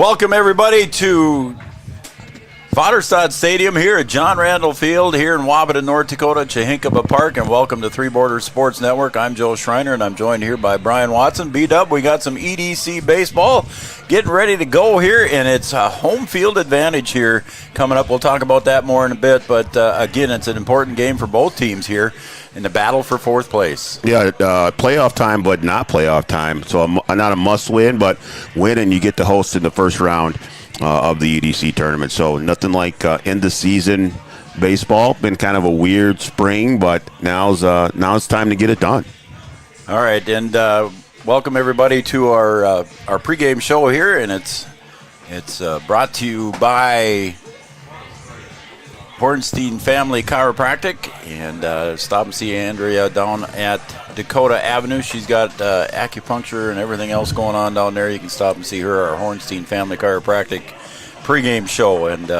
Welcome, everybody, to Vaderstad Stadium here at John Randall Field here in Wahpeton, North Dakota, Chihinkaba Park, and welcome to Three Borders Sports Network. I'm Joe Schreiner, and I'm joined here by Brian Watson. B-Dub, we got some EDC baseball getting ready to go here, and it's a home field advantage here coming up. We'll talk about that more in a bit, but again, it's an important game for both teams here in the battle for fourth place. Yeah, playoff time, but not playoff time. So not a must-win, but win, and you get to host in the first round of the EDC tournament. So nothing like end-of-season baseball. Been kind of a weird spring, but now it's time to get it done. All right, and welcome everybody to our pregame show here, and it's brought to you by Hornstein Family Chiropractic, and stop and see Andrea down at Dakota Avenue. She's got acupuncture and everything else going on down there. You can stop and see her, our Hornstein Family Chiropractic pregame show. And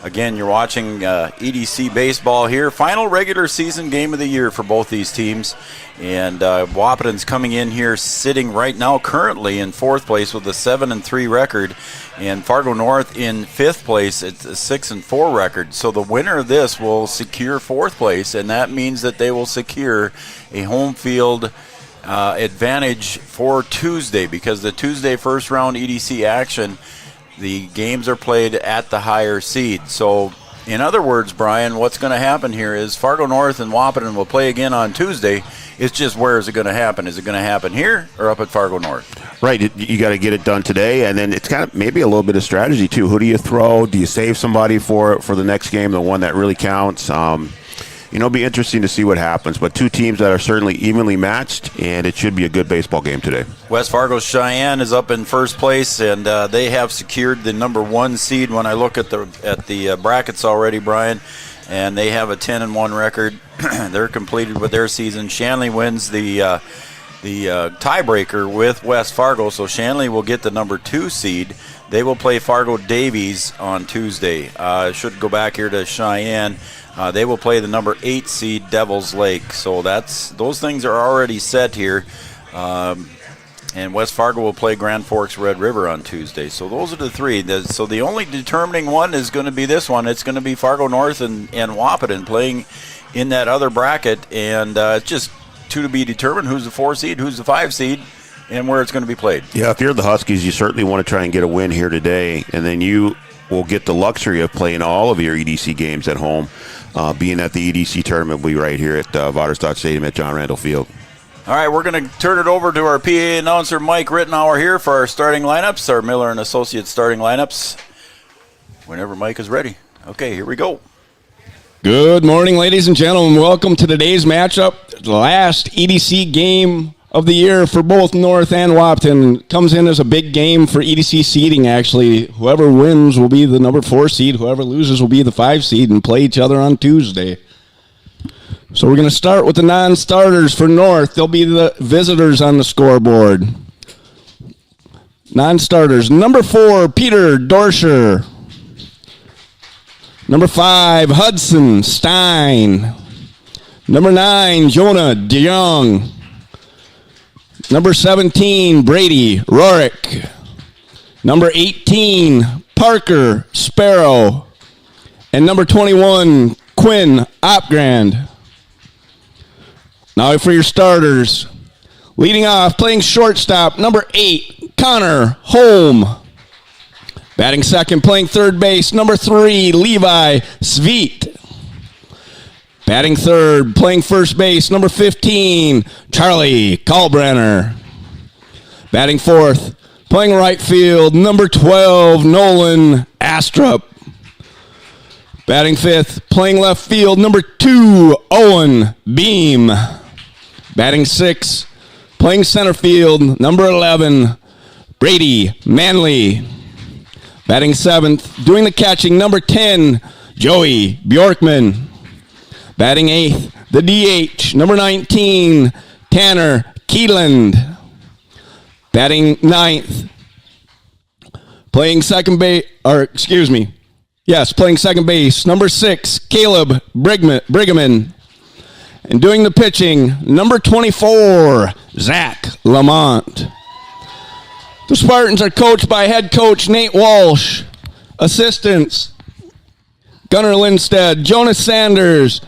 again, you're watching EDC baseball here. Final regular season game of the year for both these teams. And Wahpeton's coming in here sitting right now currently in fourth place with a 7-3 record. And Fargo North in fifth place. It's a 6-4 record. So the winner of this will secure fourth place, and that means that they will secure a home field advantage for Tuesday, because the Tuesday first round EDC action, the games are played at the higher seed. So, in other words, Brian, what's going to happen here is Fargo North and Wahpeton will play again on Tuesday. It's just, where is it going to happen? Is it going to happen here or up at Fargo North? Right. You got to get it done today, and then it's kind of maybe a little bit of strategy, too. Who do you throw? Do you save somebody for the next game, the one that really counts? It'll be interesting to see what happens. But two teams that are certainly evenly matched, and it should be a good baseball game today. West Fargo Cheyenne is up in first place, and they have secured the number one seed. When I look at the brackets already, Brian, and they have a 10-1 record. They're completed with their season. Shanley wins the tiebreaker with West Fargo, so Shanley will get the number 2 seed. They will play Fargo Davies on Tuesday. Should go back here to Cheyenne. They will play the number 8 seed Devils Lake. So those things are already set here. And West Fargo will play Grand Forks Red River on Tuesday. So those are the three. So the only determining one is going to be this one. It's going to be Fargo North and Wahpeton playing in that other bracket. And it's just two to be determined. Who's the 4 seed, who's the 5 seed, and where it's going to be played. Yeah, if you're the Huskies, you certainly want to try and get a win here today. And then you will get the luxury of playing all of your EDC games at home. Being at the EDC tournament will be right here at Vaderstad Stadium at John Randall Field. All right, we're going to turn it over to our PA announcer, Mike Rittenauer, here for our starting lineups, our Miller & Associates starting lineups, whenever Mike is ready. Okay, here we go. Good morning, ladies and gentlemen. Welcome to today's matchup. The last EDC game of the year for both North and Wahpeton. Comes in as a big game for EDC seeding, actually. Whoever wins will be the number 4 seed. Whoever loses will be the 5 seed and play each other on Tuesday. So we're going to start with the non-starters for North. They'll be the visitors on the scoreboard. Non-starters. Number 4, Peter Dorscher. Number 5, Hudson Stein. Number 9, Jonah DeYoung. Number 17, Brady Rorick. Number 18, Parker Sparrow. And number 21, Quinn Opgrand. Now for your starters. Leading off, playing shortstop, number 8, Connor Holm. Batting second, playing third base, number 3, Levi Sveet. Batting third, playing first base, number 15, Charlie Kalbrenner. Batting fourth, playing right field, number 12, Nolan Astrup. Batting fifth, playing left field, number 2, Owen Beam. Batting sixth, playing center field, number 11, Brady Manley. Batting seventh, doing the catching, number 10, Joey Bjorkman. Batting eighth, the DH, number 19, Tanner Keeland. Batting ninth, playing second base, playing second base, number 6, Caleb Brigham. And doing the pitching, number 24, Zach Lamont. The Spartans are coached by head coach Nate Walsh. Assistants, Gunnar Lindstedt, Jonas Sanders,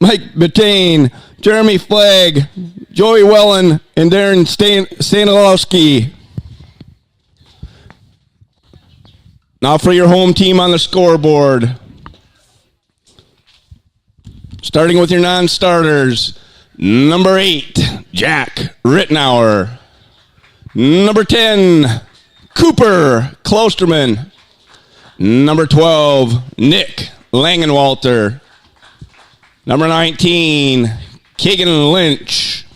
Mike Betane, Jeremy Flagg, Joey Wellen, and Darren Stanilowski. Now for your home team on the scoreboard. Starting with your non-starters. Number 8, Jack Rittenauer. Number 10, Cooper Klosterman. Number 12, Nick Langenwalter. Number 19, Keegan Lynch.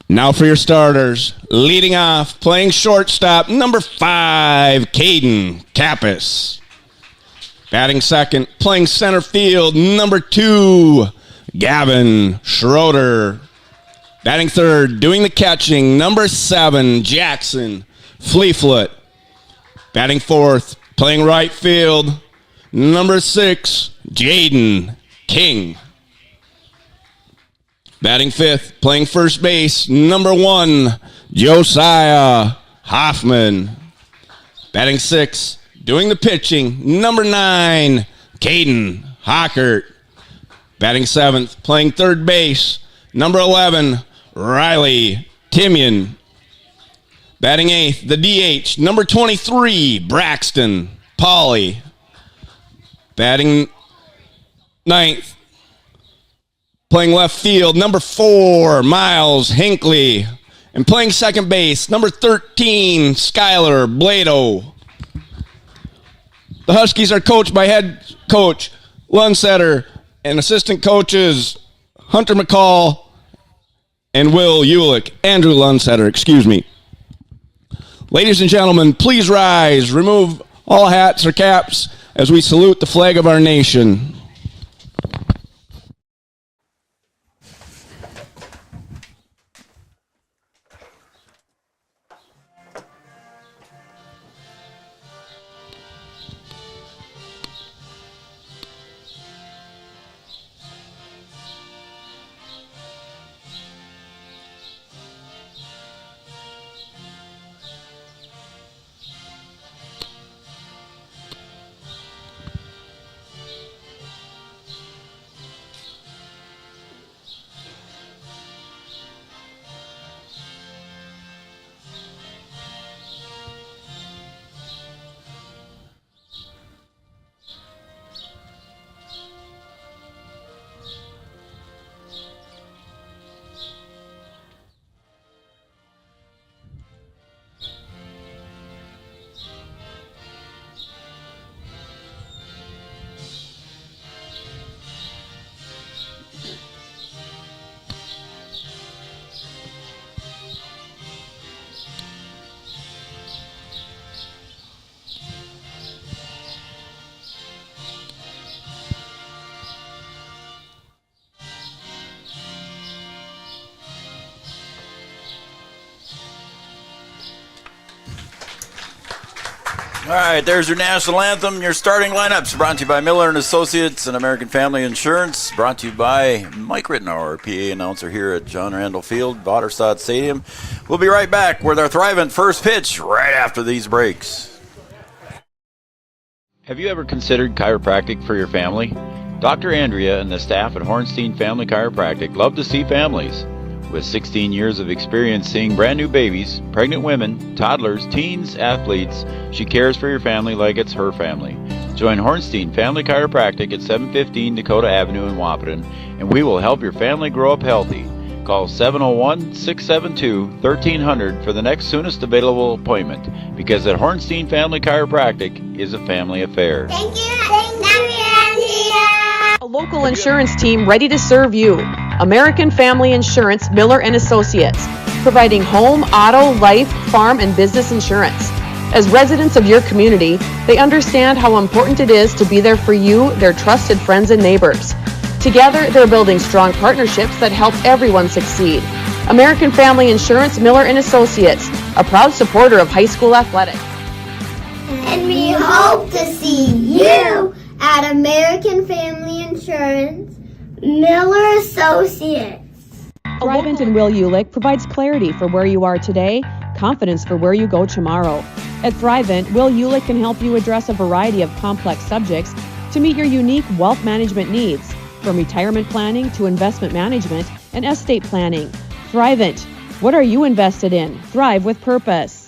Now for your starters. Leading off, playing shortstop, number 5, Caden Kappas. Batting second, playing center field, number 2, Gavin Schroeder. Batting third, doing the catching, number 7, Jackson Fleeflet. Batting fourth, playing right field, number 6, Jaden King. Batting fifth, playing first base, number 1, Josiah Hoffman. Batting sixth, doing the pitching, number 9, Caden Hockert. Batting seventh, playing third base, number 11, Riley Timian. Batting eighth, the DH, number 23, Braxton Pauly. Batting ninth, playing left field, number 4, Miles Hinckley. And playing second base, number 13, Skylar Blado. The Huskies are coached by head coach Lundsetter and assistant coaches Hunter McCall and Will Ulick. Andrew Lundsetter, excuse me. Ladies and gentlemen, please rise. Remove all hats or caps as we salute the flag of our nation. All right, there's your national anthem. Your starting lineups brought to you by Miller and Associates and American Family Insurance. Brought to you by Mike Rittenauer, PA announcer here at John Randall Field, Vaterstad Stadium. We'll be right back with our Thrivent first pitch right after these breaks. Have you ever considered chiropractic for your family? Dr. Andrea and the staff at Hornstein Family Chiropractic love to see families. With 16 years of experience seeing brand new babies, pregnant women, toddlers, teens, athletes, she cares for your family like it's her family. Join Hornstein Family Chiropractic at 715 Dakota Avenue in Wahpeton, and we will help your family grow up healthy. Call 701-672-1300 for the next soonest available appointment, because at Hornstein Family Chiropractic is a family affair. Thank you, Andrea. A local insurance team ready to serve you. American Family Insurance, Miller and Associates, providing home, auto, life, farm, and business insurance. As residents of your community, they understand how important it is to be there for you, their trusted friends and neighbors. Together, they're building strong partnerships that help everyone succeed. American Family Insurance, Miller and Associates, a proud supporter of high school athletics. And we hope to see you at American Family Insurance, Miller Associates. Thrivent and Will Ulick provides clarity for where you are today, confidence for where you go tomorrow. At Thrivent, Will Ulick can help you address a variety of complex subjects to meet your unique wealth management needs, from retirement planning to investment management and estate planning. Thrivent. What are you invested in? Thrive with purpose.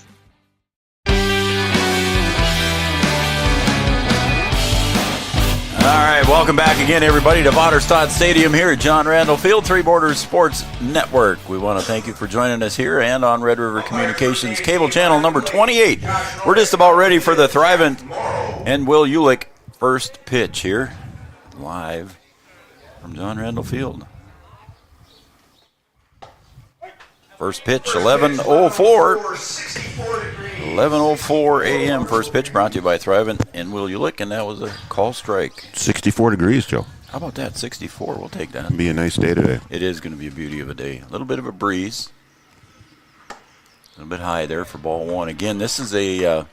All right, welcome back again, everybody, to Vaderstad Stadium here at John Randall Field, Three Borders Sports Network. We want to thank you for joining us here and on Red River Communications cable channel number 28. We're just about ready for the Thrivent and Will Ulick first pitch here, live from John Randall Field. First pitch, 11:04 a.m. First pitch brought to you by Thrivent and Will Ulick, and that was a call strike. 64 degrees, Joe. How about that? 64. We'll take that. Be a nice day today. It is going to be a beauty of a day. A little bit of a breeze. A little bit high there for ball one. Again, this is an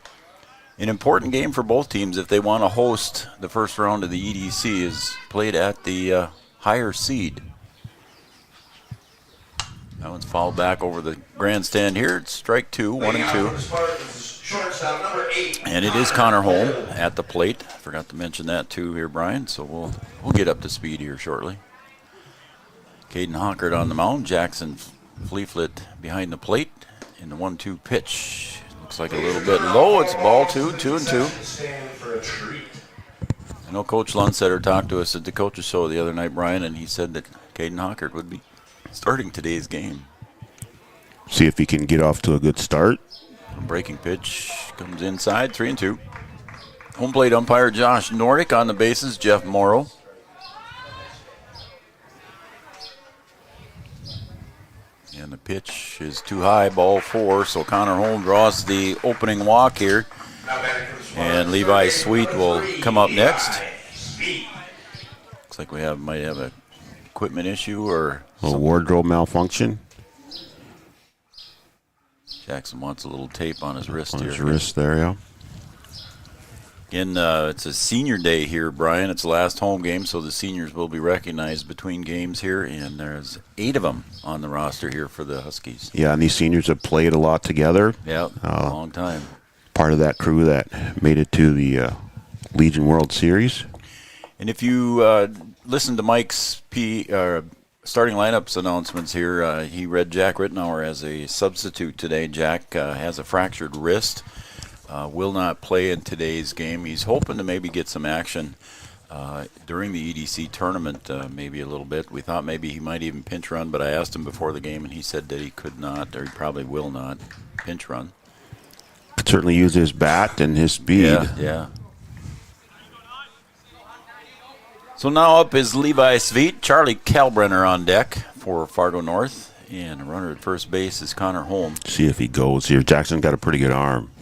important game for both teams if they want to host the first round of the EDC. Is played at the higher seed. That one's fouled back over the grandstand here. It's strike two, 1-2. And it is Connor Holm at the plate. I forgot to mention that too here, Brian. So we'll get up to speed here shortly. Caden Hockert on the mound. Jackson Fleeflet behind the plate in the 1-2 pitch. Looks like a little bit low. It's ball two, 2-2. I know Coach Lundsetter talked to us at the coaches show the other night, Brian, and he said that Caden Hockert would be starting today's game. See if he can get off to a good start. Breaking pitch comes inside, 3-2. Home plate umpire Josh Nordick on the bases, Jeff Morrow. And the pitch is too high, ball four, so Connor Holm draws the opening walk here. And Levi Sweet will come up next. Looks like we might have a equipment issue or a wardrobe malfunction. Jackson wants a little tape on his wrist here. On his wrist there, yeah. Again, it's a senior day here, Brian. It's the last home game, so the seniors will be recognized between games here, and there's 8 of them on the roster here for the Huskies. Yeah, and these seniors have played a lot together. Yeah, a long time. Part of that crew that made it to the Legion World Series. And if you listen to Mike's starting lineups announcements here, he read Jack Rittenauer as a substitute today. Jack has a fractured wrist, will not play in today's game. He's hoping to maybe get some action during the EDC tournament, maybe a little bit. We thought maybe he might even pinch run, but I asked him before the game, and he said that he could not, or he probably will not, pinch run. Could certainly use his bat and his speed. Yeah. So now up is Levi Sweet. Charlie Kalbrenner on deck for Fargo North. And a runner at first base is Connor Holm. See if he goes here. Jackson's got a pretty good arm.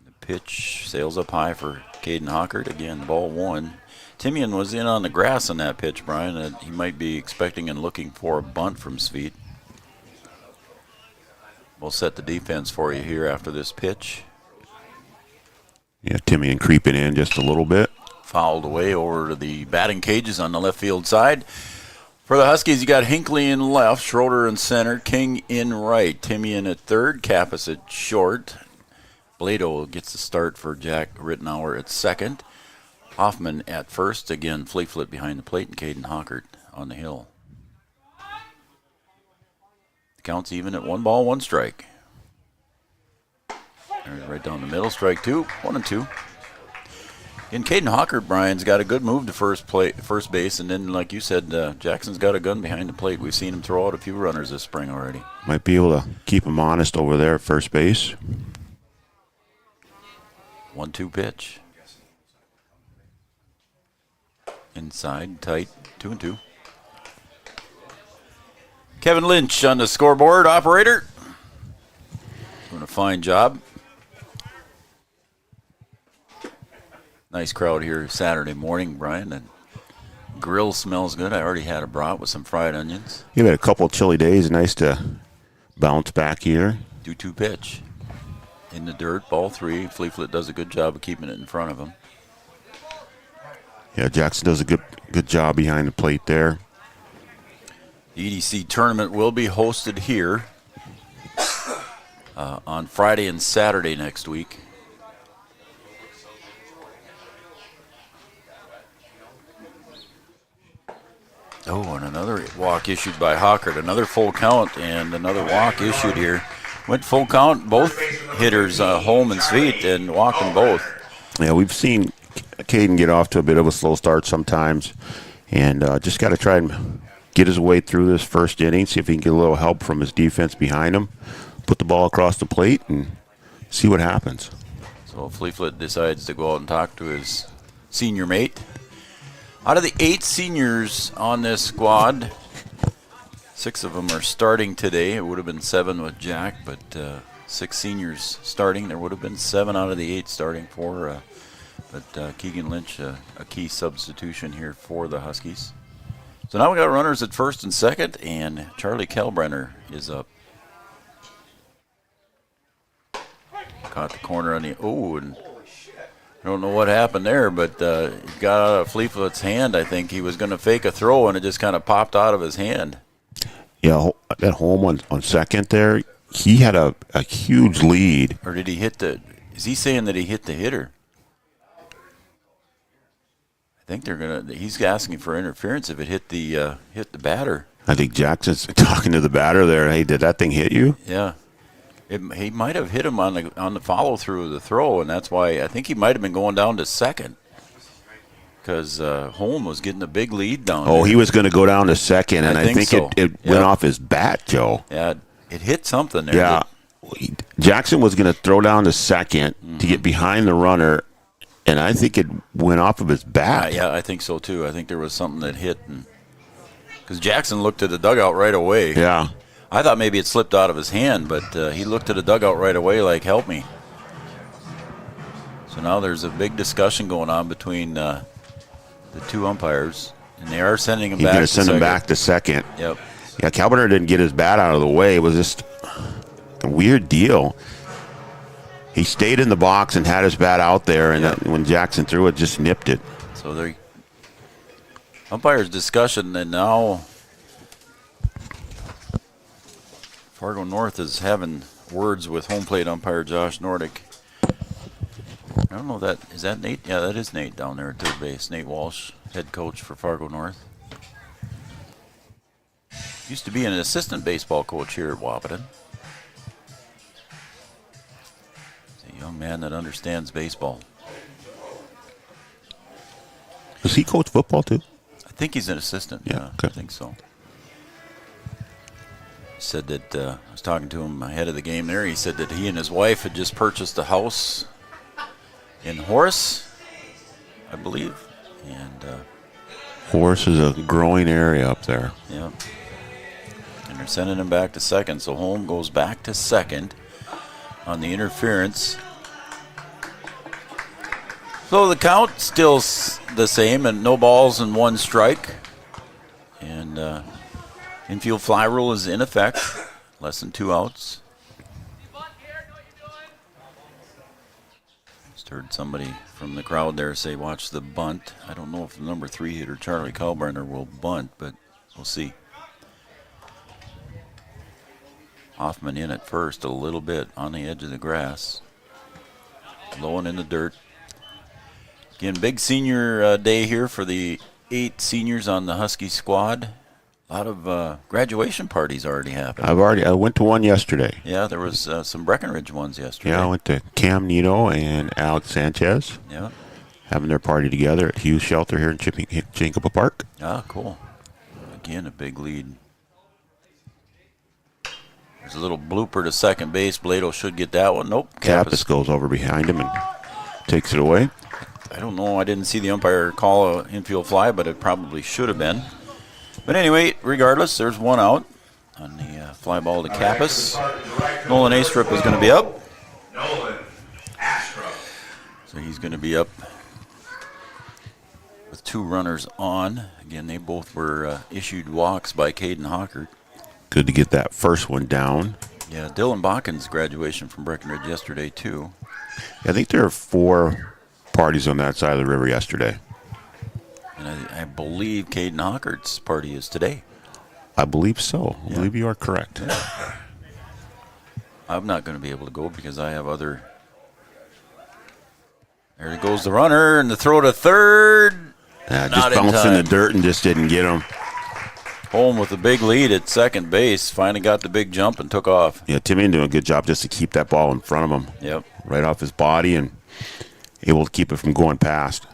The pitch sails up high for Caden Hockert. Again, ball one. Timian was in on the grass on that pitch, Brian. He might be expecting and looking for a bunt from Sweet. We'll set the defense for you here after this pitch. Yeah, Timian creeping in just a little bit. Fouled away over to the batting cages on the left field side. For the Huskies, you got Hinckley in left, Schroeder in center, King in right, Timian at third, Kappas at short. Blado gets the start for Jack Rittenauer at second. Hoffman at first. Again, Fleeflet behind the plate, and Caden Hockert on the hill. The count's even at 1 ball, 1 strike. Right down the middle, strike two, 1-2. And Caden Hockert, Brian's got a good move to first base, and then, like you said, Jackson's got a gun behind the plate. We've seen him throw out a few runners this spring already. Might be able to keep him honest over there at first base. 1-2 pitch. Inside, tight, 2-2. Kevin Lynch on the scoreboard, operator. Doing a fine job. Nice crowd here Saturday morning, Brian. And grill smells good. I already had a brat with some fried onions. You've had a couple of chilly days. Nice to bounce back here. 2-2 pitch. In the dirt, ball 3. Fleeflet does a good job of keeping it in front of him. Yeah, Jackson does a good job behind the plate there. The EDC tournament will be hosted here on Friday and Saturday next week. Oh, and another walk issued by Hawkert. Another full count and another walk issued here. Went full count, both hitters, Holm and Sweet, and walked them both. Yeah, we've seen Caden get off to a bit of a slow start sometimes, and just got to try and get his way through this first inning, see if he can get a little help from his defense behind him, put the ball across the plate, and see what happens. So Fleetfoot decides to go out and talk to his senior mate. Out of the 8 seniors on this squad, 6 of them are starting today. It would have been 7 with Jack, but 6 seniors starting. There would have been 7 out of the 8 starting for, but Keegan Lynch, a key substitution here for the Huskies. So now we got runners at first and second, and Charlie Kalbrenner is up. Caught the corner on the, and I don't know what happened there, but it got out of Fleetfoot's hand. I think he was going to fake a throw, and it just kind of popped out of his hand. Yeah, that home on second there, he had a huge lead. Or did he hit is he saying that he hit the hitter? I think he's asking for interference if it hit the batter. I think Jackson's talking to the batter there. Hey, did that thing hit you? Yeah. He might have hit him on the follow-through of the throw, and that's why I think he might have been going down to second because Holm was getting a big lead down there. He was going to go down to second, and I think so. it went off his bat, Joe. Yeah, it hit something there. Yeah, Jackson was going to throw down to second to get behind the runner, and I think it went off of his bat. Yeah, I think so, too. I think there was something that hit, because Jackson looked at the dugout right away. Yeah. I thought maybe it slipped out of his hand, but he looked at the dugout right away like, help me. So now there's a big discussion going on between the 2 umpires, and they are sending him back to second. He's going to send him back to second. Yep. Yeah, Kalbrenner didn't get his bat out of the way. It was just a weird deal. He stayed in the box and had his bat out there, and when Jackson threw it, just nipped it. So the umpires discussion, and now Fargo North is having words with home plate umpire Josh Nordick. I don't know is that Nate? Yeah, that is Nate down there at third base. Nate Walsh, head coach for Fargo North. Used to be an assistant baseball coach here at Wahpeton. He's a young man that understands baseball. Does he coach football too? I think he's an assistant. Yeah, okay. I think so. Said that I was talking to him ahead of the game there. He said that he and his wife had just purchased a house in Horace, I believe. And Horace is a growing area up there. Yeah. And they're sending him back to second. So Holm goes back to second on the interference. So the count still the same, and no balls and 1 strike. And infield fly rule is in effect. Less than 2 outs. Just heard somebody from the crowd there say, watch the bunt. I don't know if the number 3 hitter, Charlie Kalbrenner, will bunt, but we'll see. Hoffman in at first a little bit on the edge of the grass. Low and in the dirt. Again, big senior day here for the 8 seniors on the Husky squad. A lot of graduation parties already happened. I went to one yesterday. Yeah, there was some Breckenridge ones yesterday. Yeah, I went to Cam Nino and Alex Sanchez. Yeah. Having their party together at Hughes Shelter here in Chinkapa Park. Ah, cool. Again, a big lead. There's a little blooper to second base. Blado should get that one. Nope. Kappas goes over behind him and takes it away. I don't know. I didn't see the umpire call an infield fly, but it probably should have been. But anyway, regardless, there's 1 out on the fly ball to Kappas. Nolan Astrup is going to be up. So he's going to be up with 2 runners on. Again, they both were issued walks by Caden Hawkert. Good to get that first one down. Yeah, Dylan Bakken's graduation from Breckenridge yesterday, too. I think there are 4 parties on that side of the river yesterday. And I believe Caden Hawkert's party is today. I believe so. I believe you are correct. Yeah. I'm not going to be able to go because I have other. There goes the runner, and the throw to third. Just bounced in the dirt and just didn't get him. Home with a big lead at second base. Finally got the big jump and took off. Yeah, Timmy doing a good job just to keep that ball in front of him. Yep. Right off his body and able to keep it from going past.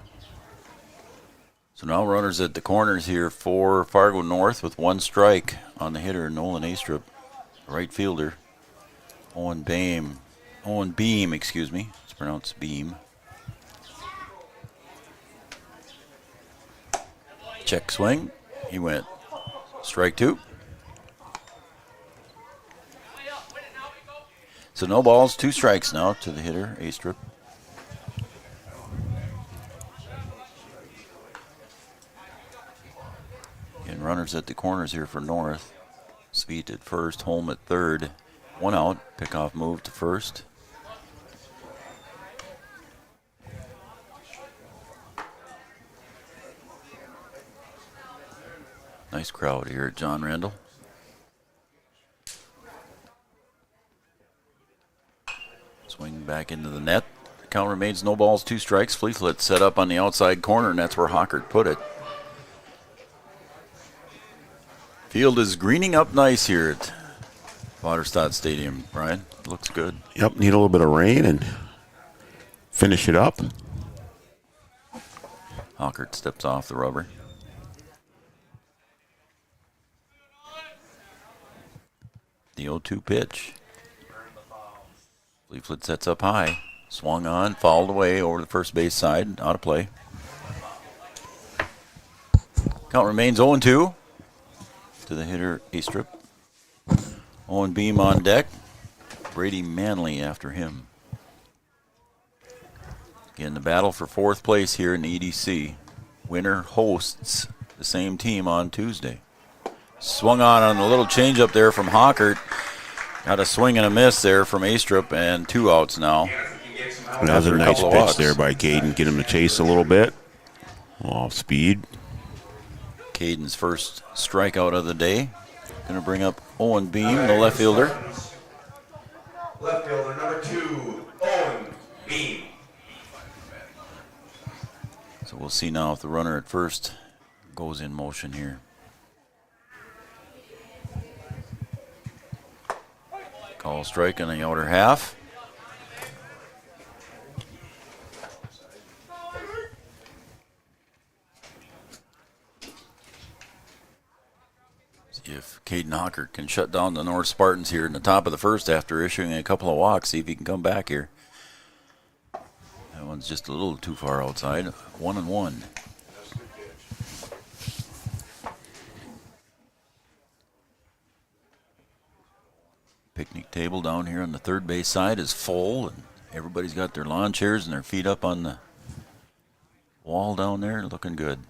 So now runners at the corners here for Fargo North with one strike on the hitter, Nolan Astrup, right fielder. Owen Beam, it's pronounced Beam. Check swing. He went. Strike two. So no balls, 2 strikes now to the hitter, Astrup. And runners at the corners here for North. Sweet at first, Holm at third. 1 out, pickoff move to first. Nice crowd here at John Randall. Swing back into the net. The count remains no balls, 2 strikes. Fleetfoot set up on the outside corner, and that's where Hockert put it. Field is greening up nice here at Waterstad Stadium, Brian. Looks good. Yep, need a little bit of rain and finish it up. Hockert steps off the rubber. The 0-2 pitch. Fleetfoot sets up high. Swung on, fouled away over the first base side. Out of play. Count remains 0-2 to the hitter, Astrup. Owen Beam on deck. Brady Manley after him. Again, the battle for 4th place here in the EDC. Winner hosts the same team on Tuesday. Swung on a little changeup there from Hockert. Got a swing and a miss there from Astrup, and 2 outs now. That was a nice pitch there by Caden. Get him to chase a little bit. Off speed. Caden's first strikeout of the day. Going to bring up Owen Beam, the left fielder. Left fielder number 2, Owen Beam. So we'll see now if the runner at first goes in motion here. Call strike on the outer half. See if Caden Hockert can shut down the North Spartans here in the top of the first after issuing a couple of walks. See if he can come back here. That one's just a little too far outside. 1-1. Picnic table down here on the third base side is full, and everybody's got their lawn chairs and their feet up on the wall down there, looking good.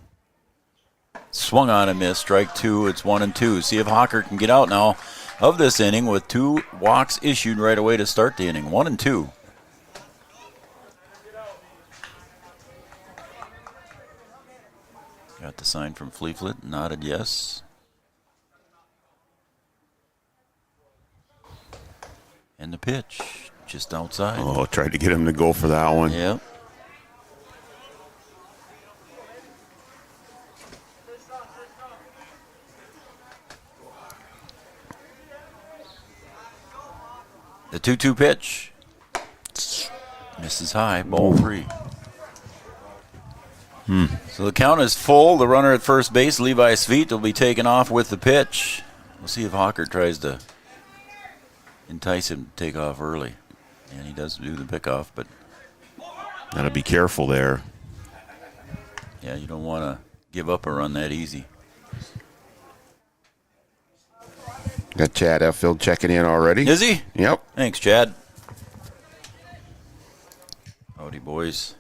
Swung on and missed, strike 2, it's 1-2. See if Hockert can get out now of this inning with 2 walks issued right away to start the inning, 1-2. Got the sign from Fleetfoot, nodded yes. And the pitch, just outside. Oh, tried to get him to go for that one. Yep. The 2-2 pitch. Misses high, ball 3. So the count is full. The runner at first base, Levi Sweet, will be taken off with the pitch. We'll see if Hockert tries to entice him to take off early. And he does do the pickoff, but Gotta be careful there. yeah, you don't want to give up a run that easy. Got Chad Effield checking in already. Is he? Yep. Thanks, Chad. Howdy, boys.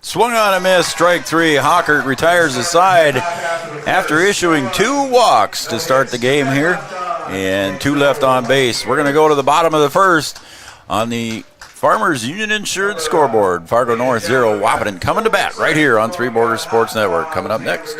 Swung on a miss, strike 3. Hockert retires the side after issuing 2 walks to start the game here, and 2 left on base. We're going to go to the bottom of the first on the Farmers Union Insurance scoreboard. Fargo North 0, Wahpeton coming to bat right here on Three Borders Sports Network. Coming up next.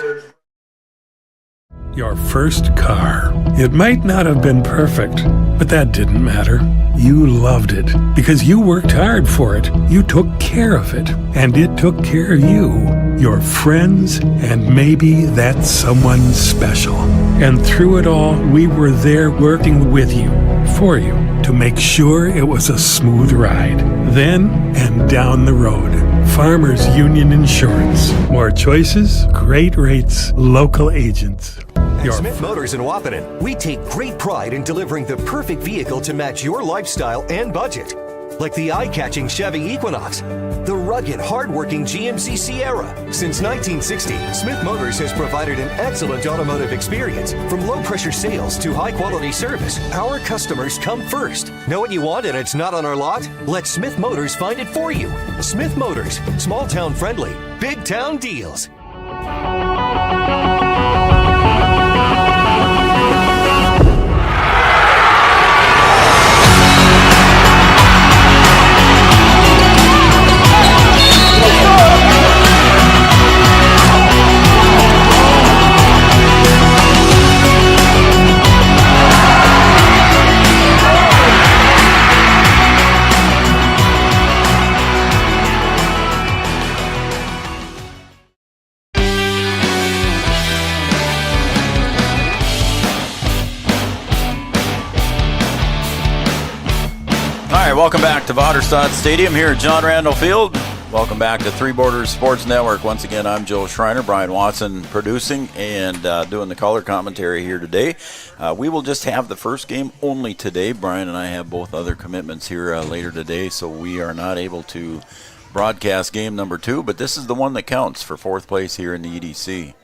Your first car. It might not have been perfect, but that didn't matter. You loved it because you worked hard for it. You took care of it, and it took care of you, your friends, and maybe that someone special. And through it all, we were there working with you, for you, to make sure it was a smooth ride. Then and down the road. Farmers Union Insurance. More choices, great rates, local agents. At Smith Motors in Wahpeton, we take great pride in delivering the perfect vehicle to match your lifestyle and budget. Like the eye-catching Chevy Equinox, the rugged, hard-working GMC Sierra. Since 1960, Smith Motors has provided an excellent automotive experience. From low-pressure sales to high-quality service, our customers come first. Know what you want and it's not on our lot? Let Smith Motors find it for you. Smith Motors, small-town friendly, big-town deals. Welcome back to Vaterstad Stadium here at John Randall Field. Welcome back to Three Borders Sports Network. Once again, I'm Joe Schreiner, Brian Watson producing and doing the color commentary here today. We will just have the first game only today. Brian and I have both other commitments here later today, so we are not able to broadcast game number 2, but this is the one that counts for 4th place here in the EDC.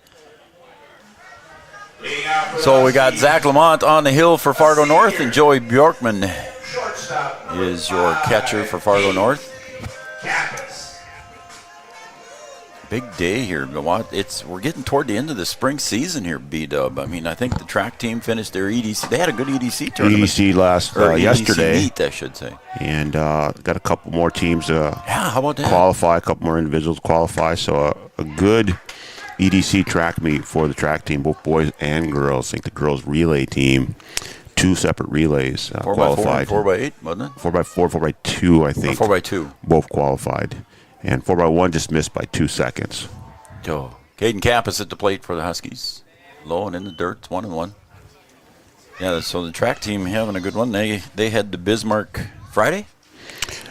So we got Zach Lamont on the hill for Fargo North, and Joey Bjorkman is your catcher for Fargo North. Big day here. We're getting toward the end of the spring season here, B-Dub. I mean, I think the track team finished their EDC. They had a good EDC tournament. EDC yesterday. EDC meet, I should say. And got a couple more teams how about that? qualify, a couple more individuals qualify. So a good EDC track meet for the track team, both boys and girls. I think the girls relay team, 2 separate relays qualified. 4x4 and 4x8, wasn't it? 4x4, 4x2, I think. 4x2. Both qualified. And 4x1 just missed by 2 seconds. Joe. Caden Kappas at the plate for the Huskies. Low and in the dirt. It's 1-1. Yeah, so the track team having a good one. They head to Bismarck Friday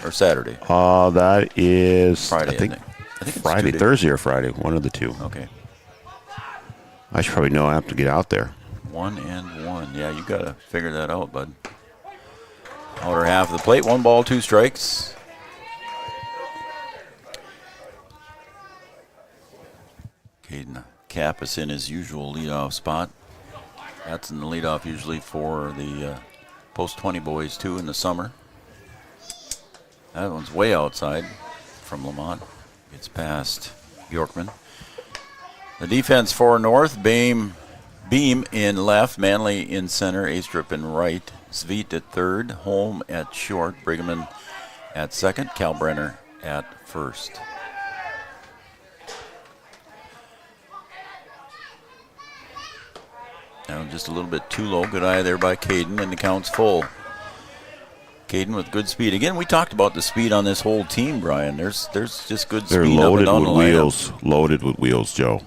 or Saturday? That is Friday, I think it's Friday, Thursday or Friday, one of the two. Okay. I should probably know I have to get out there. 1-1. Yeah, you got to figure that out, bud. Outer half of the plate. 1 ball, 2 strikes. Caden Kappas in his usual leadoff spot. That's in the leadoff usually for the post-20 boys, too, in the summer. That one's way outside from Lamont. Gets past Bjorkman. The defense for North, Beam in left, Manley in center, Astrup in right, Sveit at third, Holm at short, Brigham at second, Kalbrenner at first. Now just a little bit too low. Good eye there by Caden, and the count's full. Caden with good speed. Again, we talked about the speed on this whole team, Brian. There's just good They're speed up and down the lineup. Loaded with wheels, Joe.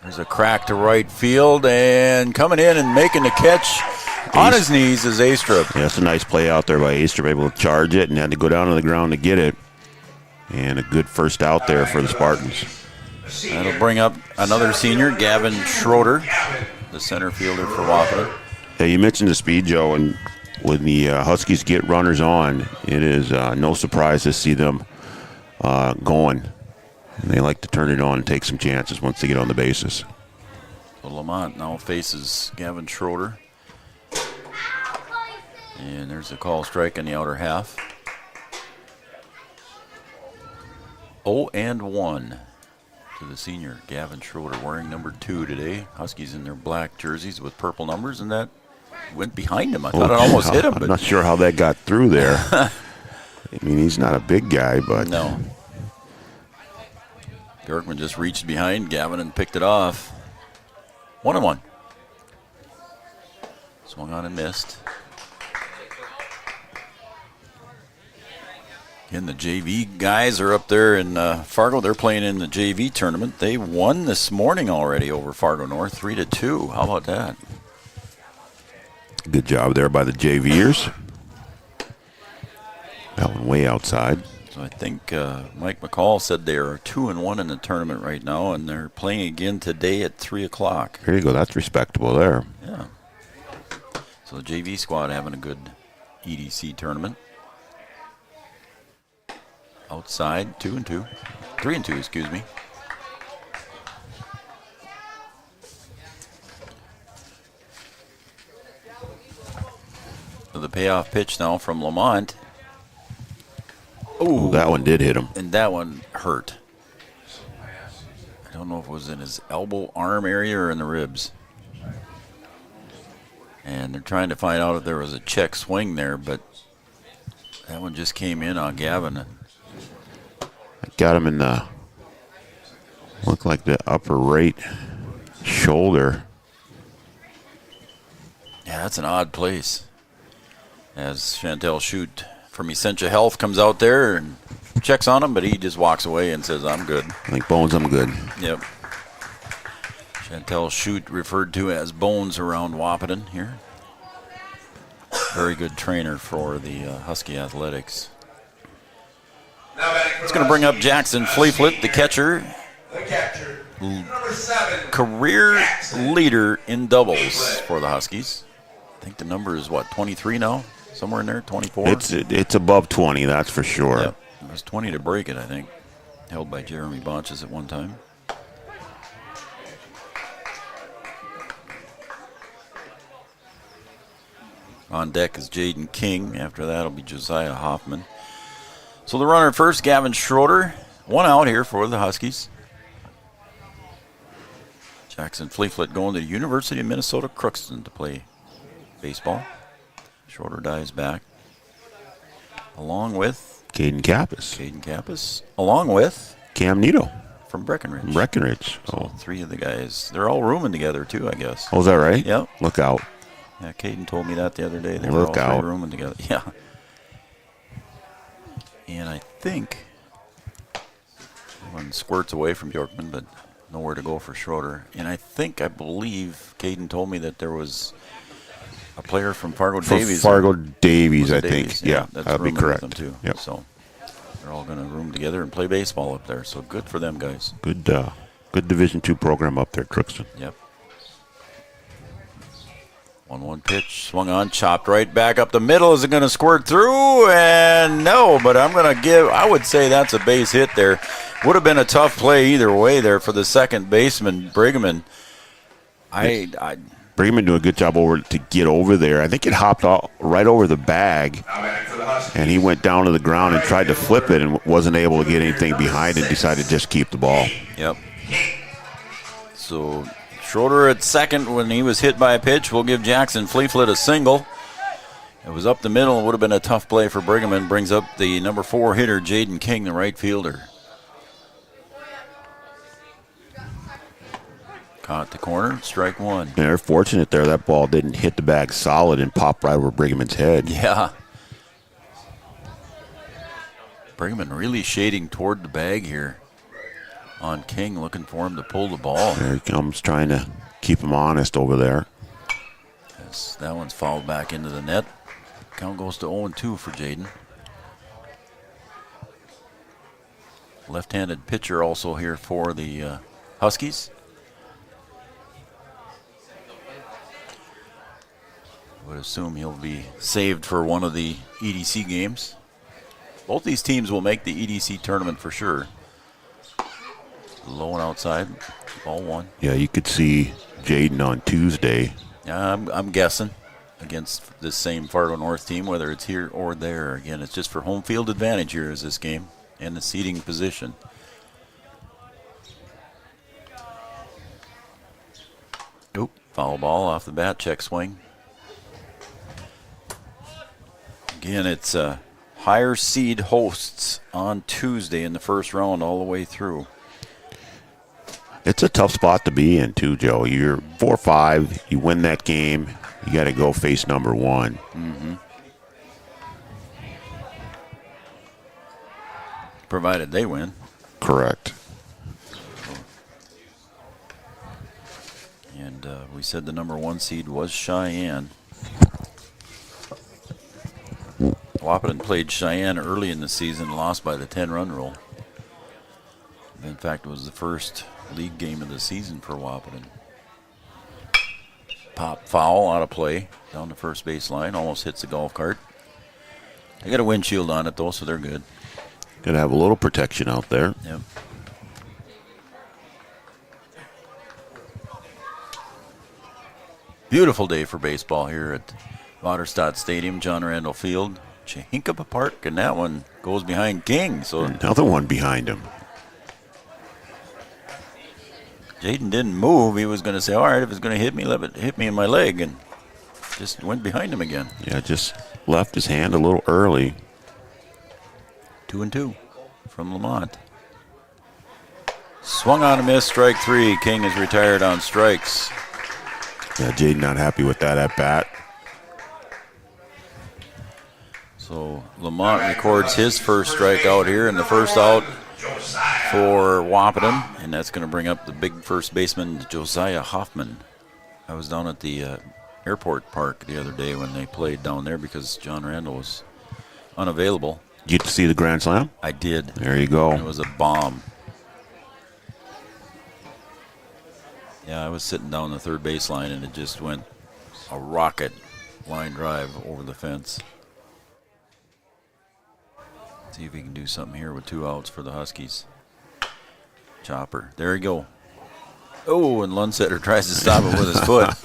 There's a crack to right field, and coming in and making the catch on his knees is Astrup. Yeah, that's a nice play out there by Astrup, able to charge it and had to go down to the ground to get it. And a good first out there for the Spartans. That'll bring up another senior, Gavin Schroeder, the center fielder for Wahpeton. Yeah, you mentioned the speed, Joe, and when the Huskies get runners on, it is no surprise to see them going. And they like to turn it on and take some chances once they get on the bases. So Lamont now faces Gavin Schroeder. And there's a call strike in the outer half. 0-1 to the senior, Gavin Schroeder, wearing number 2 today. Huskies in their black jerseys with purple numbers, and that went behind him. I thought it almost hit him. I'm not sure how that got through there. I mean, he's not a big guy, but... No. Bjorkman just reached behind Gavin and picked it off. 1-1. Swung on and missed. Again, the JV guys are up there in Fargo. They're playing in the JV tournament. They won this morning already over Fargo North, 3-2. How about that? Good job there by the JVers. That one way outside. So I think Mike McCall said they are 2-1 in the tournament right now, and they're playing again today at 3 o'clock. There you go. That's respectable there. Yeah. So the JV squad having a good EDC tournament. Outside, 2-2. 3-2, excuse me. So the payoff pitch now from Lamont. Oh, that one did hit him. And that one hurt. I don't know if it was in his elbow, arm area, or in the ribs. And they're trying to find out if there was a check swing there, but that one just came in on Gavin. Got him in the, looked like the upper right shoulder. Yeah, that's an odd place. As Chantel Shute from Essentia Health comes out there and checks on him, but he just walks away and says, I'm good. I think Bones, I'm good. Yep. Chantel Shute referred to as Bones around Wahpeton here. Very good trainer for the Husky Athletics. It's going to bring up Jackson Fleeflet, the catcher. Number 7. Career leader in doubles for the Huskies. I think the number is, 23 now? Somewhere in there, 24? It's above 20, that's for sure. Yep. It was 20 to break it, I think. Held by Jeremy Bonches at one time. On deck is Jaden King. After that, it'll be Josiah Hoffman. So the runner first, Gavin Schroeder. 1 out here for the Huskies. Jackson Fleeflet going to the University of Minnesota Crookston to play baseball. Schroeder dives back. Along with Caden Kappas. Along with Cam Nito. From Breckenridge. So 3 of the guys. They're all rooming together too, I guess. Oh, is that right? Yep. Look out. Yeah, Caden told me that the other day. They were all 3 rooming together. Yeah. And I think one squirts away from Bjorkman, but nowhere to go for Schroeder. And I believe Caden told me that there was a player from Fargo Davies. Fargo Davies, I Davies? think. Yeah, that's that'd be rooming with correct. them too. Yep. So they're all going to room together and play baseball up there. So good for them guys. Good Division II program up there, Crookston. Yep. 1-1 pitch, swung on, chopped right back up the middle. Is it going to squirt through? And no, but I would say that's a base hit there. Would have been a tough play either way there for the second baseman, Brigham. Brigham doing a good job to get over there. I think it hopped right over the bag, and he went down to the ground and tried to flip it and wasn't able to get anything behind it, decided to just keep the ball. Yep. So Schroeder at second when he was hit by a pitch. We'll give Jackson Fleeflet a single. It was up the middle. It would have been a tough play for Brigham. Brings up the number 4 hitter, Jaden King, the right fielder. Caught the corner, strike 1. Yeah, they're fortunate there. That ball didn't hit the bag solid and pop right over Brigham's head. Yeah. Brigham really shading toward the bag here on King, looking for him to pull the ball. There he comes, trying to keep him honest over there. Yes, that one's fouled back into the net. Count goes to 0-2 for Jaden. Left-handed pitcher also here for the Huskies. Would assume he'll be saved for one of the EDC games. Both these teams will make the EDC tournament for sure. Low and outside, ball 1. Yeah, you could see Jaden on Tuesday. Yeah, I'm guessing against this same Fargo North team, whether it's here or there. Again, it's just for home field advantage here is this game and the seating position. Oop, foul ball off the bat, check swing. Again, it's higher seed hosts on Tuesday in the first round all the way through. It's a tough spot to be in, too, Joe. You're 4-5. You win that game. You got to go face number 1. Mm-hmm. Provided they win. Correct. And we said the number 1 seed was Cheyenne. Wahpeton played Cheyenne early in the season, lost by the 10-run rule. In fact, it was the first league game of the season for Wahpeton. Pop foul out of play down the first baseline, almost hits the golf cart. They got a windshield on it though, so they're good. Got to have a little protection out there. Yep. Beautiful day for baseball here at Waterstadt Stadium, John Randall Field. Chahinkapa Park, and that one goes behind King. So another one behind him. Jaden didn't move. He was going to say, all right, if it's going to hit me, let it hit me in my leg, and just went behind him again. Yeah, just left his hand a little early. 2-2 from Lamont. Swung on a miss, strike 3. King is retired on strikes. Yeah, Jaden not happy with that at bat. So Lamont records his first strikeout here, and the first out for Wahpeton, and that's going to bring up the big first baseman, Josiah Hoffman. I was down at the airport park the other day when they played down there because John Randall was unavailable. Did you get to see the Grand Slam? I did. There you go. It was a bomb. Yeah, I was sitting down the third baseline, and it just went a rocket line drive over the fence. See if he can do something here with 2 outs for the Huskies. Chopper. There you go. Oh, and Lundsetter tries to stop it with his foot.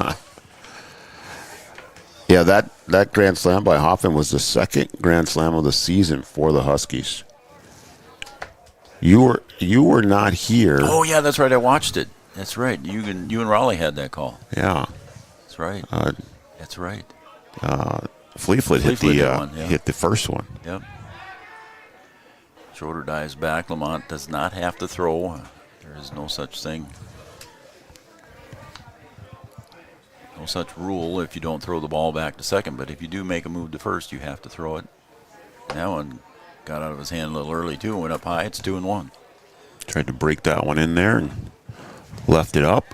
Yeah, that Grand Slam by Hoffman was the second Grand Slam of the season for the Huskies. You were not here. Oh, yeah, that's right. I watched it. That's right. You and Raleigh had that call. Yeah. That's right. That's right. Fleetfoot hit the first one. Yep. Schroeder dives back. Lamont does not have to throw. There is no such thing. No such rule if you don't throw the ball back to second. But if you do make a move to first, you have to throw it. That one got out of his hand a little early, too. Went up high. It's 2-1. Tried to break that one in there and left it up.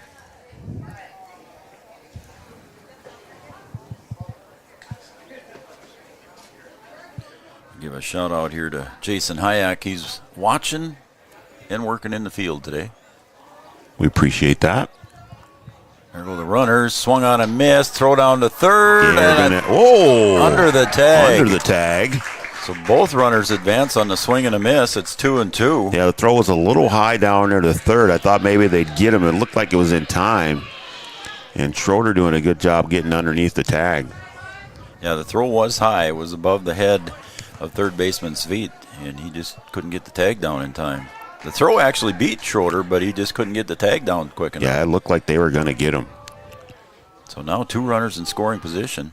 Give a shout out here to Jason Hayek. He's watching and working in the field today. We appreciate that. There go the runners. Swung on a miss. Throw down to third. Yeah, under the tag. Under the tag. So both runners advance on the swing and a miss. It's 2-2. Yeah, the throw was a little high down there to third. I thought maybe they'd get him. It looked like it was in time. And Schroeder doing a good job getting underneath the tag. Yeah, the throw was high. It was above the head of third baseman Sveit, and he just couldn't get the tag down in time. The throw actually beat Schroeder, but he just couldn't get the tag down quick enough. Yeah, it looked like they were going to get him. So now 2 runners in scoring position.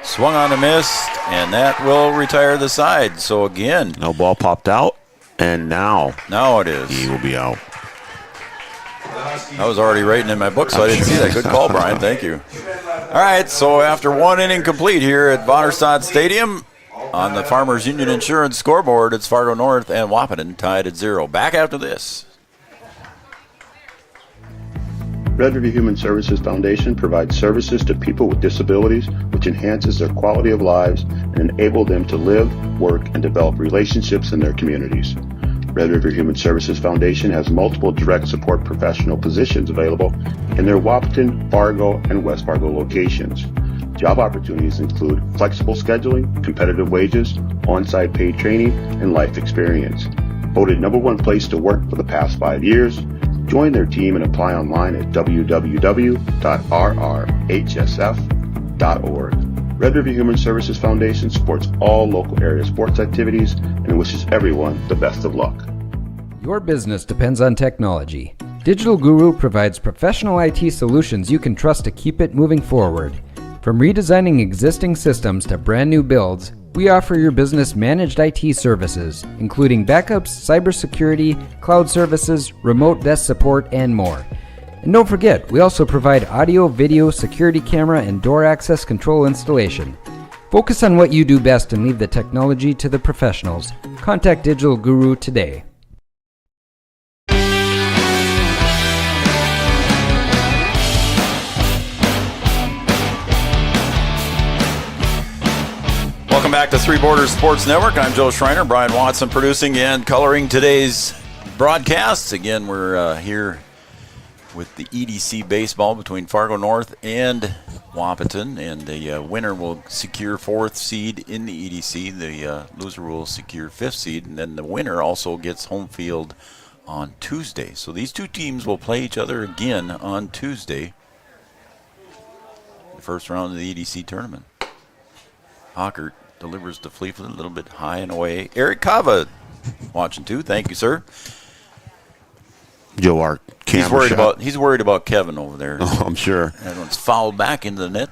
Swung on a miss, and that will retire the side. So again, no ball popped out, and now it is. He will be out. I was already writing in my book, so I didn't see that. Good call, Brian. Thank you. All right, so after 1 inning complete here at Waterstadt Stadium, on the Farmers Union Insurance scoreboard, it's Fargo North and Wahpeton tied at 0. Back after this. Red River Human Services Foundation provides services to people with disabilities, which enhances their quality of lives and enable them to live, work, and develop relationships in their communities. Red River Human Services Foundation has multiple direct support professional positions available in their Wahpeton, Fargo, and West Fargo locations. Job opportunities include flexible scheduling, competitive wages, on-site paid training, and life experience. Voted #1 place to work for the past 5 years, join their team and apply online at www.rrhsf.org. Red River Human Services Foundation supports all local area sports activities and wishes everyone the best of luck. Your business depends on technology. Digital Guru provides professional IT solutions you can trust to keep it moving forward. From redesigning existing systems to brand new builds, We offer your business managed IT services, including backups, cybersecurity, cloud services, remote desk support, and more. And don't forget, we also provide audio, video, security camera, and door access control installation. Focus on what you do best and leave the technology to the professionals. Contact Digital Guru today. Welcome back to Three Borders Sports Network. I'm Joe Schreiner, Brian Watson producing and coloring today's broadcasts. Again, we're here with the EDC baseball between Fargo North and Wahpeton, and the winner will secure 4th seed in the EDC. The loser will secure 5th seed, and then the winner also gets home field on Tuesday. So these two teams will play each other again on Tuesday, the first round of the EDC tournament. Hockert delivers to Fleetwood a little bit high and away. Eric Kava watching too. Thank you, sir. Joe, our camera He's worried about Kevin over there. Oh, I'm sure. That one's fouled back into the net.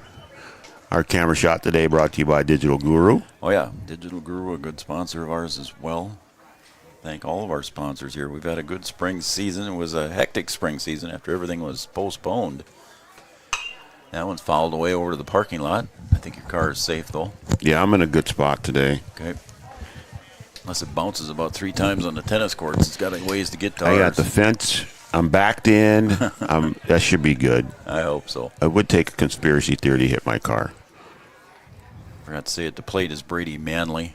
Our camera shot today brought to you by Digital Guru. Oh yeah, Digital Guru, a good sponsor of ours as well. Thank all of our sponsors here. We've had a good spring season. It was a hectic spring season after everything was postponed. That one's fouled away over to the parking lot. I think your car is safe, though. Yeah, I'm in a good spot today. Okay. Unless it bounces about 3 times on the tennis courts. It's got a ways to get to I ours. got the fence. I'm backed in. That should be good. I hope so. It would take a conspiracy theory to hit my car. Forgot to say at the plate is Brady Manley.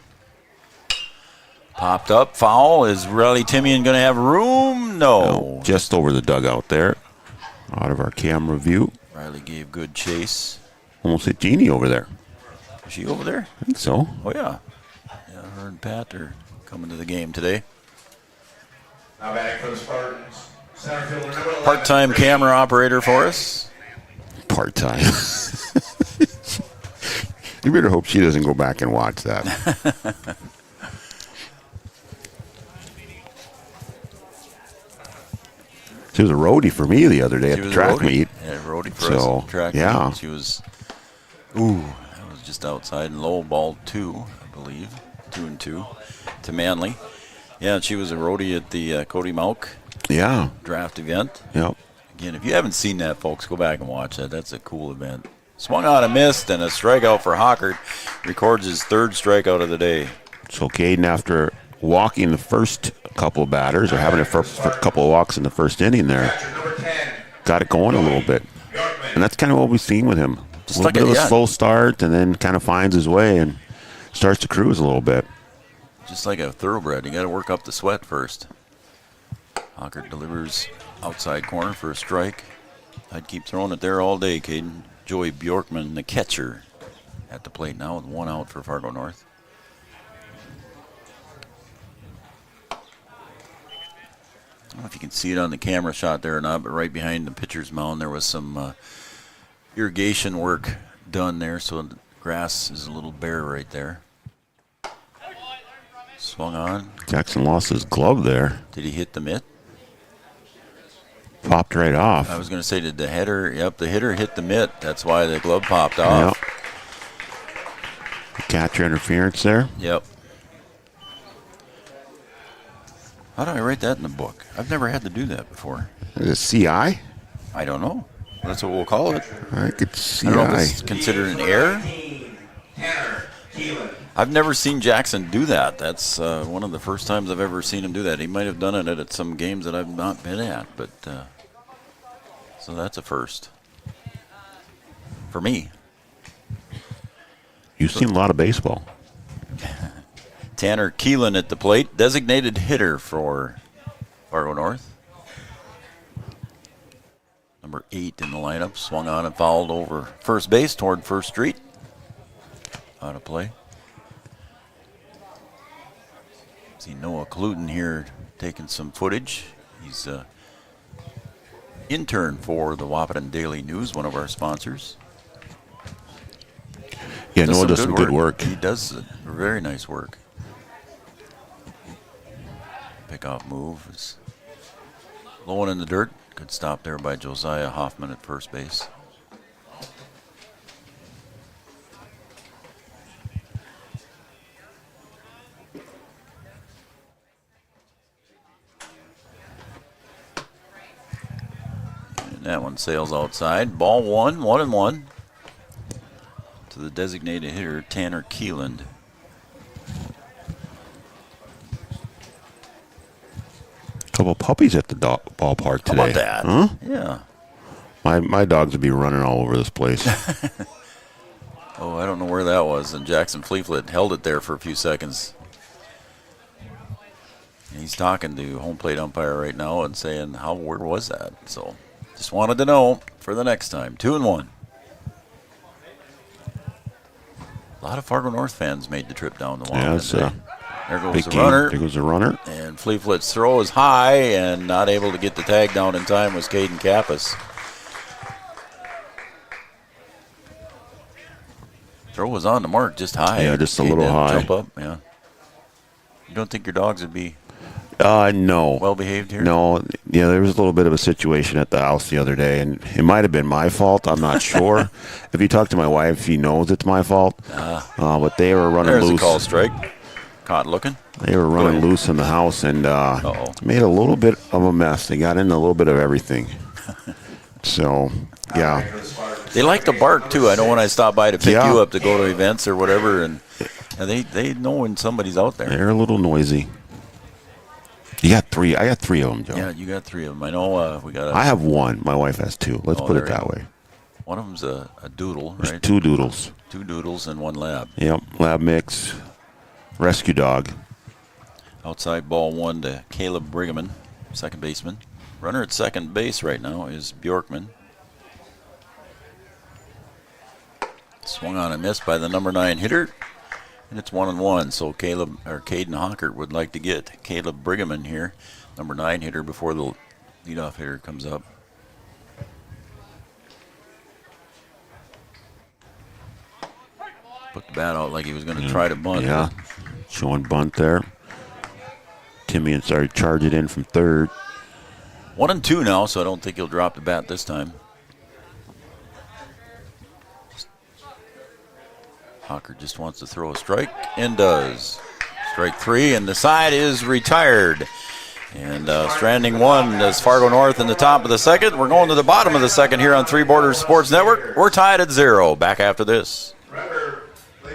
Popped up. Foul. Is Riley Timian going to have room? No. Just over the dugout there. Out of our camera view. Riley gave good chase. Almost hit Jeannie over there. Is she over there? I think so. Oh, yeah. Yeah, her and Pat are coming to the game today. Now back for the Spartans. Center fielder number 11. Part-time camera operator for us. Part-time. You better hope she doesn't go back and watch that. She was a roadie for me the other day at the track meet. Yeah, roadie for us at the track meet. She was, that was just outside and low ball 2, I believe. 2-2 to Manley. Yeah, and she was a roadie at the Cody Mauk draft event. Yep. Again, if you haven't seen that, folks, go back and watch that. That's a cool event. Swung on a missed and a strikeout for Hockert. Records his 3rd strikeout of the day. So Caden, after walking the first couple of batters, or having a couple of walks in the first inning there, got it going a little bit. And that's kind of what we've seen with him. Just a little bit of a slow start, and then kind of finds his way and starts to cruise a little bit. Just like a thoroughbred, you got to work up the sweat first. Hockert delivers outside corner for a strike. I'd keep throwing it there all day, Caden. Joey Bjorkman, the catcher, at the plate now with 1 out for Fargo North. I don't know if you can see it on the camera shot there or not, but right behind the pitcher's mound there was some irrigation work done there, so the grass is a little bare right there. Swung on. Jackson lost his glove there. Did he hit the mitt? Popped right off. I was going to say, did the hitter? Yep, the hitter hit the mitt. That's why the glove popped off. Yep. Catcher interference there. Yep. How do I write that in the book? I've never had to do that before. Is it CI? I don't know. That's what we'll call it. I could CI. I don't know if it's considered an error. I've never seen Jackson do that. That's one of the first times I've ever seen him do that. He might have done it at some games that I've not been at, but so that's a first for me. You've seen a lot of baseball. Tanner Keelan at the plate, designated hitter for Fargo North. Number 8 in the lineup, swung on and fouled over first base toward First Street. Out of play. See Noah Cluten here taking some footage. He's intern for the Wahpeton Daily News, one of our sponsors. Yeah, Noah does some good work. He does very nice work. Pickoff move is low one in the dirt. Good stop there by Josiah Hoffman at first base. one sails outside. Ball 1, 1-1 to the designated hitter, Tanner Keeland. Couple puppies at the ballpark today. How about that? Huh? Yeah. My dogs would be running all over this place. Oh, I don't know where that was. And Jackson Fleetfoot held it there for a few seconds. And he's talking to home plate umpire right now and saying, where was that? So just wanted to know for the next time. 2-1. A lot of Fargo North fans made the trip down the Yeah, Wahpeton. There goes big the game. runner. There goes the runner. And Fleetfoot's throw is high and not able to get the tag down in time was Caden Kappas. Throw was on the mark, just high. Yeah, just a Caden little didn't high. Jump up, yeah. You don't think your dogs would be no. well behaved here? No. Yeah, there was a little bit of a situation at the house the other day, and it might have been my fault. I'm not sure. If you talk to my wife, she knows it's my fault. But they were running There's loose. a call strike. Caught looking. They were running loose in the house and made a little bit of a mess. They got into a little bit of everything. So, yeah. They like to bark, too. I know when I stop by to pick you up to go to events or whatever, and they know when somebody's out there. They're a little noisy. You got three. I got three of them, Joe. Yeah, you got three of them. I know we got I have one. My wife has two. Let's put it that way. One of them's a doodle, There's right? two doodles. Two doodles and one lab. Yep, lab mix. Rescue dog. Outside ball 1 to Caleb Brigham, second baseman. Runner at second base right now is Bjorkman. Swung on and missed by the number 9 hitter. And it's 1-1. So Caden Hockert would like to get Caleb Brigham in here, number 9 hitter, before the leadoff hitter comes up. Put the bat out like he was going to try to bunt. Yeah, showing bunt there. Timian started charge it in from third. 1-2 now, so I don't think he'll drop the bat this time. Hocker just wants to throw a strike and does. Strike 3, and the side is retired. And stranding 1 is Fargo North in the top of the second. We're going to the bottom of the second here on Three Borders Sports Network. We're tied at 0. Back after this.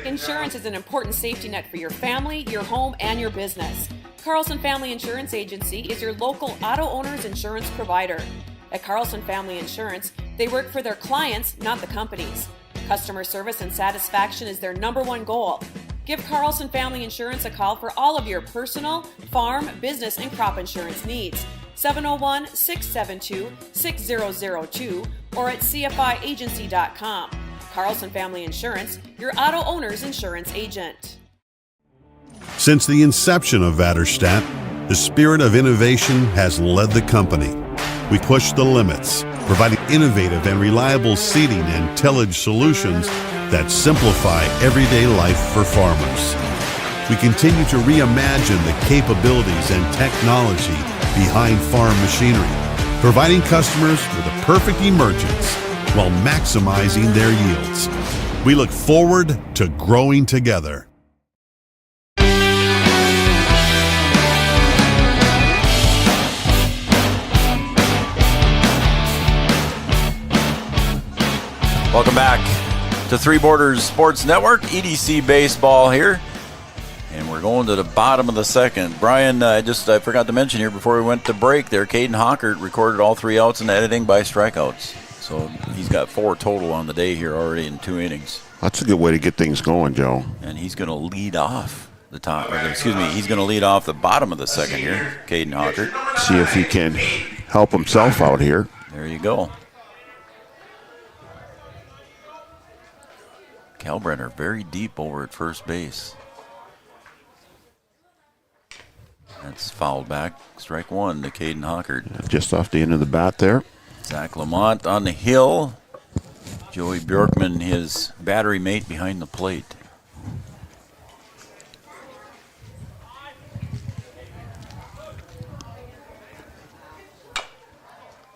Insurance is an important safety net for your family, your home, and your business. Carlson Family Insurance Agency is your local auto owner's insurance provider. At Carlson Family Insurance, they work for their clients, not the companies. Customer service and satisfaction is their number one goal. Give Carlson Family Insurance a call for all of your personal, farm, business, and crop insurance needs. 701-672-6002 or at cfiagency.com. Carlson Family Insurance, your auto owner's insurance agent. Since the inception of Vatterstadt, the spirit of innovation has led the company. We push the limits, providing innovative and reliable seeding and tillage solutions that simplify everyday life for farmers. We continue to reimagine the capabilities and technology behind farm machinery, providing customers with a perfect emergence while maximizing their yields. We look forward to growing together. Welcome back to Three Borders Sports Network, EDC Baseball here. And we're going to the bottom of the second. Brian, I forgot to mention here before we went to break there, Caden Hockert recorded all 3 outs in editing by strikeouts. So he's got 4 total on the day here already in 2 innings. That's a good way to get things going, Joe. And he's going to lead off the top. He's going to lead off the bottom of the second here, Caden Hockert. See if he can help himself out here. There you go. Kalbrenner very deep over at first base. That's fouled back. Strike 1 to Caden Hockert. Just off the end of the bat there. Zach Lamont on the hill. Joey Bjorkman, his battery mate, behind the plate.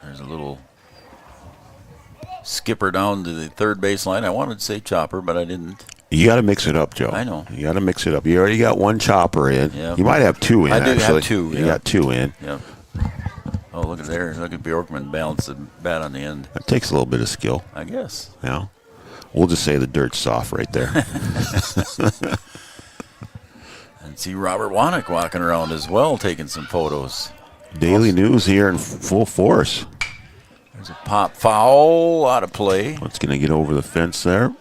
There's a little skipper down to the third base line. I wanted to say chopper, but I didn't. You got to mix it up, Joe. I know. You got to mix it up. You already got 1 chopper in. Yep. You might have 2 in, I do actually. have 2. You got 2 in. Yep. Oh, look at there. Look at Bjorkman balance the bat on the end. That takes a little bit of skill. I guess. Yeah. We'll just say the dirt's soft right there. And see Robert Wannick walking around as well, taking some photos. Daily News here in full force. There's a pop foul out of play. It's going to get over the fence there.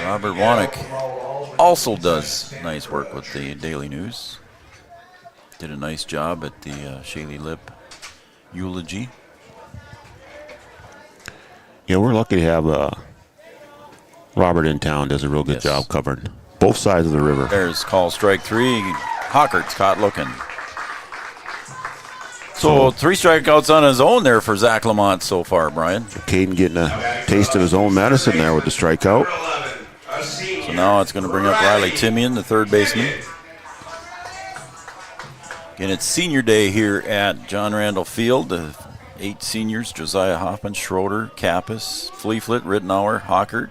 Robert Wannick also does nice work with the Daily News. Did a nice job at the Shaylee Lip eulogy. Yeah, we're lucky to have Robert in town. Does a real good job covering both sides of the river. There's call strike 3. Hockert's caught looking. So 3 strikeouts on his own there for Zach Lamont so far, Brian. Caden getting a taste of his own medicine there with the strikeout. So now it's going to bring up Riley Timian, the third baseman. Again, it's senior day here at John Randall Field. 8 seniors: Josiah Hoffman, Schroeder, Kappas, Fleeflet, Rittenauer, Hockert,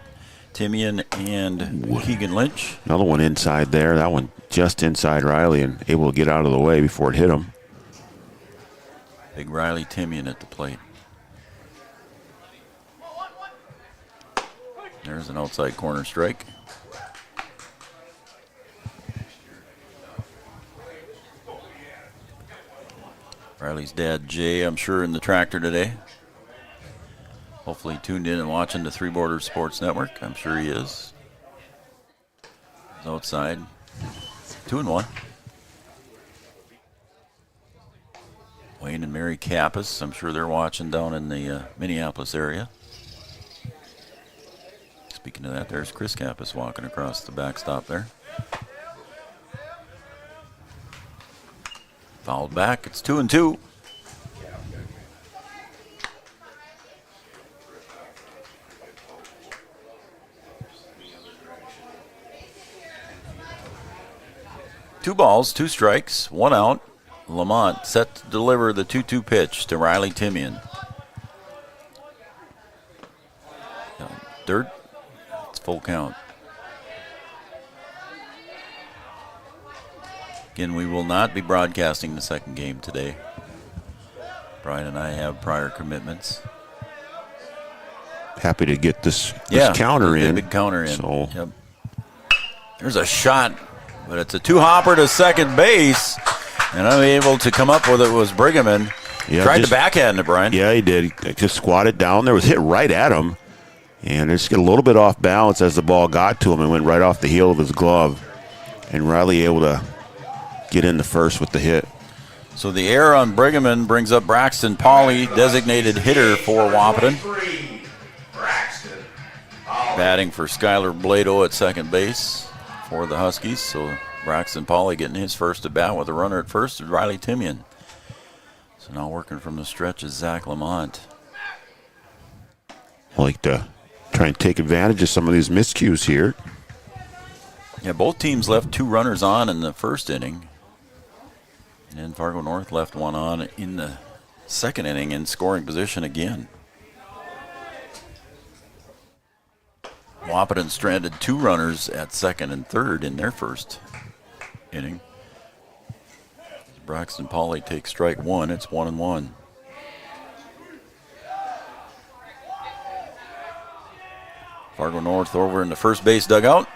Timian, and Keegan Lynch. Another one inside there. That one just inside Riley and able to get out of the way before it hit him. Big Riley Timian at the plate. There's an outside corner strike. Riley's dad, Jay, I'm sure in the tractor today. Hopefully tuned in and watching the Three Borders Sports Network. I'm sure he is. He's outside. 2-1. Wayne and Mary Kappas, I'm sure they're watching down in the Minneapolis area. Speaking of that, there's Chris Kappas walking across the backstop there. Fouled back. It's 2-2. Two balls, 2 strikes, 1 out. Lamont set to deliver the 2-2 pitch to Riley Timian. Dirt. It's full count. Again, we will not be broadcasting the second game today. Brian and I have prior commitments. Happy to get this counter in. Big counter in. So. Yep. There's a shot, but it's a 2-hopper to second base. And unable to come up with it was Brighamman. Yeah, tried to backhand it, Brian. Yeah, he did. He just squatted down there. Was hit right at him. And just get a little bit off balance as the ball got to him and went right off the heel of his glove. And Riley able to get in the first with the hit. So the error on Brighamman brings up Braxton Pauley, designated hitter for Wahpeton. Batting for Skylar Blado at second base for the Huskies. So Braxton Pauley getting his first at bat with a runner at first is Riley Timian. So now working from the stretch is Zach Lamont. I like to try and take advantage of some of these miscues here. Yeah, both teams left 2 runners on in the first inning. And then Fargo North left 1 on in the second inning in scoring position again. Wahpeton stranded 2 runners at second and third in their first inning. Braxton Pauley takes strike 1. It's 1-1. Fargo North over in the first base dugout.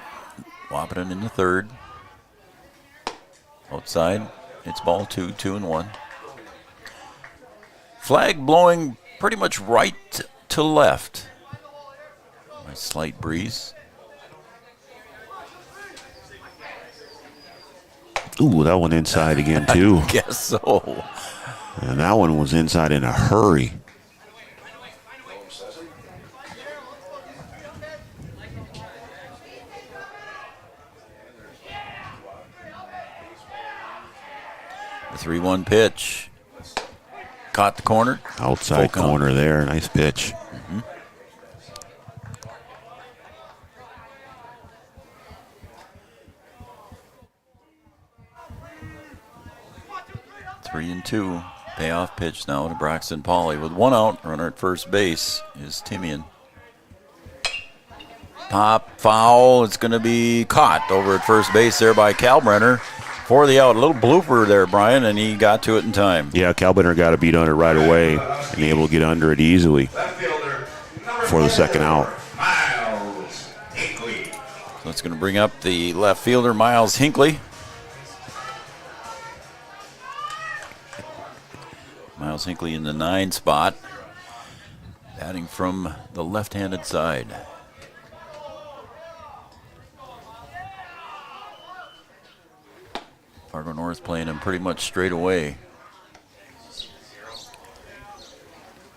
Wahpeton in the third. Outside, it's ball 2, 2-1. Flag blowing pretty much right to left. A slight breeze. Ooh, that one inside again, too. I guess so. And that one was inside in a hurry. The 3-1 pitch. Caught the corner. Outside corner there. Nice pitch. Mm-hmm. Three and 2. Payoff pitch now to Braxton Pauley. With 1 out, runner at first base is Timian. Pop, foul. It's going to be caught over at first base there by Kalbrenner. for the out. A little blooper there, Brian, and he got to it in time. Yeah, Calbender got to beat on it right away and able to get under it easily for the second out. So it's going to bring up the left fielder, Miles Hinckley. Miles Hinckley in the 9 spot, batting from the left-handed side. Fargo North playing him pretty much straight away.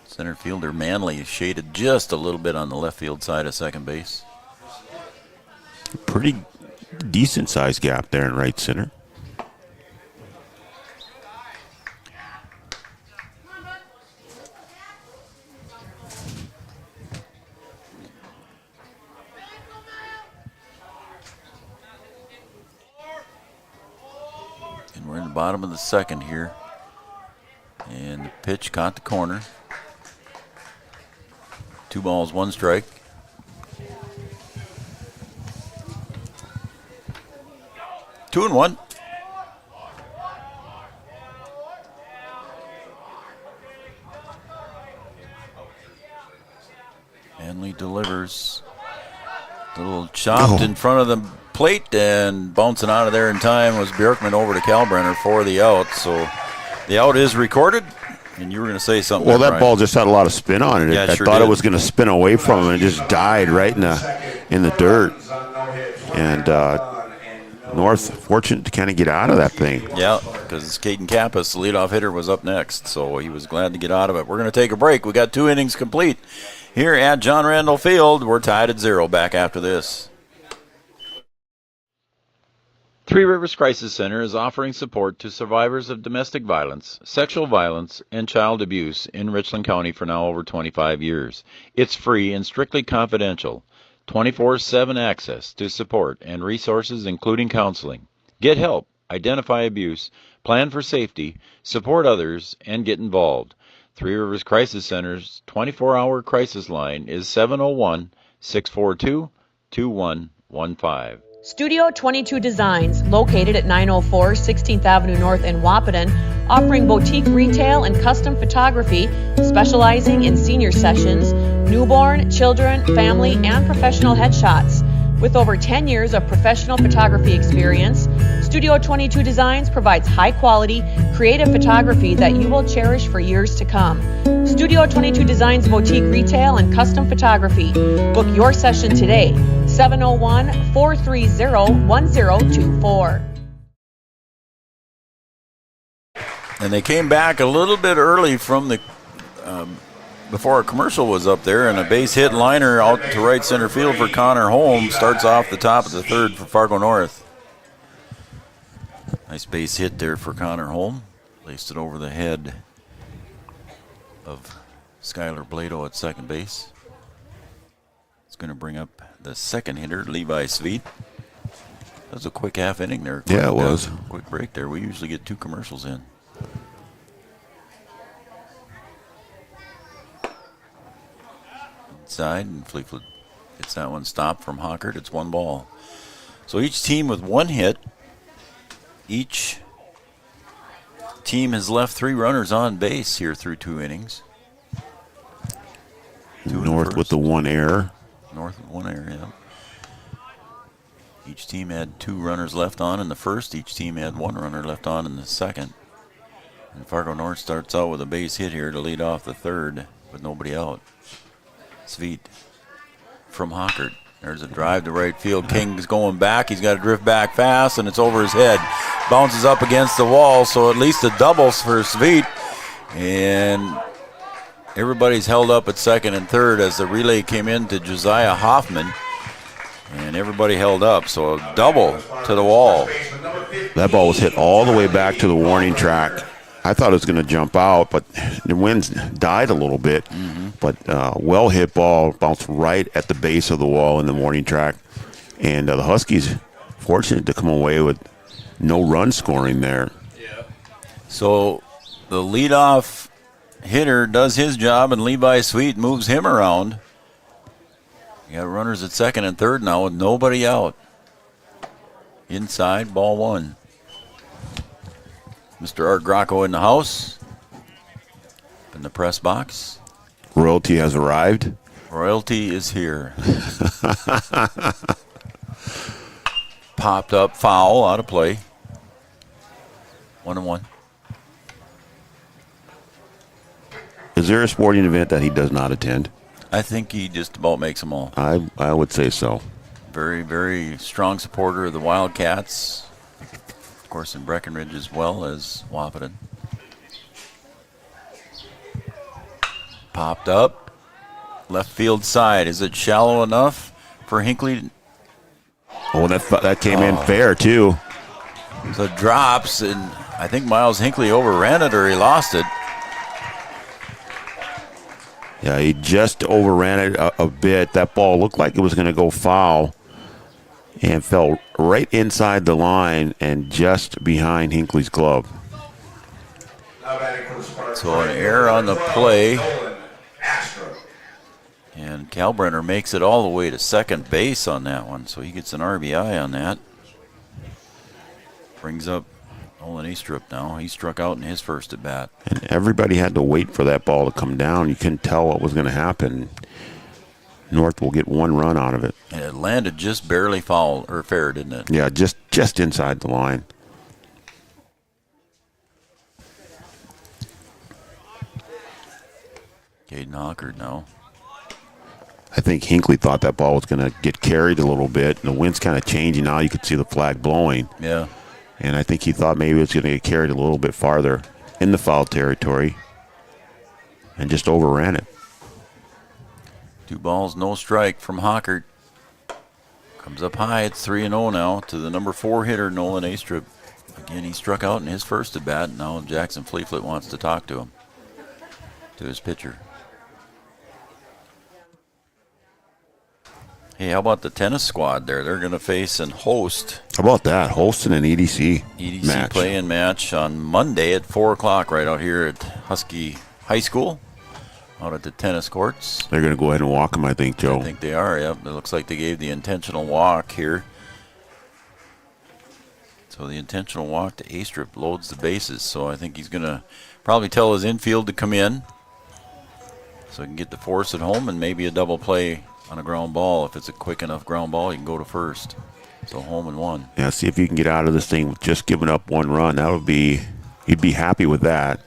Center fielder Manley is shaded just a little bit on the left field side of second base. Pretty decent size gap there in right center. And we're in the bottom of the second here. And the pitch caught the corner. 2 balls, 1 strike. Two and one. Manley delivers. Little chopped in front of the plate and bouncing out of there in time was Bjorkman over to Kalbrenner for the out. So the out is recorded. And you were going to say something. Well, there, that Brian. ball just had a lot of spin on it. Yeah, I sure thought did. it was going to spin away from him and it just died right in the dirt. And North fortunate to kind of get out of that thing. Yeah, because Caden Kappas, the leadoff hitter, was up next, so he was glad to get out of it. We're going to take a break. We got 2 innings complete here at John Randall Field. We're tied at 0. Back after this. Three Rivers Crisis Center is offering support to survivors of domestic violence, sexual violence, and child abuse in Richland County for now over 25 years. It's free and strictly confidential. 24/7 access to support and resources including counseling. Get help, identify abuse, plan for safety, support others, and get involved. Three Rivers Crisis Center's 24-hour crisis line is 701-642-2115. Studio 22 Designs, located at 904 16th Avenue North in Wahpeton, offering boutique retail and custom photography, specializing in senior sessions, newborn, children, family, and professional headshots. With over 10 years of professional photography experience, Studio 22 Designs provides high-quality, creative photography that you will cherish for years to come. Studio 22 Designs boutique retail and custom photography. Book your session today, 701-430-1024. And they came back a little bit early from the before a commercial was up there, and a base hit liner out to right center field for Connor Holmes starts off the top of the third for Fargo North. Nice base hit there for Connor Holmes. Placed it over the head of Skylar Blado at second base. It's going to bring up the second hitter, Levi Sweet. That was a quick half inning there. Yeah, it was. Quick break there. We usually get 2 commercials in. Inside, and Fleetwood gets that one stopped from Hockert. It's 1 ball. So each team with 1 hit. Each team has left 3 runners on base here through 2 innings. North with the 1 error. North with 1 error, yeah. Each team had 2 runners left on in the first. Each team had 1 runner left on in the second. And Fargo North starts out with a base hit here to lead off the third with nobody out. Sweet from Hockert. There's a drive to right field. King's going back. He's got to drift back fast, and it's over his head. Bounces up against the wall, so at least a doubles for Sweet. And everybody's held up at second and third as the relay came in to Josiah Hoffman. And everybody held up, so a double to the wall. That ball was hit all the way back to the warning track. I thought it was going to jump out, but the winds died a little bit. But well hit ball bounced right at the base of the wall in the warning track. And the Huskies fortunate to come away with no run scoring there. Yeah. So the leadoff hitter does his job, and Levi Sweet moves him around. You got runners at second and third now with nobody out. Inside, ball 1. Mr. Art Grocco in the house. In the press box. Royalty has arrived. Royalty is here. Popped up, foul, out of play. 1-1. Is there a sporting event that he does not attend? I think he just about makes them all. I would say so. Very, very strong supporter of the Wildcats. Of course, in Breckenridge as well as Wahpeton. Popped up. Left field side. Is it shallow enough for Hinckley? Oh, that came in fair, too. So it drops, and I think Miles Hinckley overran it or he lost it. Yeah, he just overran it a bit. That ball looked like it was going to go foul and fell right inside the line and just behind Hinckley's glove. So an error on the play. And Kalbrenner makes it all the way to second base on that one, so he gets an RBI on that. Brings up Nolan Eastrup now. He struck out in his first at bat. And everybody had to wait for that ball to come down. You couldn't tell what was going to happen. North will get one run out of it. And it landed just barely foul or fair, didn't it? Yeah, just inside the line. Caden Hockard now. I think Hinckley thought that ball was going to get carried a little bit, and the wind's kind of changing now. You could see the flag blowing. Yeah. And I think he thought maybe it was going to get carried a little bit farther in the foul territory and just overran it. 2 balls, no strike from Hockard. Comes up high. It's 3-0 now to the number 4 hitter, Nolan Eastrup. Again, he struck out in his first at bat. Now Jackson Fleeflet wants to talk to him, to his pitcher. Hey, how about the tennis squad there? They're going to face and host. How about that? Hosting an EDC match. Play-in match on Monday at 4 o'clock right out here at Husky High School, out at the tennis courts. They're going to go ahead and walk them, I think, Joe. I think they are, yep. It looks like they gave the intentional walk here. So the intentional walk to Eastrup loads the bases. So I think he's going to probably tell his infield to come in so he can get the force at home and maybe a double play on a ground ball. If it's a quick enough ground ball, you can go to first. So home and 1. Yeah, see if you can get out of this thing with just giving up 1 run. That would be, you'd be happy with that.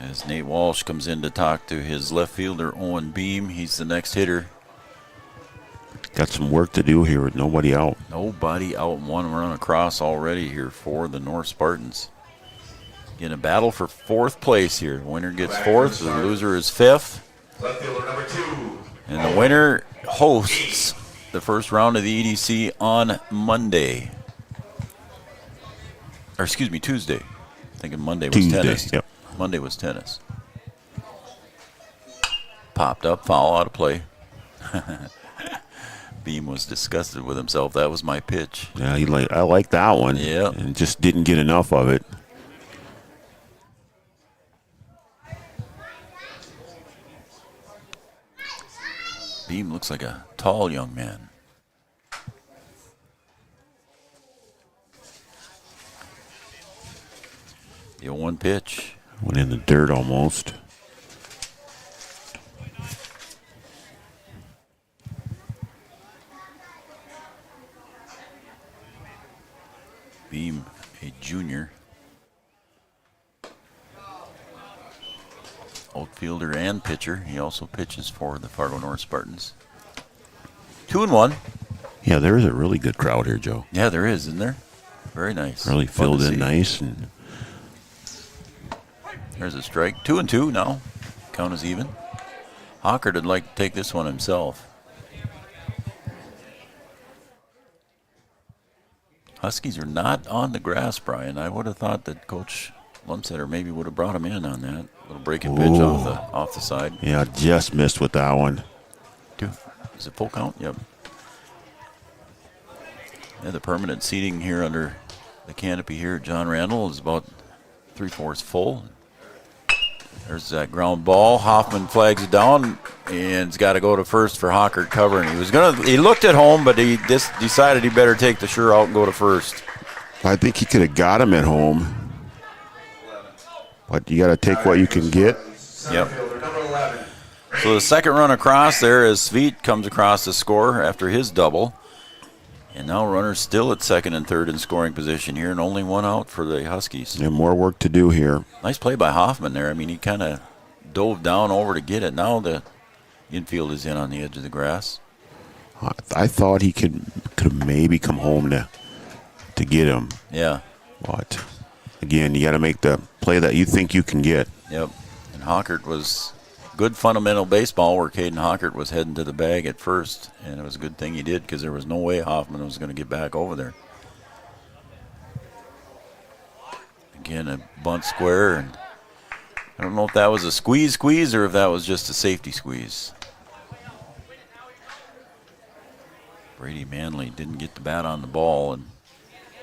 As Nate Walsh comes in to talk to his left fielder, Owen Beam. He's the next hitter. Got some work to do here with nobody out. Nobody out, 1 run across already here for the North Spartans. In a battle for 4th place here. The winner gets 4th, the loser is 5th. Left fielder number 2. And the winner hosts the first round of the EDC on Monday. Or excuse me, Tuesday. Thinking Monday was tennis. Yep. Monday was tennis. Popped up, foul, out of play. Beam was disgusted with himself. That was my pitch. Yeah, I like that one. Yeah. And just didn't get enough of it. Beam looks like a tall young man. The 0-1 pitch. Went in the dirt almost. Beam, a junior. Outfielder and pitcher. He also pitches for the Fargo North Spartans. 2-1. Yeah, there is a really good crowd here, Joe. Yeah, there is, isn't there? Very nice. Really Fun filled to in see. nice. And there's a strike. 2-2 now. Count is even. Hockard would like to take this one himself. Huskies are not on the grass, Brian. I would have thought that Coach Lundsetter maybe would have brought him in on that. Little breaking pitch off the side. yeah, just missed with that one. 2. Is it full count? Yep. Yeah, the permanent seating here under the canopy here at John Randall is about 3/4 full. There's that ground ball. Hoffman flags it down, and it's got to go to first for Hockard covering. He looked at home, but he just decided he better take the sure out and go to first. I think he could have got him at home. But you got to take what you can get. Yep. So the second run across there as Sveit comes across to score after his double. And now runners still at second and third in scoring position here, and only one out for the Huskies. And more work to do here. Nice play by Hoffman there. I mean, he kind of dove down over to get it. Now the infield is in on the edge of the grass. I thought he could maybe come home to get him. Yeah. But, again, you got to make the play that you think you can get. Yep. And Hockert was good fundamental baseball where Caden Hockert was heading to the bag at first, and it was a good thing he did because there was no way Hoffman was going to get back over there. Again, a bunt square, and I don't know if that was a squeeze or if that was just a safety squeeze. Brady Manley didn't get the bat on the ball, and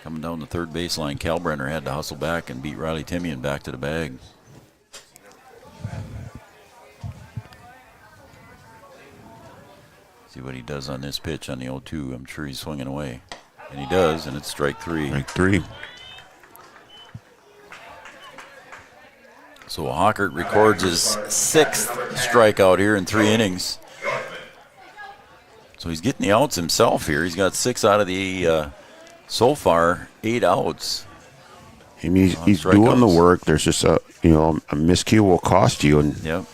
coming down the third baseline, Kalbrenner had to hustle back and beat Riley Timian back to the bag. See what he does on this pitch on the 0-2. I'm sure he's swinging away. And he does, and it's strike three. Strike three. So Hockert records his 6th strikeout here in 3 innings. So he's getting the outs himself here. He's got 6 out of the, so far, 8 outs. I mean, he's doing the work. There's just a miscue will cost you. And yep.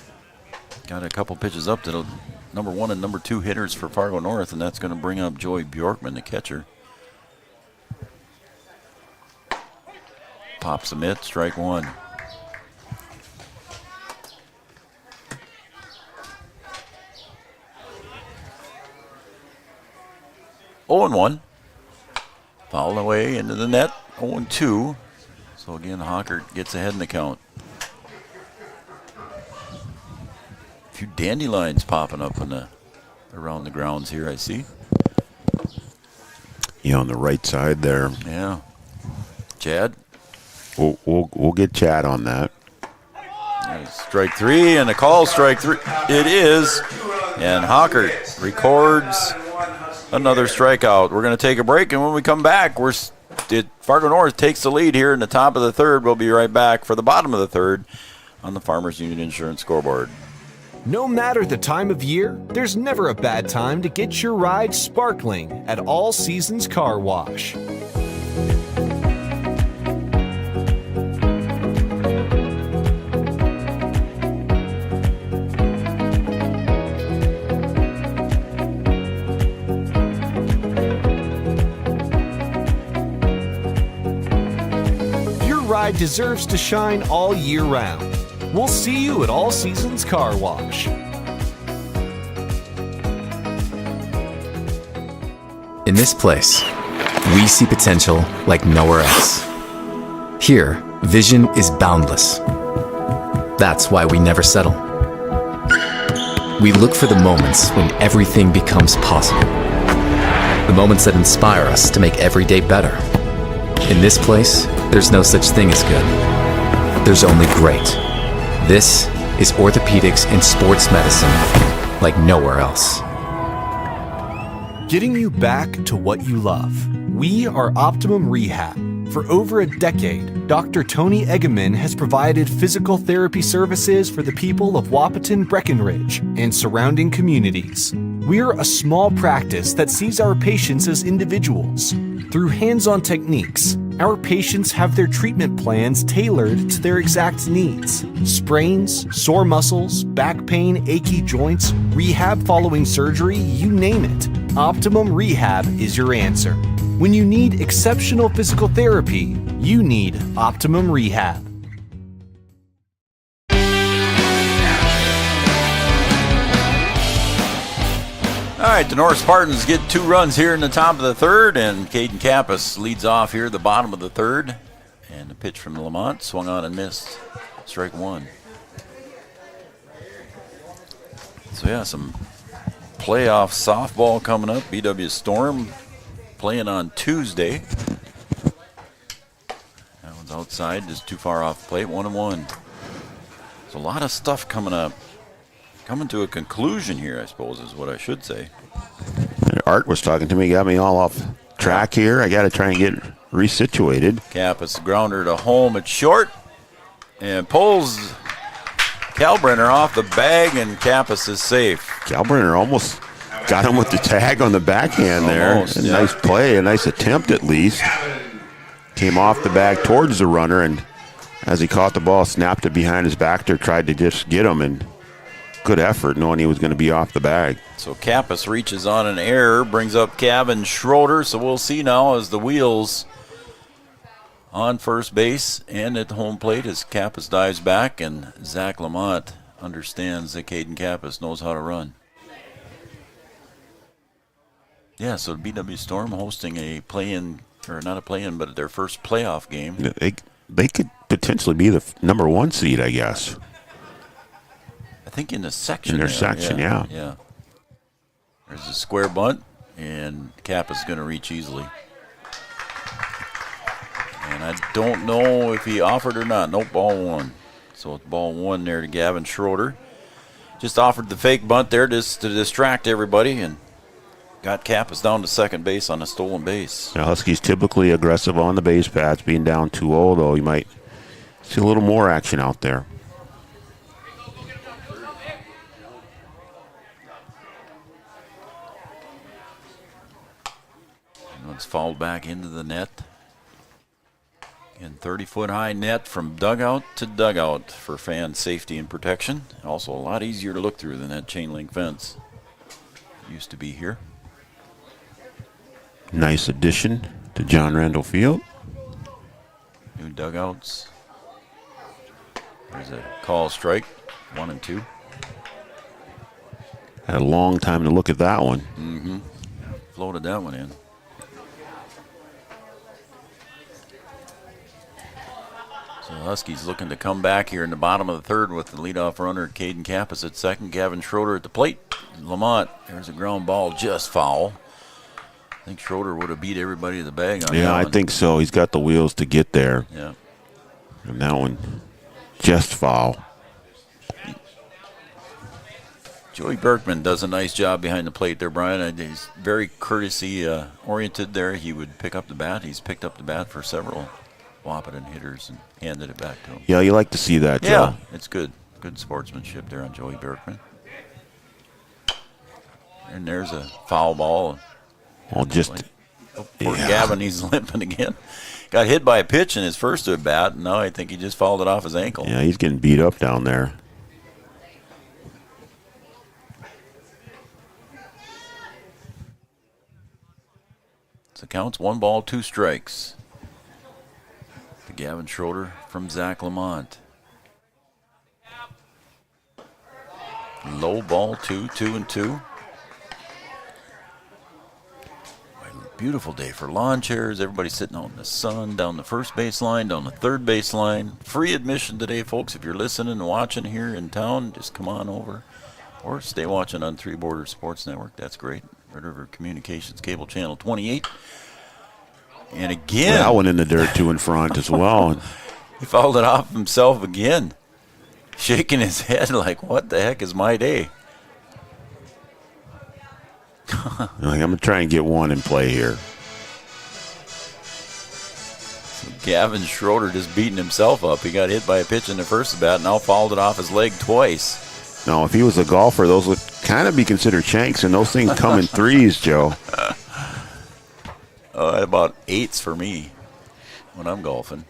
Got a couple pitches up to number 1 and number 2 hitters for Fargo North, and that's going to bring up Joey Bjorkman, the catcher. Pops a mitt, strike 1. Oh and 1. Fouled away into the net. 0-2. So again, Hockert gets ahead in the count. A few dandelions popping up around the grounds here, I see. Yeah, on the right side there. Yeah. Chad? We'll get Chad on that. Strike 3, and a call strike 3. It is. And Hockert records another strikeout. We're going to take a break, and when we come back, Fargo North takes the lead here in the top of the third. We'll be right back for the bottom of the third on the Farmers Union Insurance scoreboard. No matter the time of year, there's never a bad time to get your ride sparkling at All Seasons Car Wash. Deserves to shine all year round. We'll see you at All Seasons Car Wash. In this place, we see potential like nowhere else. Here, vision is boundless. That's why we never settle. We look for the moments when everything becomes possible. The moments that inspire us to make every day better. In this place, there's no such thing as good. There's only great. This is orthopedics and sports medicine like nowhere else. Getting you back to what you love. We are Optimum Rehab. For over a decade, Dr. Tony Eggeman has provided physical therapy services for the people of Wahpeton, Breckenridge, and surrounding communities. We're a small practice that sees our patients as individuals. Through hands-on techniques, our patients have their treatment plans tailored to their exact needs. Sprains, sore muscles, back pain, achy joints, rehab following surgery, you name it. Optimum Rehab is your answer. When you need exceptional physical therapy, you need Optimum Rehab. All right, the North Spartans get 2 runs here in the top of the third, and Caden Kappas leads off here at the bottom of the third. And the pitch from Lamont swung on and missed. Strike 1. So, yeah, some playoff softball coming up. BW Storm playing on Tuesday. That one's outside, just too far off the plate, 1-1. There's a lot of stuff coming up. Coming to a conclusion here, I suppose, is what I should say. Art was talking to me, got me all off track here. I got to try and get resituated. Kappas grounder to home at short and pulls Kalbrenner off the bag, and Kappas is safe. Kalbrenner almost got him with the tag on the backhand there. Almost, yeah. Nice play, a nice attempt at least. Came off the bag towards the runner, and as he caught the ball, snapped it behind his back there, tried to just get him, and good effort knowing he was going to be off the bag. So Kappas reaches on an error, brings up Gavin Schroeder, so we'll see now as the wheels on first base and at the home plate as Kappas dives back, and Zach Lamont understands that Caden Kappas knows how to run. Yeah, so BW Storm hosting a play-in, or not a play-in, but their first playoff game. They could potentially be the number 1 seed, I guess. I think in the section. In their section, yeah. Yeah. There's a square bunt, and Kappa's going to reach easily. And I don't know if he offered or not. Nope, ball 1. So it's ball 1 there to Gavin Schroeder. Just offered the fake bunt there just to distract everybody, and got Kappas down to second base on a stolen base. Now, Huskies typically aggressive on the base paths, being down 2-0, though you might see a little more action out there. And it's fouled back into the net. And 30-foot high net from dugout to dugout for fan safety and protection. Also a lot easier to look through than that chain link fence used to be here. Nice addition to John Randall Field. New dugouts. There's a call strike, 1 and 2. Had a long time to look at that one. Mm-hmm. Floated that one in. So Huskies looking to come back here in the bottom of the third with the leadoff runner, Caden Kappas at second, Gavin Schroeder at the plate. Lamont, there's a ground ball, just foul. I think Schroeder would have beat everybody to the bag on that Yeah, I one. think so. He's got the wheels to get there. Yeah. And that one, just foul. Joey Berkman does a nice job behind the plate there, Brian. He's very courtesy-oriented there. He would pick up the bat. He's picked up the bat for several Wahpeton hitters and handed it back to him. Yeah, you like to see that, Joe. Yeah, it's good. Good sportsmanship there on Joey Berkman. And there's a foul ball. Well, just... Poor Gavin, he's limping again. Got hit by a pitch in his first at bat, and now I think he just fouled it off his ankle. Yeah, he's getting beat up down there. So counts 1 ball, 2 strikes. To Gavin Schroeder from Zach Lamont. Low ball, 2 and 2. Beautiful day for lawn chairs. Everybody sitting out in the sun, down the first base line, down the third base line. Free admission today, folks. If you're listening and watching here in town, just come on over. Or stay watching on Three Borders Sports Network. That's great. Red River Communications Cable Channel 28. And again. Well, that one in the dirt, 2 in front as well. He fouled it off himself again. Shaking his head like, what the heck is my day? I'm going to try and get one in play here. So Gavin Schroeder just beating himself up. He got hit by a pitch in the first at bat, now fouled it off his leg twice. Now, if he was a golfer, those would kind of be considered shanks, and those things come in threes, Joe. About 8s for me when I'm golfing.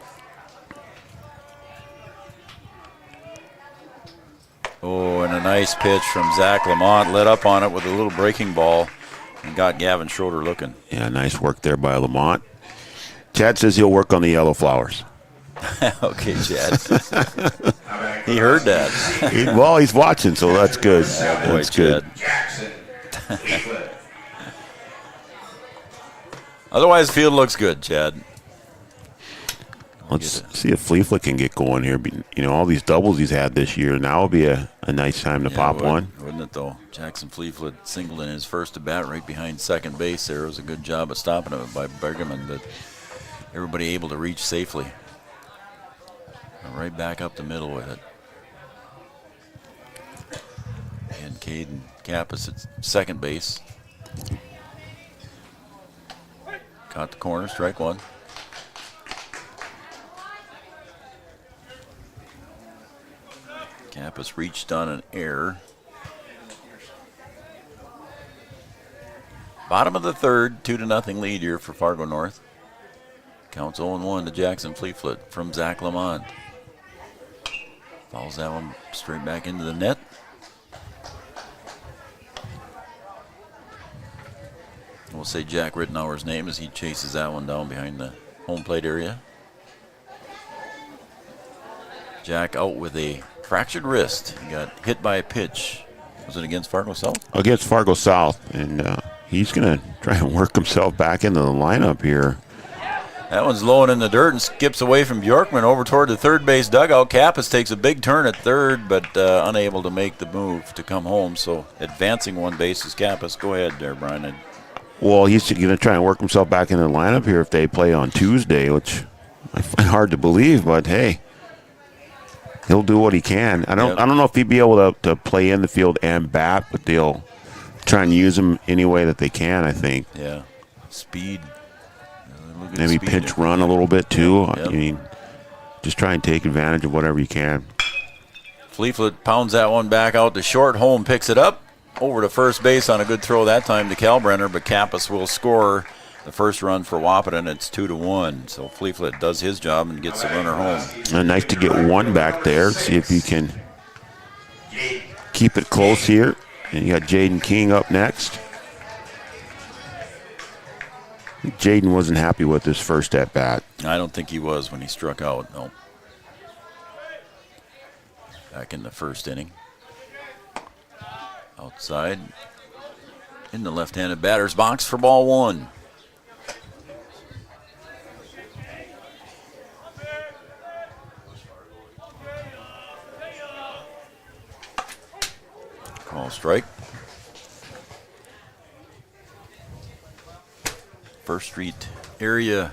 Oh, and a nice pitch from Zach Lamont. Let up on it with a little breaking ball and got Gavin Schroeder looking. Yeah, nice work there by Lamont. Chad says he'll work on the yellow flowers. Okay, Chad. He heard that. He's watching, so that's good. Yeah, boy, that's good. Otherwise, the field looks good, Chad. Let's see if Fleeflet can get going here. You know, all these doubles he's had this year. Now will be a nice time to pop one. Wouldn't it, though? Jackson Fleeflet singled in his first at bat right behind second base. There was a good job of stopping it by Bergman, but everybody able to reach safely. Right back up the middle with it. And Caden Kappas at second base. Caught the corner, strike 1. Kappas reached on an error. Bottom of the third, 2-0 lead here for Fargo North. Counts 0-1 to Jackson Fleetfoot from Zach Lamont. Fouls that one straight back into the net. We'll say Jack Rittenauer's name as he chases that one down behind the home plate area. Jack out with a fractured wrist. He got hit by a pitch. Was it against Fargo South? Against Fargo South, and he's going to try and work himself back into the lineup here. That one's low and in the dirt and skips away from Bjorkman over toward the third base dugout. Kappas takes a big turn at third, but unable to make the move to come home. So advancing one base is Kappas. Go ahead there, Brian. Well, he's going to try and work himself back into the lineup here if they play on Tuesday, which I find hard to believe, but hey, he'll do what he can. I don't know if he'd be able to play in the field and bat, but they'll try and use him any way that they can, I think. Yeah. Speed. Maybe pinch run a little bit too. Yep. I mean, just try and take advantage of whatever you can. Fleetfoot pounds that one back out to short. Home picks it up over to first base on a good throw that time to Kalbrenner, but Kappas will score the first run for Wahpeton. It's 2-1. So Fleetfoot does his job and gets the runner home. And nice to get one back there. See if you can keep it close here. And you got Jaden King up next. Jaden wasn't happy with his first at bat. I don't think he was when he struck out, no. Back in the first inning. Outside in the left-handed batter's box for ball one. Call strike. First Street area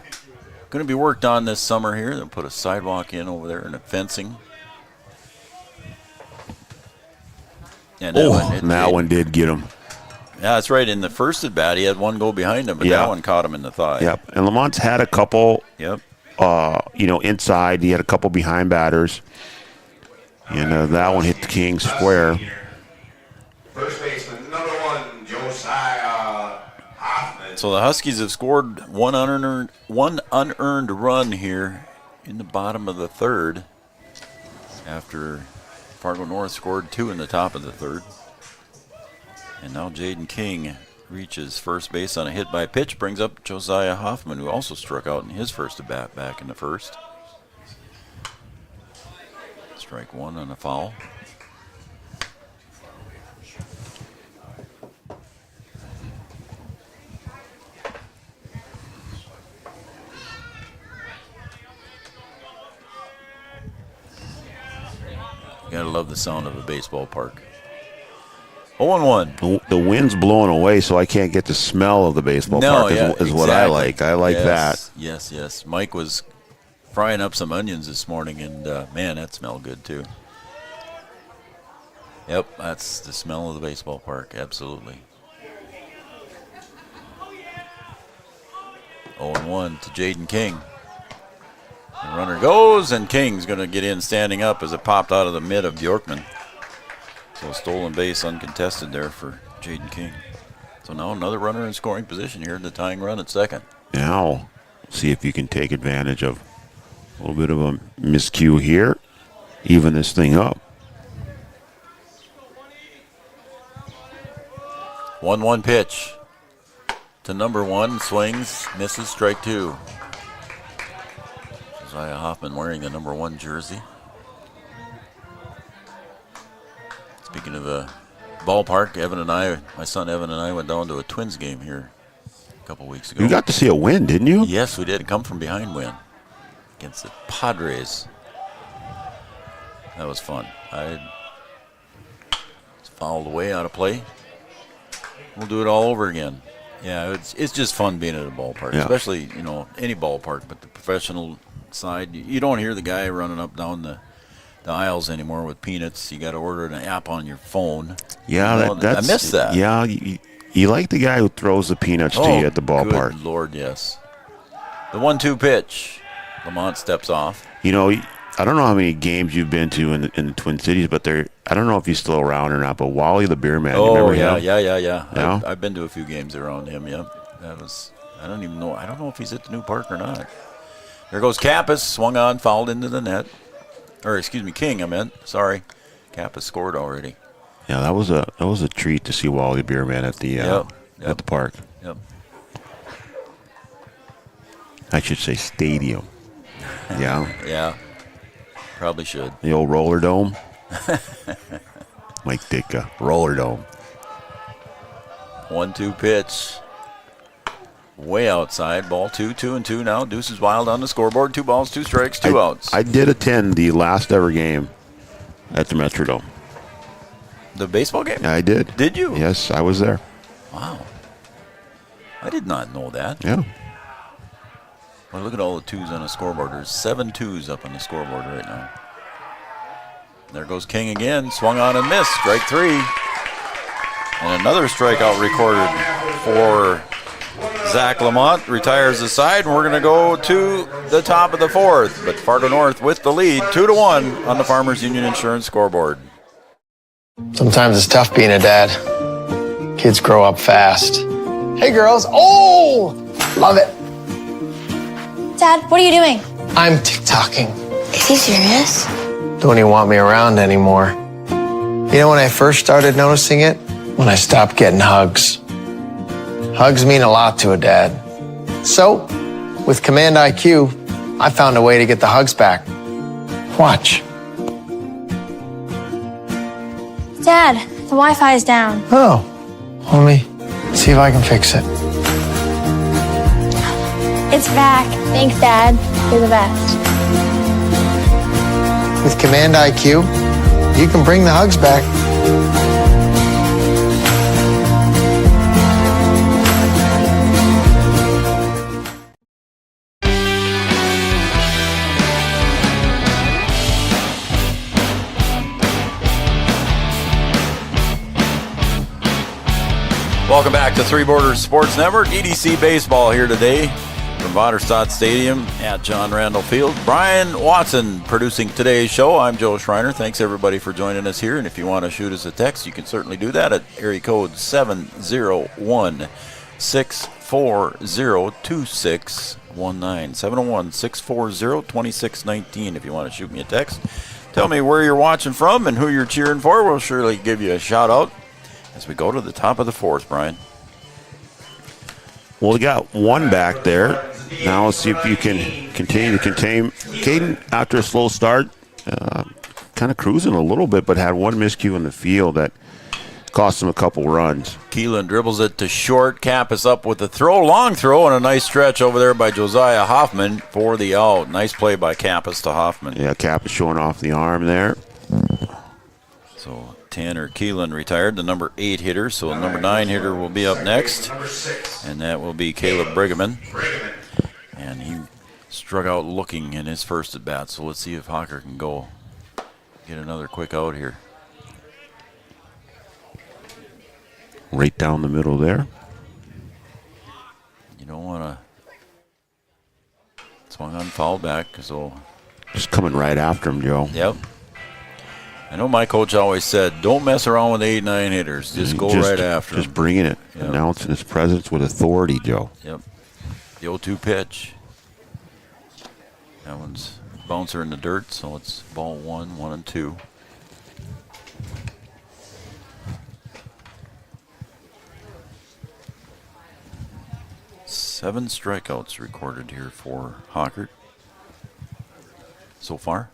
going to be worked on this summer here. They'll put a sidewalk in over there and a fencing. And that one did get him. Yeah, that's right. In the first at bat, he had one go behind him, but that one caught him in the thigh. Yep. And Lamont's had a couple. Yep. Inside, he had a couple behind batters, and that one hit the King square. First baseman, number 1, Josiah Hoffman. So the Huskies have scored one unearned run here in the bottom of the third after Fargo North scored 2 in the top of the third. And now Jaden King reaches first base on a hit by pitch, brings up Josiah Hoffman, who also struck out in his first at bat back in the first. Strike one on a foul. You gotta love the sound of a baseball park. 0-1. The wind's blowing away, so I can't get the smell of the baseball park is what I like. I like that. Yes. Mike was frying up some onions this morning, and man, that smelled good too. Yep, that's the smell of the baseball park, absolutely. 0-1 to Jaden King. The runner goes, and King's going to get in standing up as it popped out of the mid of Bjorkman. So stolen base uncontested there for Jaden King. So now another runner in scoring position here in the tying run at second. Now, see if you can take advantage of a little bit of a miscue here. Even this thing up. 1-1 pitch to number 1. Swings, misses, strike 2. Josiah Hoffman wearing the number 1 jersey. Speaking of a ballpark, my son Evan and I went down to a Twins game here a couple weeks ago. You got to see a win, didn't you? Yes, we did. Come from behind win against the Padres. That was fun. I fouled away out of play. We'll do it all over again. Yeah, it's just fun being at a ballpark, especially any ballpark, but the professional side. You don't hear the guy running up down the aisles anymore with peanuts. You got to order an app on your phone. Yeah, I miss that. Yeah, you like the guy who throws the peanuts to you at the ballpark. Good Lord, yes. The 1-2 pitch. Lamont steps off. I don't know how many games you've been to in the Twin Cities, but I don't know if he's still around or not, but Wally the Beer Man. Oh, you remember him? Yeah. I've been to a few games around him, yep. I don't even know. I don't know if he's at the new park or not. There goes Kappas, swung on, fouled into the net. Or, excuse me, King, I meant. Sorry. Kappas scored already. Yeah, that was a treat to see Wally the Beer Man at the at the park. Yep. I should say stadium. Yeah. Yeah. Probably should. The old Roller Dome. Mike Ditka, Roller Dome. 1-2 pitch. Way outside. Ball 2-2 now. Deuce is wild on the scoreboard. 2 balls, 2 strikes, 2 outs. I did attend the last ever game at the Metrodome. The baseball game? Yeah, I did. Did you? Yes, I was there. Wow. I did not know that. Yeah. Well, look at all the 2s on the scoreboard. There's 7 2s up on the scoreboard right now. There goes King again. Swung on and missed. Strike 3. And another strikeout recorded for Zach Lamont. Retires the side, and we're going to go to the top of the 4th. But Fargo North with the lead, 2-1 on the Farmers Union Insurance scoreboard. Sometimes it's tough being a dad. Kids grow up fast. Hey, girls. Oh, love it. Dad, what are you doing? I'm TikToking. Is he serious? Don't even want me around anymore. You know when I first started noticing it? When I stopped getting hugs. Hugs mean a lot to a dad. So, with Command IQ, I found a way to get the hugs back. Watch. Dad, the Wi-Fi is down. Oh, let me see if I can fix it. It's back. Thanks, Dad. You're the best. With Command IQ, you can bring the hugs back. Welcome back to Three Borders Sports Network. EDC Baseball here today from Vaderstad Stadium at John Randall Field. Brian Watson producing today's show. I'm Joe Schreiner. Thanks everybody for joining us here. And if you want to shoot us a text, you can certainly do that at area code 701-640-2619. 701-640-2619 if you want to shoot me a text. Tell me where you're watching from and who you're cheering for. We'll surely give you a shout out as we go to the top of the 4th, Brian. Well, we got one back there. Now let's see if you can continue to contain Caden after a slow start. Kind of cruising a little bit, but had one miscue in the field that cost him a couple runs. Keelan dribbles it to short. Kappas up with the throw. Long throw and a nice stretch over there by Josiah Hoffman for the out. Nice play by Kappas to Hoffman. Yeah, Kappas showing off the arm there. So Tanner Keelan retired, the number 8 hitter. So the number 9 hitter will be up next. And that will be Caleb Brigham. And he struck out looking in his first at bat. So let's see if Hawker can go get another quick out here. Right down the middle there. You don't want to swung on foul back. So just coming right after him, Joe. Yep. I know my coach always said, don't mess around with 8-9 hitters. Just go right after Just him. bringing it. Yep. Announcing his presence with authority, Joe. Yep. The 0-2 pitch. That one's bouncer in the dirt, so it's ball 1-2. Seven strikeouts recorded here for Hockert so far.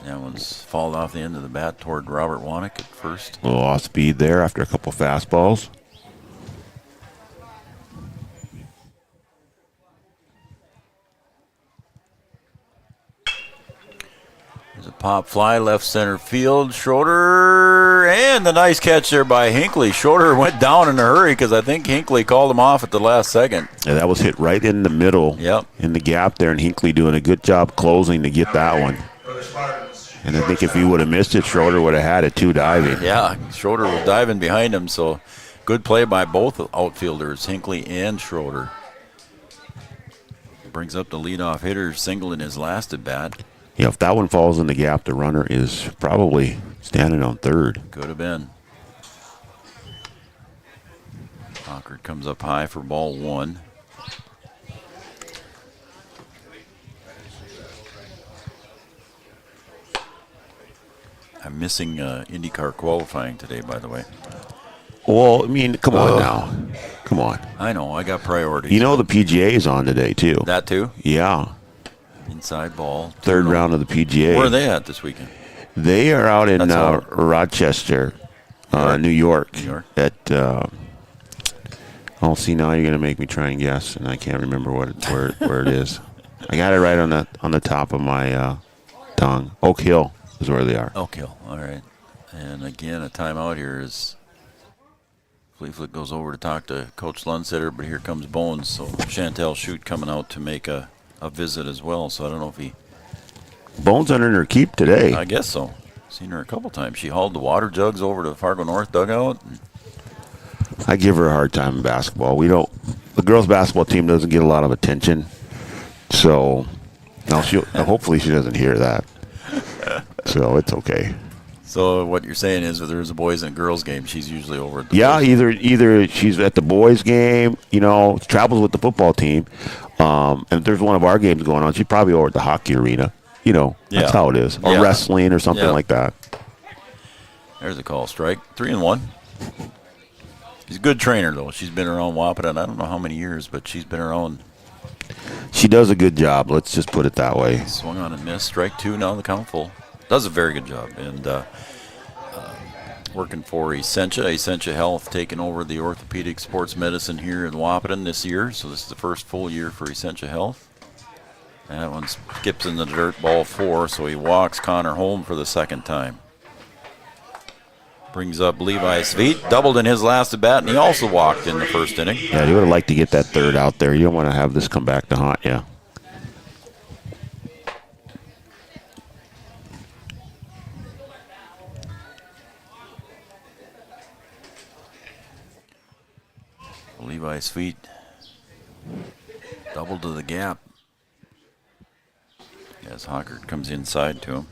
That one's fouled off the end of the bat toward Robert Wanick at first. A little off speed there after a couple fastballs. There's a pop fly left center field. Schroeder, and the nice catch there by Hinckley. Schroeder went down in a hurry because I think Hinckley called him off at the last second. Yeah, that was hit right in the middle. Yep. In the gap there, and Hinckley doing a good job closing to get that one. And I think if he would have missed it, Schroeder would have had it too diving. Yeah, Schroeder was diving behind him, so good play by both outfielders, Hinckley and Schroeder. brings up the leadoff hitter, single in his last at bat. Yeah, if that one falls in the gap, the runner is probably standing on third. Could have been. Hockert comes up high for ball 1. I'm missing IndyCar qualifying today, by the way. Well, I mean, come on now. Come on. I know, I got priorities. You know the PGA is on today, too. That too? Yeah. Inside ball. Third round of the PGA. Where are they at this weekend? They are out in Rochester, New York. New York. At, see, now you're going to make me try and guess, and I can't remember where it is. I got it right on the top of my tongue. Oak Hill is where they are. Oak Hill, all right. And again, a timeout here is Fleetfoot goes over to talk to Coach Lundsitter, but here comes Bones. So Chantel Shute coming out to make a visit as well. So I don't know if he... Bones under her keep today. I guess so. Seen her a couple times. She hauled the water jugs over to the Fargo North dugout. I give her a hard time in basketball. The girls' basketball team doesn't get a lot of attention. So hopefully she doesn't hear that. So it's okay. So what you're saying is if there's a boys and girls game, she's usually over at the boys. Either she's at the boys game, travels with the football team. And if there's one of our games going on, she's probably over at the hockey arena. That's how it is. Or wrestling or something like that. There's a call strike. 3-1. She's a good trainer, though. She's been around Wahpeton. I don't know how many years, but she's been around. She does a good job. Let's just put it that way. Swung on and missed. Strike 2, now the count full. Does a very good job. And working for Essentia Health, taking over the orthopedic sports medicine here in Wahpeton this year. So this is the first full year for Essentia Health. And that one skips in the dirt, ball 4, so he walks Connor home for the second time. Brings up Levi Sveet, doubled in his last at bat, and he also walked in the first inning. Yeah, you would have liked to get that third out there. You don't want to have this come back to haunt you. Levi Sveet double to the gap as Hockert comes inside to him.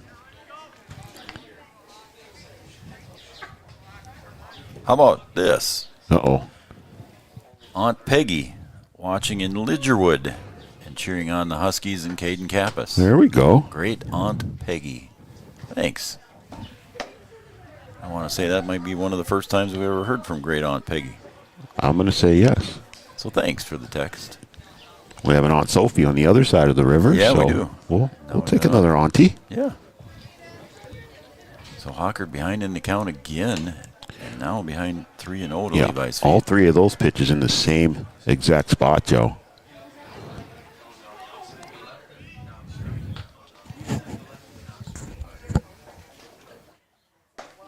How about this? Uh-oh. Aunt Peggy watching in Lidgerwood and cheering on the Huskies and Caden Kappas. There we go. Great Aunt Peggy. Thanks. I want to say that might be one of the first times we've ever heard from Great Aunt Peggy. I'm going to say yes. So thanks for the text. We have an Aunt Sophie on the other side of the river. Yeah, so we do. We'll take another auntie. Yeah. So Hockert behind in the count again, and now behind 3-0 to Levi Sveet. All three of those pitches in the same exact spot, Joe.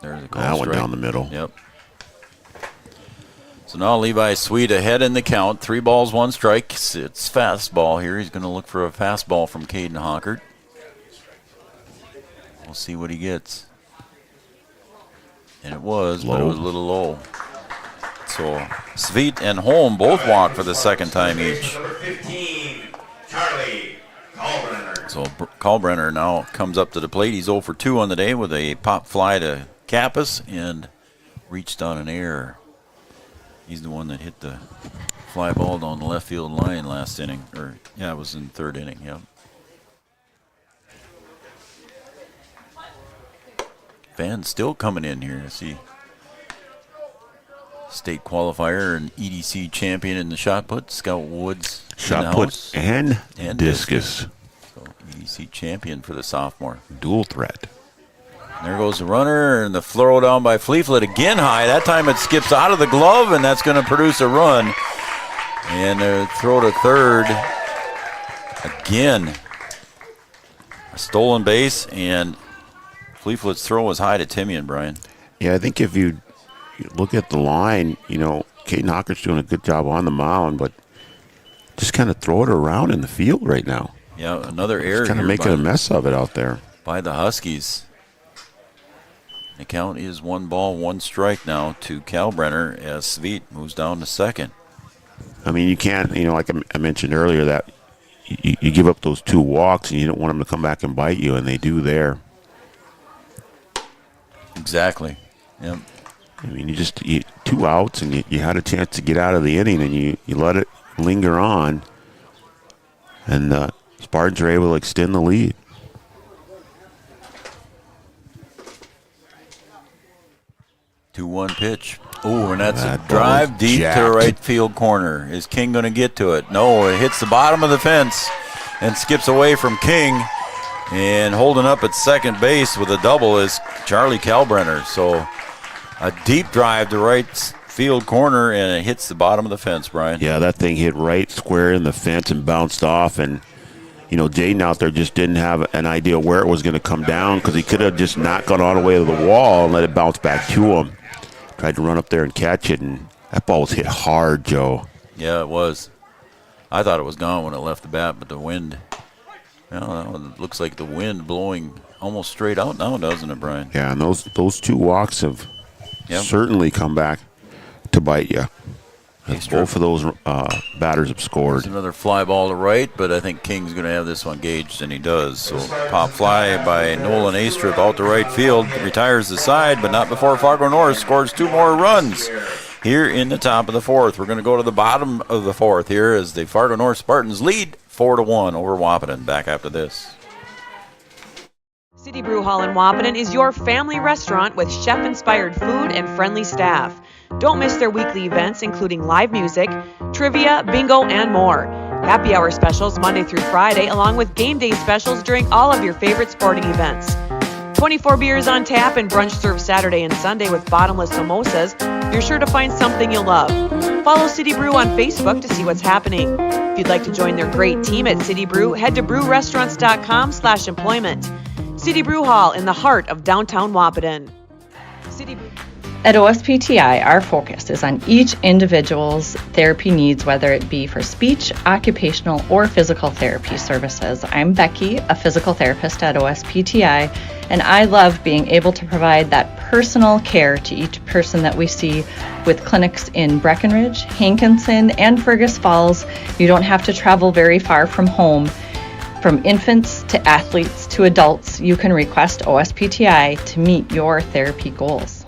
There's a call that strike. one down the middle. Yep. So now Levi Sveet ahead in the count. 3 balls, 1 strike. It's fastball here. He's going to look for a fastball from Caden Hockert. We'll see what he gets. And it was, but it was a little low. So Sveet and Holm both walk for the second time each. Number 15, Charlie Kalbrenner. So Kalbrenner now comes up to the plate. He's 0 for 2 on the day with a pop fly to Kappas and reached on an error. He's the one that hit the fly ball down the left field line last inning. It was in the 3rd inning, yep. Fans still coming in here to see state qualifier and EDC champion in the shot put, Scout Woods. Shot put and discus. So EDC champion for the sophomore. Dual threat. There goes the runner, and the throw down by Fleetfoot again high. That time it skips out of the glove, and that's going to produce a run. And a throw to third. Again, a stolen base, and Fleetfoot's throw was high to Timmy and Brian. Yeah, I think if you look at the line, Caden Hockert's doing a good job on the mound, but just kind of throw it around in the field right now. Yeah, another error. Kind of making a mess of it out there. By the Huskies. The count is 1 ball, 1 strike now to Kalbrenner as Sveet moves down to second. I mean, you can't, like I mentioned earlier, that you give up those 2 walks, and you don't want them to come back and bite you, and they do there. Exactly. Yep. I mean, you 2 outs, and you had a chance to get out of the inning, and you let it linger on, and Spartans are able to extend the lead. Two-one pitch. Oh, and that's a drive deep to the right field corner. Is King going to get to it? No, it hits the bottom of the fence and skips away from King. And holding up at second base with a double is Charlie Kalbrenner. So a deep drive to right field corner, and it hits the bottom of the fence, Brian. Yeah, that thing hit right square in the fence and bounced off. And, Jaden out there just didn't have an idea where it was going to come down, because he could have just not gone all the way to the wall and let it bounce back to him. Tried to run up there and catch it, and that ball was hit hard, Joe. Yeah, it was. I thought it was gone when it left the bat, but the wind, it looks like the wind blowing almost straight out now, doesn't it, Brian? Yeah, and those 2 walks have certainly come back to bite you. Both of those batters have scored. There's another fly ball to right, but I think King's going to have this one gauged, and he does. So pop fly by Nolan Astrup out to right field, retires the side, but not before Fargo North scores 2 more runs here in the top of the 4th. We're going to go to the bottom of the 4th here as the Fargo North Spartans lead 4-1 over Wahpeton. Back after this. City Brew Hall in Wahpeton is your family restaurant with chef-inspired food and friendly staff. Don't miss their weekly events, including live music, trivia, bingo, and more. Happy hour specials Monday through Friday, along with game day specials during all of your favorite sporting events. 24 beers on tap and brunch served Saturday and Sunday with bottomless mimosas. You're sure to find something you'll love. Follow City Brew on Facebook to see what's happening. If you'd like to join their great team at City Brew, head to brewrestaurants.com/employment. City Brew Hall in the heart of downtown Wahpeton. City Brew. At OSPTI, our focus is on each individual's therapy needs, whether it be for speech, occupational, or physical therapy services. I'm Becky, a physical therapist at OSPTI, and I love being able to provide that personal care to each person that we see with clinics in Breckenridge, Hankinson, and Fergus Falls. You don't have to travel very far from home. From infants to athletes to adults, you can request OSPTI to meet your therapy goals.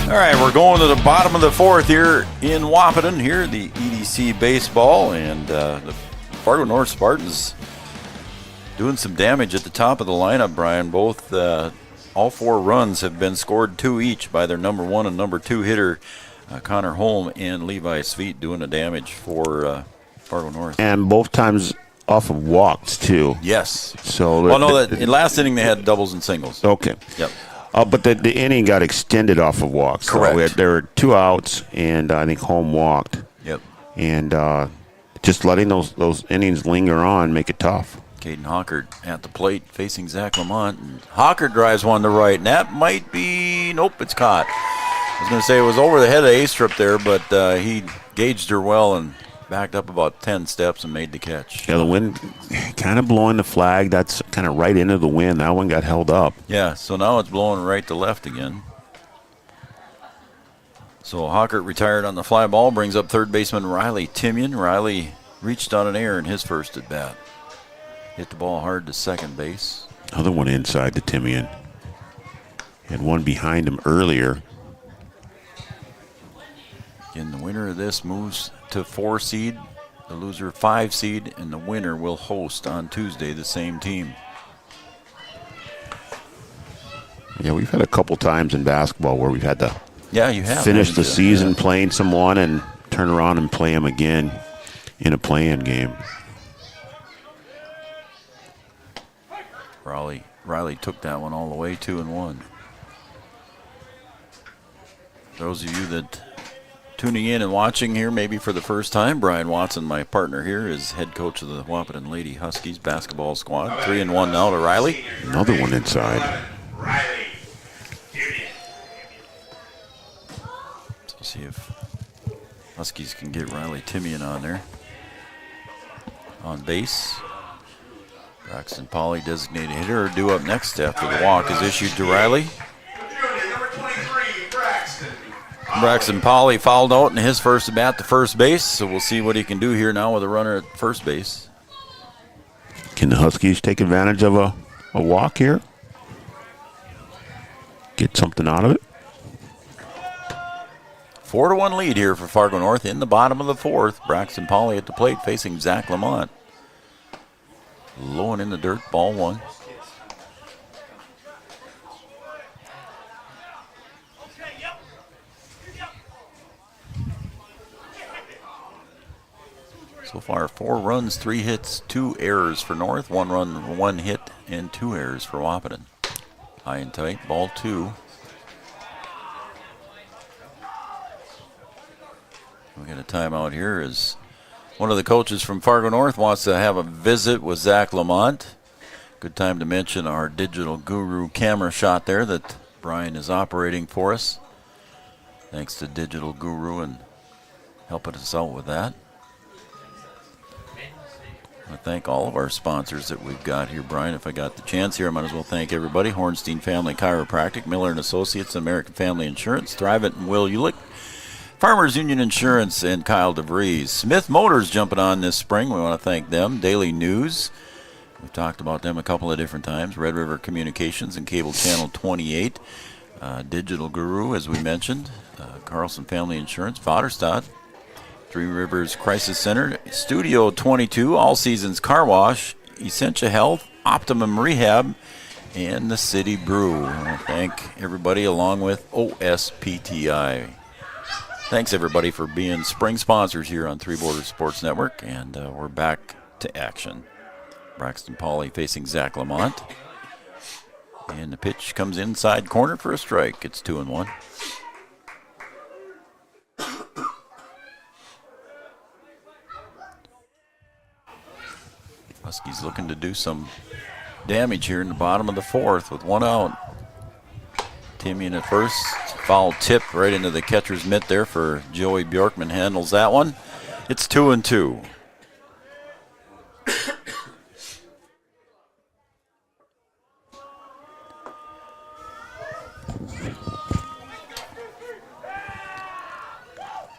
All right, we're going to the bottom of the 4th here in Wahpeton, here the EDC baseball, and the Fargo North Spartans doing some damage at the top of the lineup, Brian. Both, all 4 runs have been scored 2 each by their number 1 and number 2 hitter, Connor Holm and Levi Sweet, doing the damage for Fargo North. And both times off of walks, too. Yes. So in last inning they had doubles and singles. Okay. Yep. But the inning got extended off of walks. Correct. So there were 2 outs, and I think Holm walked. Yep. And just letting those innings linger on make it tough. Caden Hawkert at the plate facing Zach Lamont. And Hawkert drives one to right, and that might be, nope, it's caught. I was going to say it was over the head of Astrup there, but he gauged her well and backed up about 10 steps and made the catch. Yeah, the wind kind of blowing the flag. That's kind of right into the wind. That one got held up. Yeah, so now it's blowing right to left again. So Hawkert retired on the fly ball, brings up third baseman Riley Timian. Riley reached on an error in his first at bat. Hit the ball hard to second base. Another one inside to Timian. Had one behind him earlier. Again, the winner of this moves to 4 seed, the loser 5 seed, and the winner will host on Tuesday the same team. Yeah, we've had a couple times in basketball where we've had to finish the season playing someone and turn around and play them again in a play-in game. Riley took that one all the way, 2-1. Those of you that tuning in and watching here maybe for the first time, Brian Watson, my partner here, is head coach of the Wahpeton Lady Huskies basketball squad. 3-1 now to Riley. Another one inside. So see if Huskies can get Riley Timian on there. On base. Braxton Pauley, designated hitter, due up next after the walk is issued to Riley. Braxton Polly fouled out in his first at bat to first base, so we'll see what he can do here now with a runner at first base. Can the Huskies take advantage of a walk here? Get something out of it? 4-1 lead here for Fargo North in the bottom of the fourth. Braxton Polly at the plate facing Zach Lamont. Low and in the dirt, ball one. So far, 4 runs, 3 hits, 2 errors for North. 1 run, 1 hit, and 2 errors for Wahpeton. High and tight, ball 2. We got a timeout here as one of the coaches from Fargo North wants to have a visit with Zach Lamont. Good time to mention our digital guru camera shot there that Brian is operating for us. Thanks to Digital Guru and helping us out with that. I thank all of our sponsors that we've got here, Brian. If I got the chance here, I might as well thank everybody. Hornstein Family Chiropractic, Miller & Associates, American Family Insurance, Thrivent and Will Ulick, Farmers Union Insurance, and Kyle DeVries. Smith Motors jumping on this spring. We want to thank them. Daily News. We've talked about them a couple of different times. Red River Communications and Cable Channel 28. Digital Guru, as we mentioned. Carlson Family Insurance, Vaderstad. Three Rivers Crisis Center, Studio 22, All Seasons Car Wash, Essentia Health, Optimum Rehab, and the City Brew. I want to thank everybody along with OSPTI. Thanks everybody for being spring sponsors here on Three Borders Sports Network, and we're back to action. Braxton Polly facing Zach Lamont. And the pitch comes inside corner for a strike. It's 2-1. Huskies looking to do some damage here in the bottom of the fourth with 1 out. Timian at first. Foul tip right into the catcher's mitt there for Joey Bjorkman. Handles that one. It's 2-2.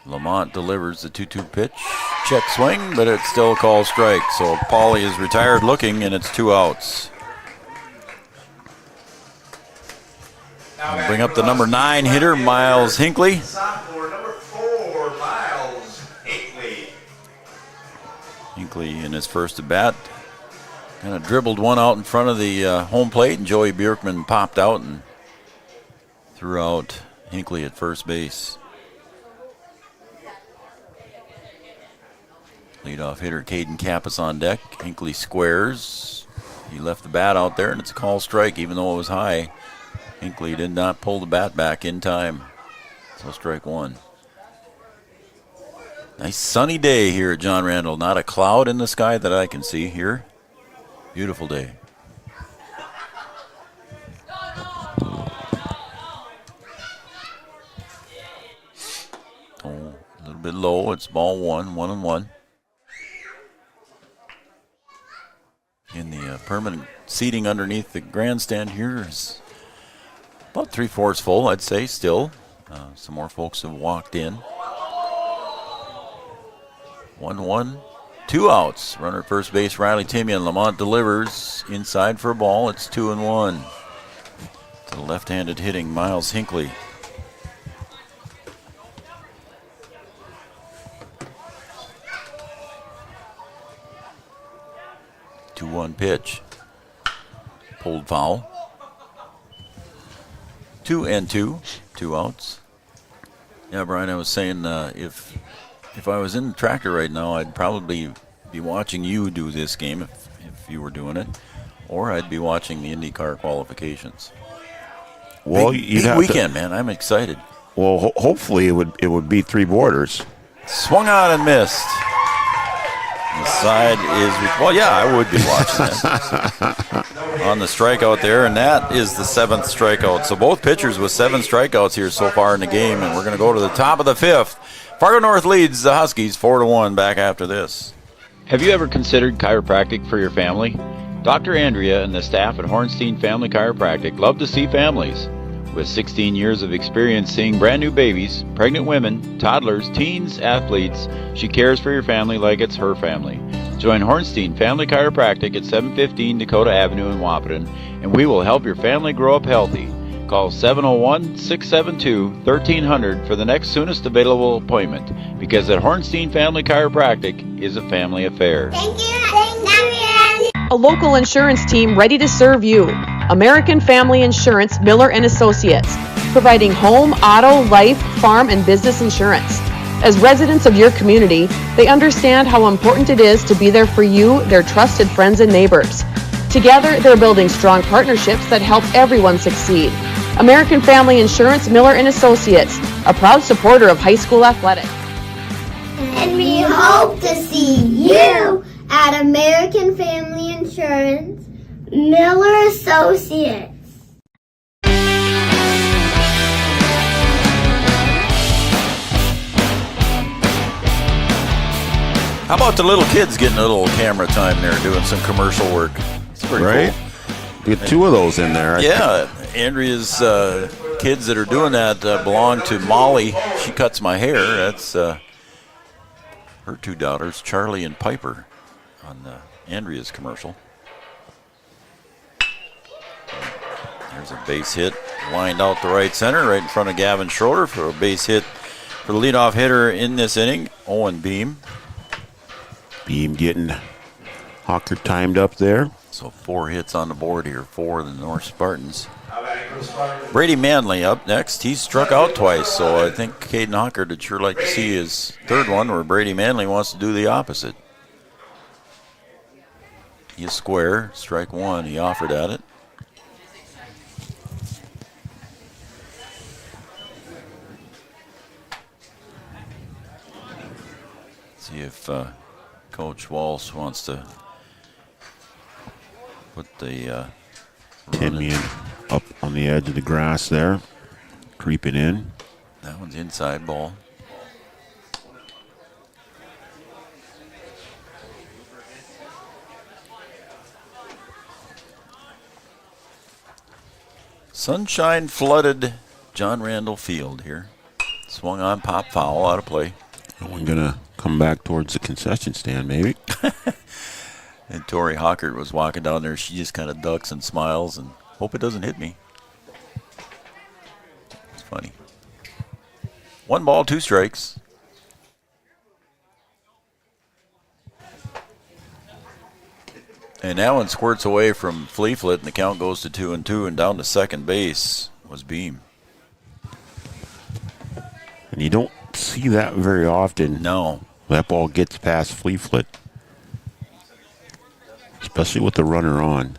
Lamont delivers the 2-2 pitch. Check swing, but it's still a call strike. So Pauly is retired looking, and it's 2 outs. We'll bring up the number 9 hitter, Miles Hinckley. Sophomore, number 4, Miles Hinckley. Hinckley in his first at bat kind of dribbled one out in front of the home plate, and Joey Bjorkman popped out and threw out Hinckley at first base. Leadoff hitter Caden Kappas on deck. Hinckley squares. He left the bat out there, and it's a call strike, even though it was high. Hinckley did not pull the bat back in time. So strike 1. Nice sunny day here at John Randall. Not a cloud in the sky that I can see here. Beautiful day. Oh, a little bit low. It's ball 1, 1-1. In the permanent seating underneath the grandstand here is about 3/4 full, I'd say, still. Some more folks have walked in. 1-1, 2 outs. Runner at first base, Riley Timian. Lamont delivers inside for a ball. It's 2-1. To the left-handed hitting Miles Hinckley. Two-one pitch. Pulled foul. 2-2, 2 outs. Yeah, Brian, I was saying if I was in the tractor right now, I'd probably be watching you do this game if you were doing it, or I'd be watching the IndyCar qualifications. Well, big weekend, man. I'm excited. Well, hopefully it would be Three Borders. Swung on and missed. The side is, well, yeah, I would be watching that. On the strikeout there, and that is the 7th strikeout. So both pitchers with 7 strikeouts here so far in the game, and we're going to go to the top of the 5th. Fargo North leads the Huskies 4-1 back after this. Have you ever considered chiropractic for your family? Dr. Andrea and the staff at Hornstein Family Chiropractic love to see families. With 16 years of experience seeing brand new babies, pregnant women, toddlers, teens, athletes, she cares for your family like it's her family. Join Hornstein Family Chiropractic at 715 Dakota Avenue in Wahpeton, and we will help your family grow up healthy. Call 701-672-1300 for the next soonest available appointment, because at Hornstein Family Chiropractic is a family affair. Thank you. A local insurance team ready to serve you. American Family Insurance, Miller and Associates, providing home, auto, life, farm, and business insurance. As residents of your community, they understand how important it is to be there for you, their trusted friends and neighbors. Together, they're building strong partnerships that help everyone succeed. American Family Insurance, Miller and Associates, a proud supporter of high school athletics. And we hope to see you at American Family Insurance, Miller Associates. How about the little kids getting a little camera time there, doing some commercial work? It's pretty Right? cool. Get two of those in there. Yeah, Andrea's kids that are doing that belong to Molly. She cuts my hair. That's her two daughters, Charlie and Piper, on Andrea's commercial. There's a base hit lined out the right center, right in front of Gavin Schroeder for a base hit for the leadoff hitter in this inning, Owen Beam. Beam getting Hawker timed up there. So 4 hits on the board here for the North Spartans. Brady Manley up next. He's struck out twice, so I think Caden Hawker would sure like to see his third one, where Brady Manley wants to do the opposite. He's square, strike one. He offered at it. See if Coach Walsh wants to put the Timian up on the edge of the grass there, creeping in. That one's inside ball. Sunshine flooded John Randall Field here. Swung on, pop foul, out of play. No one gonna come back towards the concession stand, maybe. And Tori Hawkert was walking down there. She just kind of ducks and smiles and hope it doesn't hit me. It's funny. 1 ball, 2 strikes. And that one squirts away from Fleeflet, and the count goes to 2-2, and down to second base was Beam. And you don't see that very often. No. That ball gets past Fleeflet, especially with the runner on.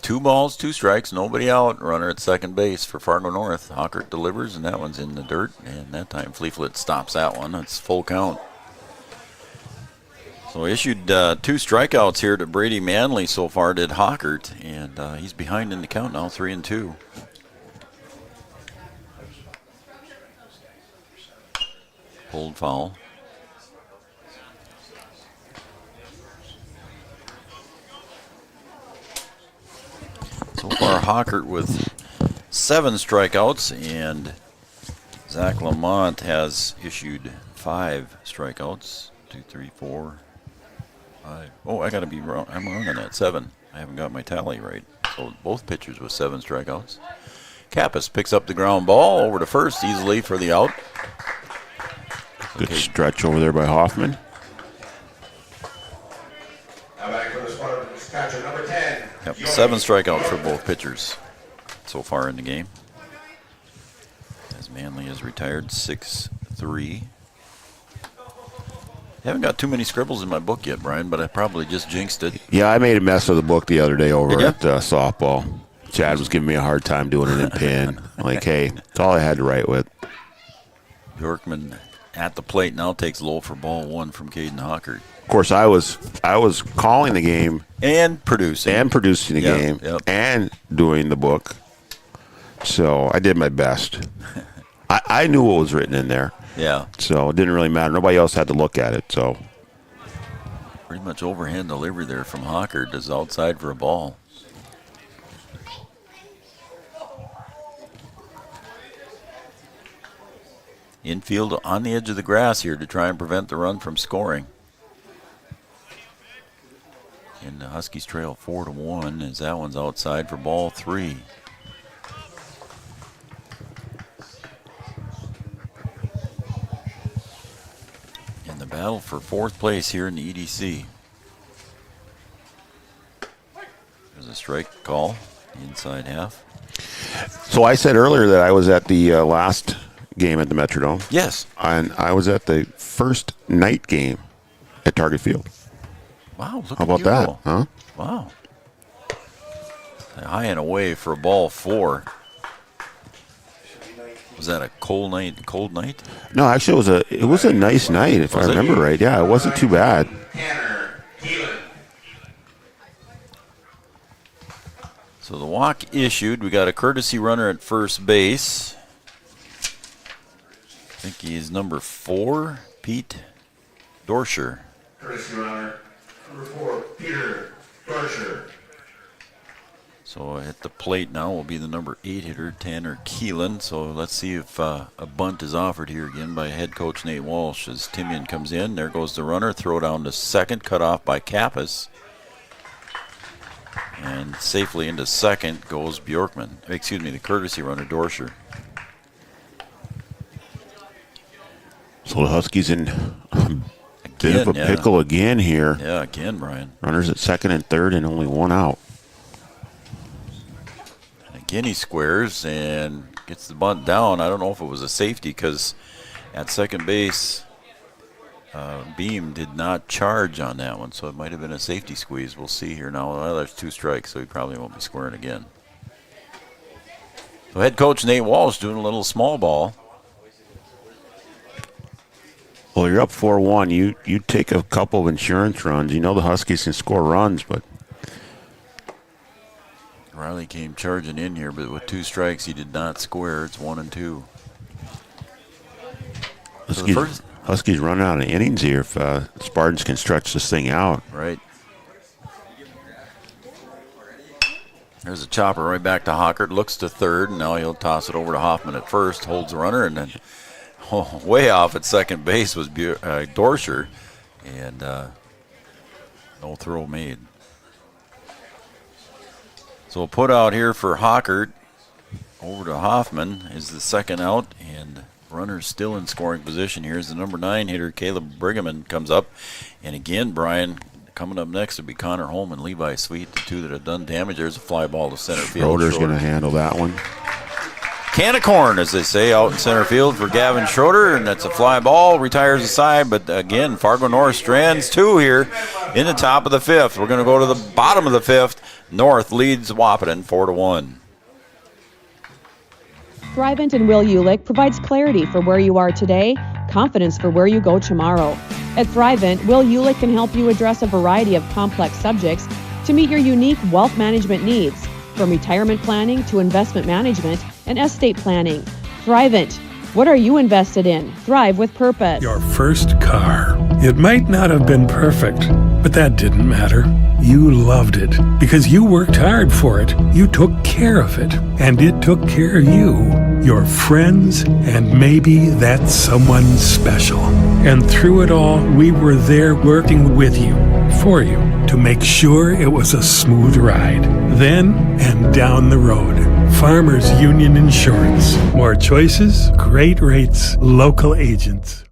Two balls, 2 strikes, nobody out. Runner at second base for Fargo North. Hawkert delivers, and that one's in the dirt. And that time Fleeflet stops that one. It's full count. So issued 2 strikeouts here to Brady Manley so far, did Hawkert. And he's behind in the count now, 3-2. Pulled foul. So far, Hawkert with 7 strikeouts, and Zach Lamont has issued 5 strikeouts. 2, 3, 4, 5. Oh, I got to be wrong. I'm wrong on that. 7. I haven't got my tally right. So both pitchers with 7 strikeouts. Kappas picks up the ground ball over to first easily for the out. Good stretch over there by Hoffman. Now back for the Spartans, catcher number 10. Yep, 7 strikeouts for both pitchers so far in the game. As Manley is retired, 6-3. Haven't got too many scribbles in my book yet, Brian, but I probably just jinxed it. Yeah, I made a mess of the book the other day over at softball. Chad was giving me a hard time doing it in pen. Like, hey, that's all I had to write with. Bjorkman at the plate now takes low for ball 1 from Caden Hawkert. Of course, I was calling the game and producing the game and doing the book. So I did my best. I knew what was written in there. Yeah. So it didn't really matter. Nobody else had to look at it. So Pretty much overhand delivery there from Hockert is outside for a ball. Infield on the edge of the grass here to try and prevent the run from scoring. And the Huskies trail 4-1 as that one's outside for ball 3. In the battle for 4th place here in the EDC. There's a strike call, inside half. So I said earlier that I was at the last game at the Metrodome. Yes. And I was at the first night game at Target Field. Wow, look How about that, huh? Wow. High and away for ball 4. Was that a cold night? No, actually it was a nice night if I remember right. Yeah, it wasn't too bad. So the walk issued. We got a courtesy runner at first base. I think he is number 4, Pete Dorscher. Courtesy runner, number 4, Peter Dorscher. So at the plate now will be the number 8 hitter, Tanner Keelan. So let's see if a bunt is offered here again by head coach Nate Walsh as Timian comes in. There goes the runner, throw down to second, cut off by Kappas. And safely into second goes Bjorkman. Excuse me, the courtesy runner, Dorscher. So the Huskies in a bit of a pickle again here. Yeah, again, Brian. Runners at second and third and only one out. And again he squares and gets the bunt down. I don't know if it was a safety because at second base, Beam did not charge on that one, so it might have been a safety squeeze. We'll see here now. Well, there's 2 strikes, so he probably won't be squaring again. So head coach Nate Walsh doing a little small ball. Well, you're up 4-1. You take a couple of insurance runs. You know the Huskies can score runs, but Riley came charging in here, but with 2 strikes, he did not square. It's 1 and 2. Huskies running out of innings here if Spartans can stretch this thing out. Right. There's a chopper right back to Hockert. Looks to third, and now he'll toss it over to Hoffman at first. Holds the runner, and then way off at second base was Dorscher, and no throw made. So we'll put out here for Hockert. Over to Hoffman is the second out, and runner's still in scoring position. Here's the number 9 hitter, Caleb Brigham, comes up. And again, Brian, coming up next would be Connor Holm and Levi Sweet, the 2 that have done damage. There's a fly ball to center field. Schroeder's going to handle that one. Can of corn, as they say, out in center field for Gavin Schroeder, and that's a fly ball, retires aside, but again, Fargo North strands 2 here in the top of the 5th. We're going to go to the bottom of the 5th. North leads Wahpeton 4-1. Thrivent and Will Ulick provides clarity for where you are today, confidence for where you go tomorrow. At Thrivent, Will Ulick can help you address a variety of complex subjects to meet your unique wealth management needs, from retirement planning to investment management and estate planning. Thrivent. What are you invested in? Thrive with purpose. Your first car. It might not have been perfect, but that didn't matter. You loved it because you worked hard for it. You took care of it, and it took care of you, your friends, and maybe that someone special. And through it all, we were there working with you, for you, to make sure it was a smooth ride. Then and down the road. Farmers Union Insurance. More choices, great rates, local agents.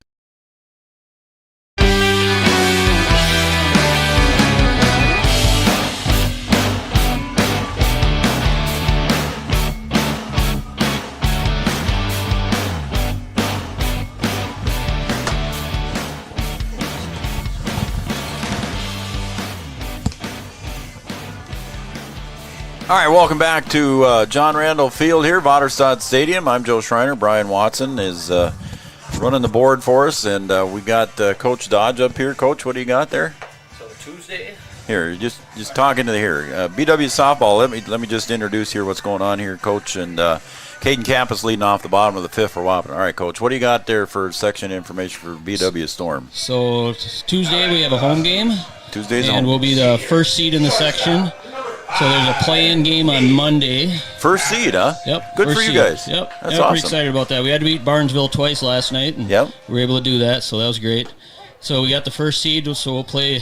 All right, welcome back to John Randall Field here, Vaterstad Stadium. I'm Joe Schreiner. Brian Watson is running the board for us, and we got Coach Dodge up here. Coach, what do you got there? So Tuesday. Here, just talking to here. BW softball. Let me just introduce here what's going on here, Coach, and Caden Kappas leading off the bottom of the 5th for Wahpeton. All right, Coach, what do you got there for section information for BW Storm? So Tuesday we have a home game. Tuesday's and we'll be the first seed in the section. So there's a play-in game on Monday. First seed, huh? Yep. Good for you guys. Yep. That's Pretty awesome. excited about that. We had to beat Barnesville twice last night, and we were able to do that, so that was great. So we got the first seed, so we'll play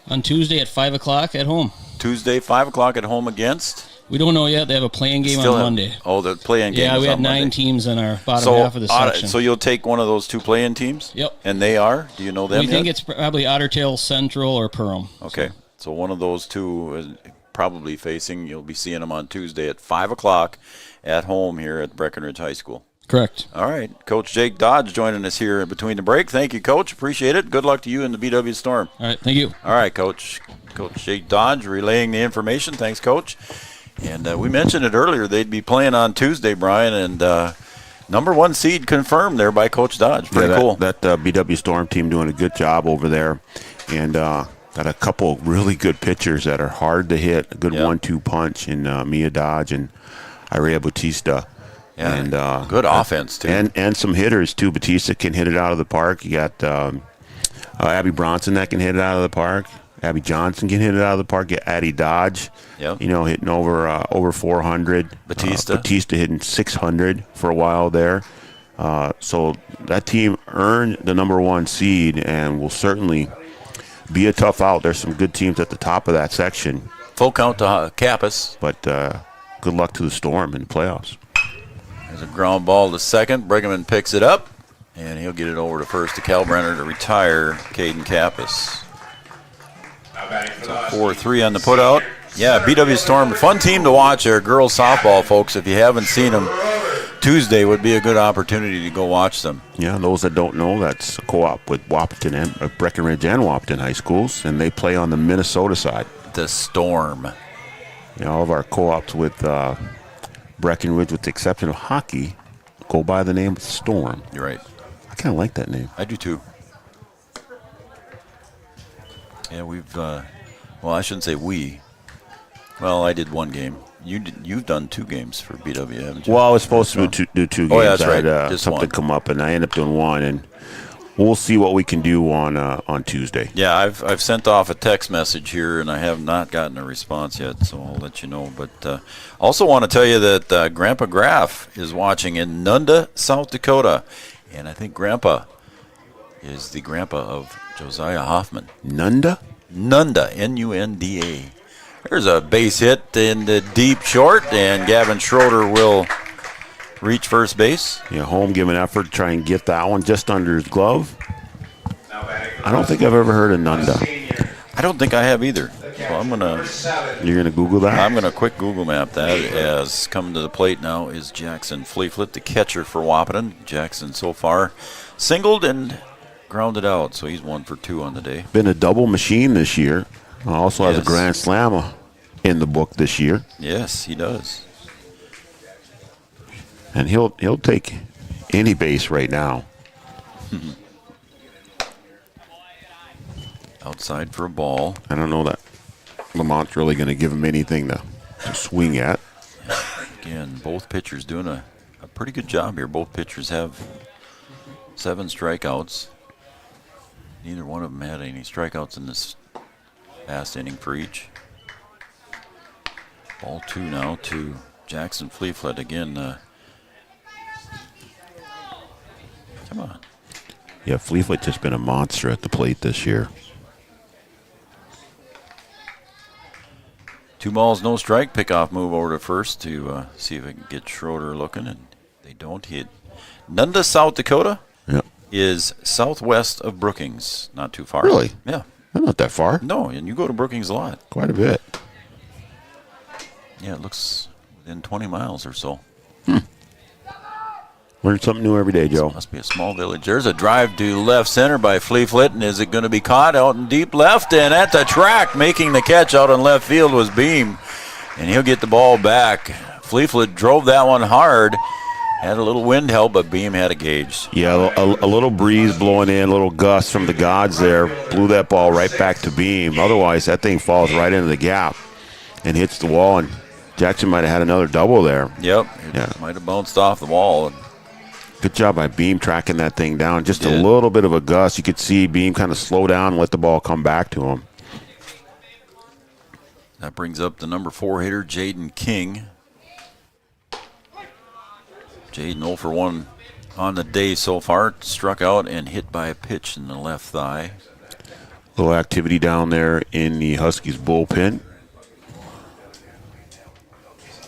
on Tuesday at 5 o'clock at home. Tuesday, 5 o'clock at home against? We don't know yet. They have a play-in game on Monday. Oh, the play-in game. Yeah, we had 9 teams in our bottom half of the section. So you'll take one of those 2 play-in teams? Yep. And they are? Do you know them We yet? think it's probably Otter Tail Central or Perham. Okay. So one of those 2 is probably facing. You'll be seeing them on Tuesday at 5 o'clock at home here at Breckenridge High School. Correct. All right. Coach Jake Dodge joining us here between the break. Thank you, Coach. Appreciate it. Good luck to you and the BW Storm. All right. Thank you. All right, Coach. Coach Jake Dodge relaying the information. Thanks, Coach. And we mentioned it earlier. They'd be playing on Tuesday, Brian, and number 1 seed confirmed there by Coach Dodge. Pretty cool. That BW Storm team doing a good job over there. And got a couple really good pitchers that are hard to hit. A good 1-2 punch in Mia Dodge and Irea Bautista. Yeah, and good offense, too. And some hitters, too. Bautista can hit it out of the park. You got Abby Bronson that can hit it out of the park. Abby Johnson can hit it out of the park. Get Addie Dodge, hitting over 400. Batista hitting 600 for a while there. So that team earned the number 1 seed and will certainly be a tough out. There's some good teams at the top of that section. Full count to Kappas. But good luck to the Storm in the playoffs. There's a ground ball to second. Brigham picks it up, and he'll get it over to first to Kalbrenner to retire Caden Kappas. So 4-3 on the putout. Yeah, BW Storm, fun team to watch. They're girls softball, folks. If you haven't seen them, Tuesday would be a good opportunity to go watch them. Yeah, those that don't know, that's a co-op with Wahpeton and Breckenridge and Wahpeton High Schools, and they play on the Minnesota side. The Storm. Yeah, all of our co-ops with Breckenridge, with the exception of hockey, go by the name of Storm. You're right. I kind of like that name. I do too. Yeah, we've, well, I shouldn't say we. Well, I did 1 game. You've done 2 games for BW, haven't you? Well, I was supposed to do 2 games. Oh, yeah, that's right. I had Just something 1. come up, and I ended up doing 1, and we'll see what we can do on Tuesday. Yeah, I've sent off a text message here, and I have not gotten a response yet, so I'll let you know. But also want to tell you that Grandpa Graff is watching in Nunda, South Dakota, and I think Grandpa is the grandpa of Josiah Hoffman. Nunda? Nunda, N-U-N-D-A. There's a base hit in the deep short, and Gavin Schroeder will reach first base. Yeah, home giving effort to try and get that one just under his glove. I don't think I've ever heard of Nunda. I don't think I have either. So You're gonna Google that? I'm gonna quick Google map that. As coming to the plate now is Jackson Fleeflet, the catcher for Wahpeton. Jackson so far singled and grounded out, so he's 1 for 2 on the day. Been a double machine this year. Also has a grand slam in the book this year. Yes, he does. And he'll take any base right now. Outside for a ball. I don't know that Lamont's really going to give him anything to swing at. Again, both pitchers doing a pretty good job here. Both pitchers have 7 strikeouts. Neither one of them had any strikeouts in this past inning for each. Ball 2 now to Jackson Fleeflet again. Come on. Yeah, Fleeflet just been a monster at the plate this year. 2 balls, no strike. Pickoff move over to first to see if I can get Schroeder looking, and they don't hit. Nunda, South Dakota is southwest of Brookings. Not too far. Really? Yeah. Not that far. No, and you go to Brookings a lot. Quite a bit. Yeah, it looks within 20 miles or so. Learn something new every day, Joe. This must be a small village. There's a drive to left center by Fleeflet, and is it going to be caught out in deep left? And at the track, making the catch out in left field was Beam, and he'll get the ball back. Fleeflet drove that one hard. Had a little wind help, but Beam had a gauge. Yeah, a little breeze blowing in, a little gust from the gods there. Blew that ball right back to Beam. Otherwise, that thing falls right into the gap and hits the wall, and Jackson might have had another double there. Yep, it might have bounced off the wall. Good job by Beam tracking that thing down. Just a little bit of a gust. You could see Beam kind of slow down and let the ball come back to him. That brings up the number 4 hitter, Jaden King. Jaden 0 for 1 on the day so far. Struck out and hit by a pitch in the left thigh. Little activity down there in the Huskies bullpen.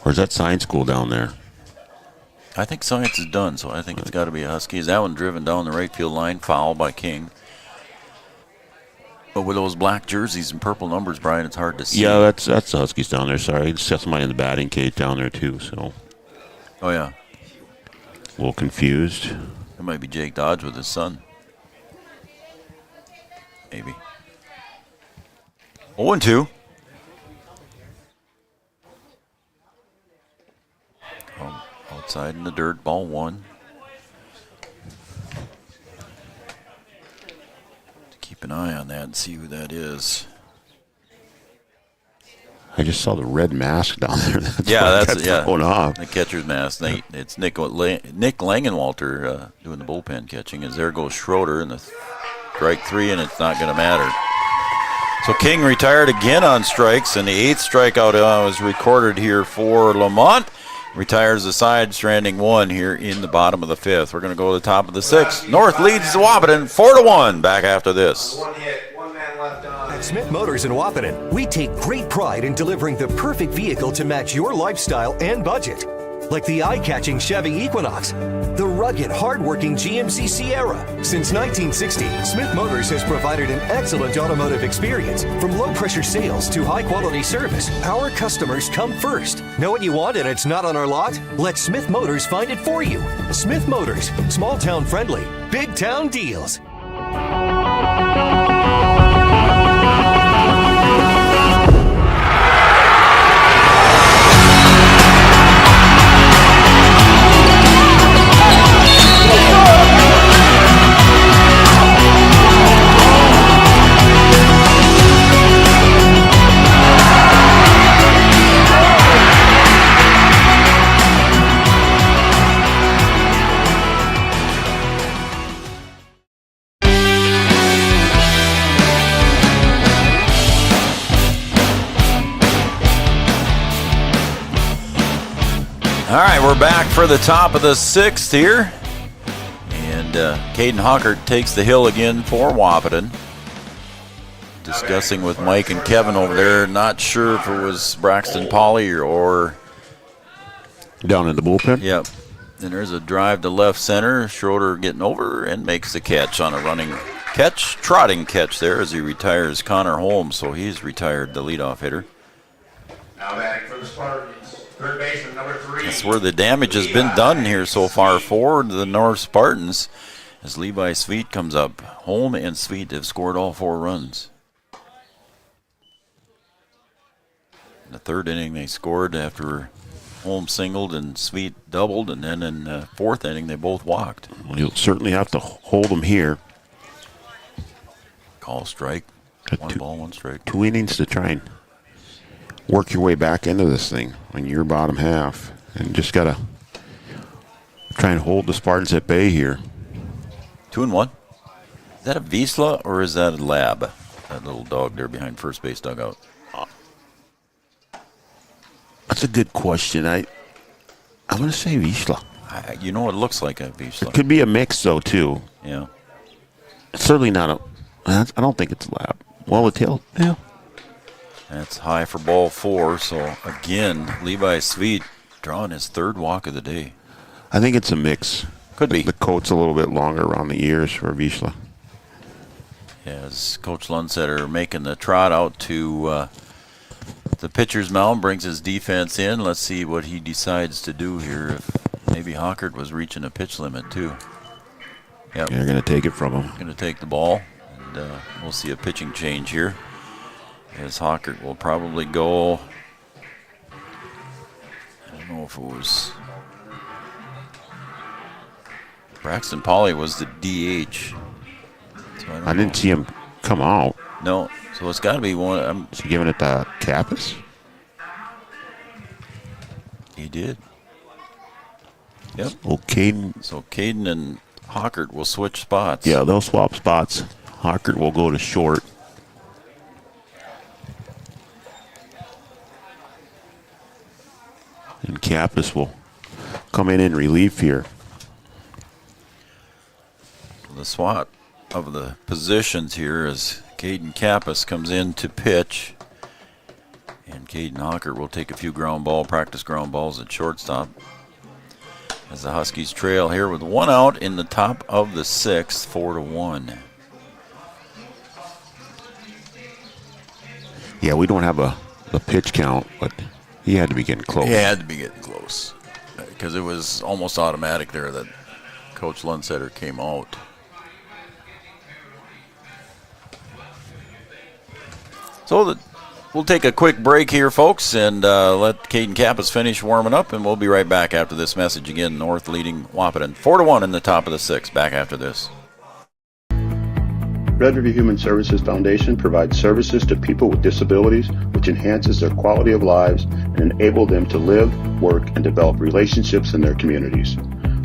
Or is that science school down there? I think science is done, so I think it's got to be a Huskies. That one driven down the right field line, foul by King. But with those black jerseys and purple numbers, Brian, it's hard to see. Yeah, that's the Huskies down there. Sorry, it's got somebody in the batting cage down there too. So. Oh yeah. A little confused. It might be Jake Dodge with his son. Maybe. 0-2. Outside in the dirt, ball 1. Keep an eye on that and see who that is. I just saw the red mask down there. That's going off. The catcher's mask. It's Nick Langenwalter doing the bullpen catching. As there goes Schroeder in the strike 3, and it's not going to matter. So King retired again on strikes, and the 8th strikeout was recorded here for Lamont. Retires the side, stranding 1 here in the bottom of the 5th. We're going to go to the top of the 6th. North leads the Wahpeton 4-1. Back after this. At Smith Motors in Wahpeton, we take great pride in delivering the perfect vehicle to match your lifestyle and budget. Like the eye-catching Chevy Equinox, the rugged, hard-working GMC Sierra. Since 1960, Smith Motors has provided an excellent automotive experience. From low-pressure sales to high-quality service, our customers come first. Know what you want and it's not on our lot? Let Smith Motors find it for you. Smith Motors, small-town friendly, big-town deals. All right, we're back for the top of the 6th here. And Caden Hockert takes the hill again for Wahpeton. Discussing with Mike and Kevin over there. Not sure if it was Braxton Polly or down in the bullpen. Yep. And there's a drive to left center. Schroeder getting over and makes the catch on a running catch. Trotting catch there as he retires Connor Holmes. So he's retired, the leadoff hitter. Now batting for the Spartans. Third baseman, number 3. That's where the damage has been done here so far for the North Spartans. As Levi Sweet comes up. Holm and Sweet have scored all 4 runs. In the 3rd inning they scored after Holm singled and Sweet doubled, and then in the 4th inning they both walked. Well, you'll certainly have to hold them here. Call strike. 1 ball, 1 strike. 2 innings to try and work your way back into this thing on your bottom half, and just gotta try and hold the Spartans at bay here. 2-1. Is that a Wiesla or is that a Lab? That little dog there behind first base dugout. That's a good question. I'm gonna say Wiesla. You know, it looks like a Wiesla. It could be a mix though too. Yeah. It's certainly not a. I don't think it's a Lab. Well, the tail. Yeah. That's high for ball 4. So again, Levi Sweet drawing his 3rd walk of the day. I think it's a mix. Could be. The coat's a little bit longer around the ears for Wiesla. As Coach Lundsetter making the trot out to the pitcher's mound, brings his defense in. Let's see what he decides to do here. If maybe Hockert was reaching a pitch limit too. Yep. They're going to take it from him. Going to take the ball, and we'll see a pitching change here. As Hockert will probably go, I don't know if it was Braxton Polly was the DH. So I didn't see him come out. No, so it's got to be one. Is he giving it to Kappas? He did. Yep. Oh, Caden. So Caden and Hockert will switch spots. Yeah, they'll swap spots. Hockert will go to short. Kappas will come in relief here. The swat of the positions here as Caden Kappas comes in to pitch. And Caden Hawker will take a few practice ground balls at shortstop. As the Huskies trail here with one out in the top of the 6th, 4-1. Yeah, we don't have a pitch count, but he had to be getting close. He had to be getting close because it was almost automatic there that Coach Lundsetter came out. So we'll take a quick break here, folks, and let Caden Kappas finish warming up, and we'll be right back after this message. Again, North leading Wahpeton 4-1 in the top of the 6th. Back after this. Red River Human Services Foundation provides services to people with disabilities, which enhances their quality of lives and enable them to live, work, and develop relationships in their communities.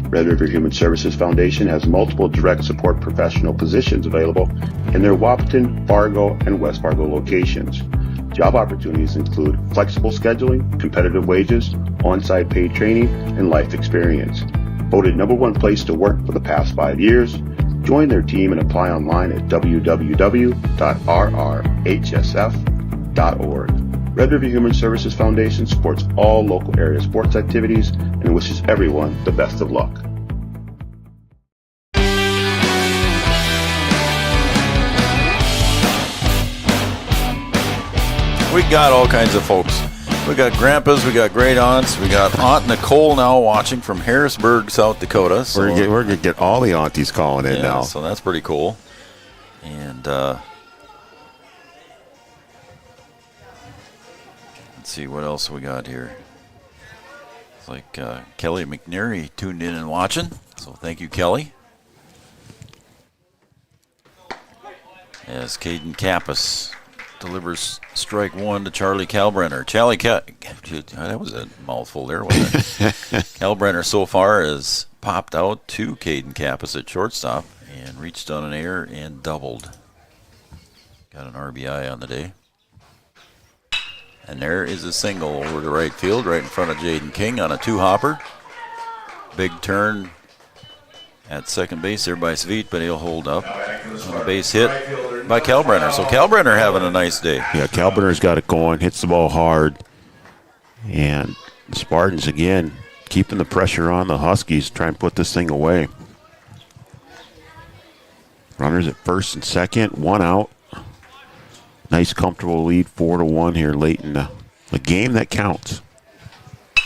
Red River Human Services Foundation has multiple direct support professional positions available in their Wahpeton, Fargo, and West Fargo locations. Job opportunities include flexible scheduling, competitive wages, on-site paid training, and life experience. Voted #1 place to work for the past 5 years, join their team and apply online at www.rrhsf.org. Red River Human Services Foundation supports all local area sports activities and wishes everyone the best of luck. We got all kinds of folks. We got grandpas, we got great aunts, we got Aunt Nicole now watching from Harrisburg, South Dakota. So we're gonna get all the aunties calling in now. So that's pretty cool. And let's see what else we got here. It's like Kelly McNary tuned in and watching. So thank you, Kelly. As Caden Kappas delivers strike 1 to Charlie Kalbrenner. That was a mouthful there, wasn't it? Kalbrenner so far has popped out to Caden Kappas at shortstop and reached on an air and doubled. Got an RBI on the day. And there is a single over to right field, right in front of Jaden King on a 2-hopper. Big turn at second base there by Sveit, but he'll hold up. On the base hit by Kalbrenner. So Kalbrenner having a nice day. Yeah, Kalbrenner's got it going, hits the ball hard. And the Spartans, again, keeping the pressure on the Huskies, trying to put this thing away. Runners at first and second, one out. Nice, comfortable lead, 4-1 here late in the game that counts.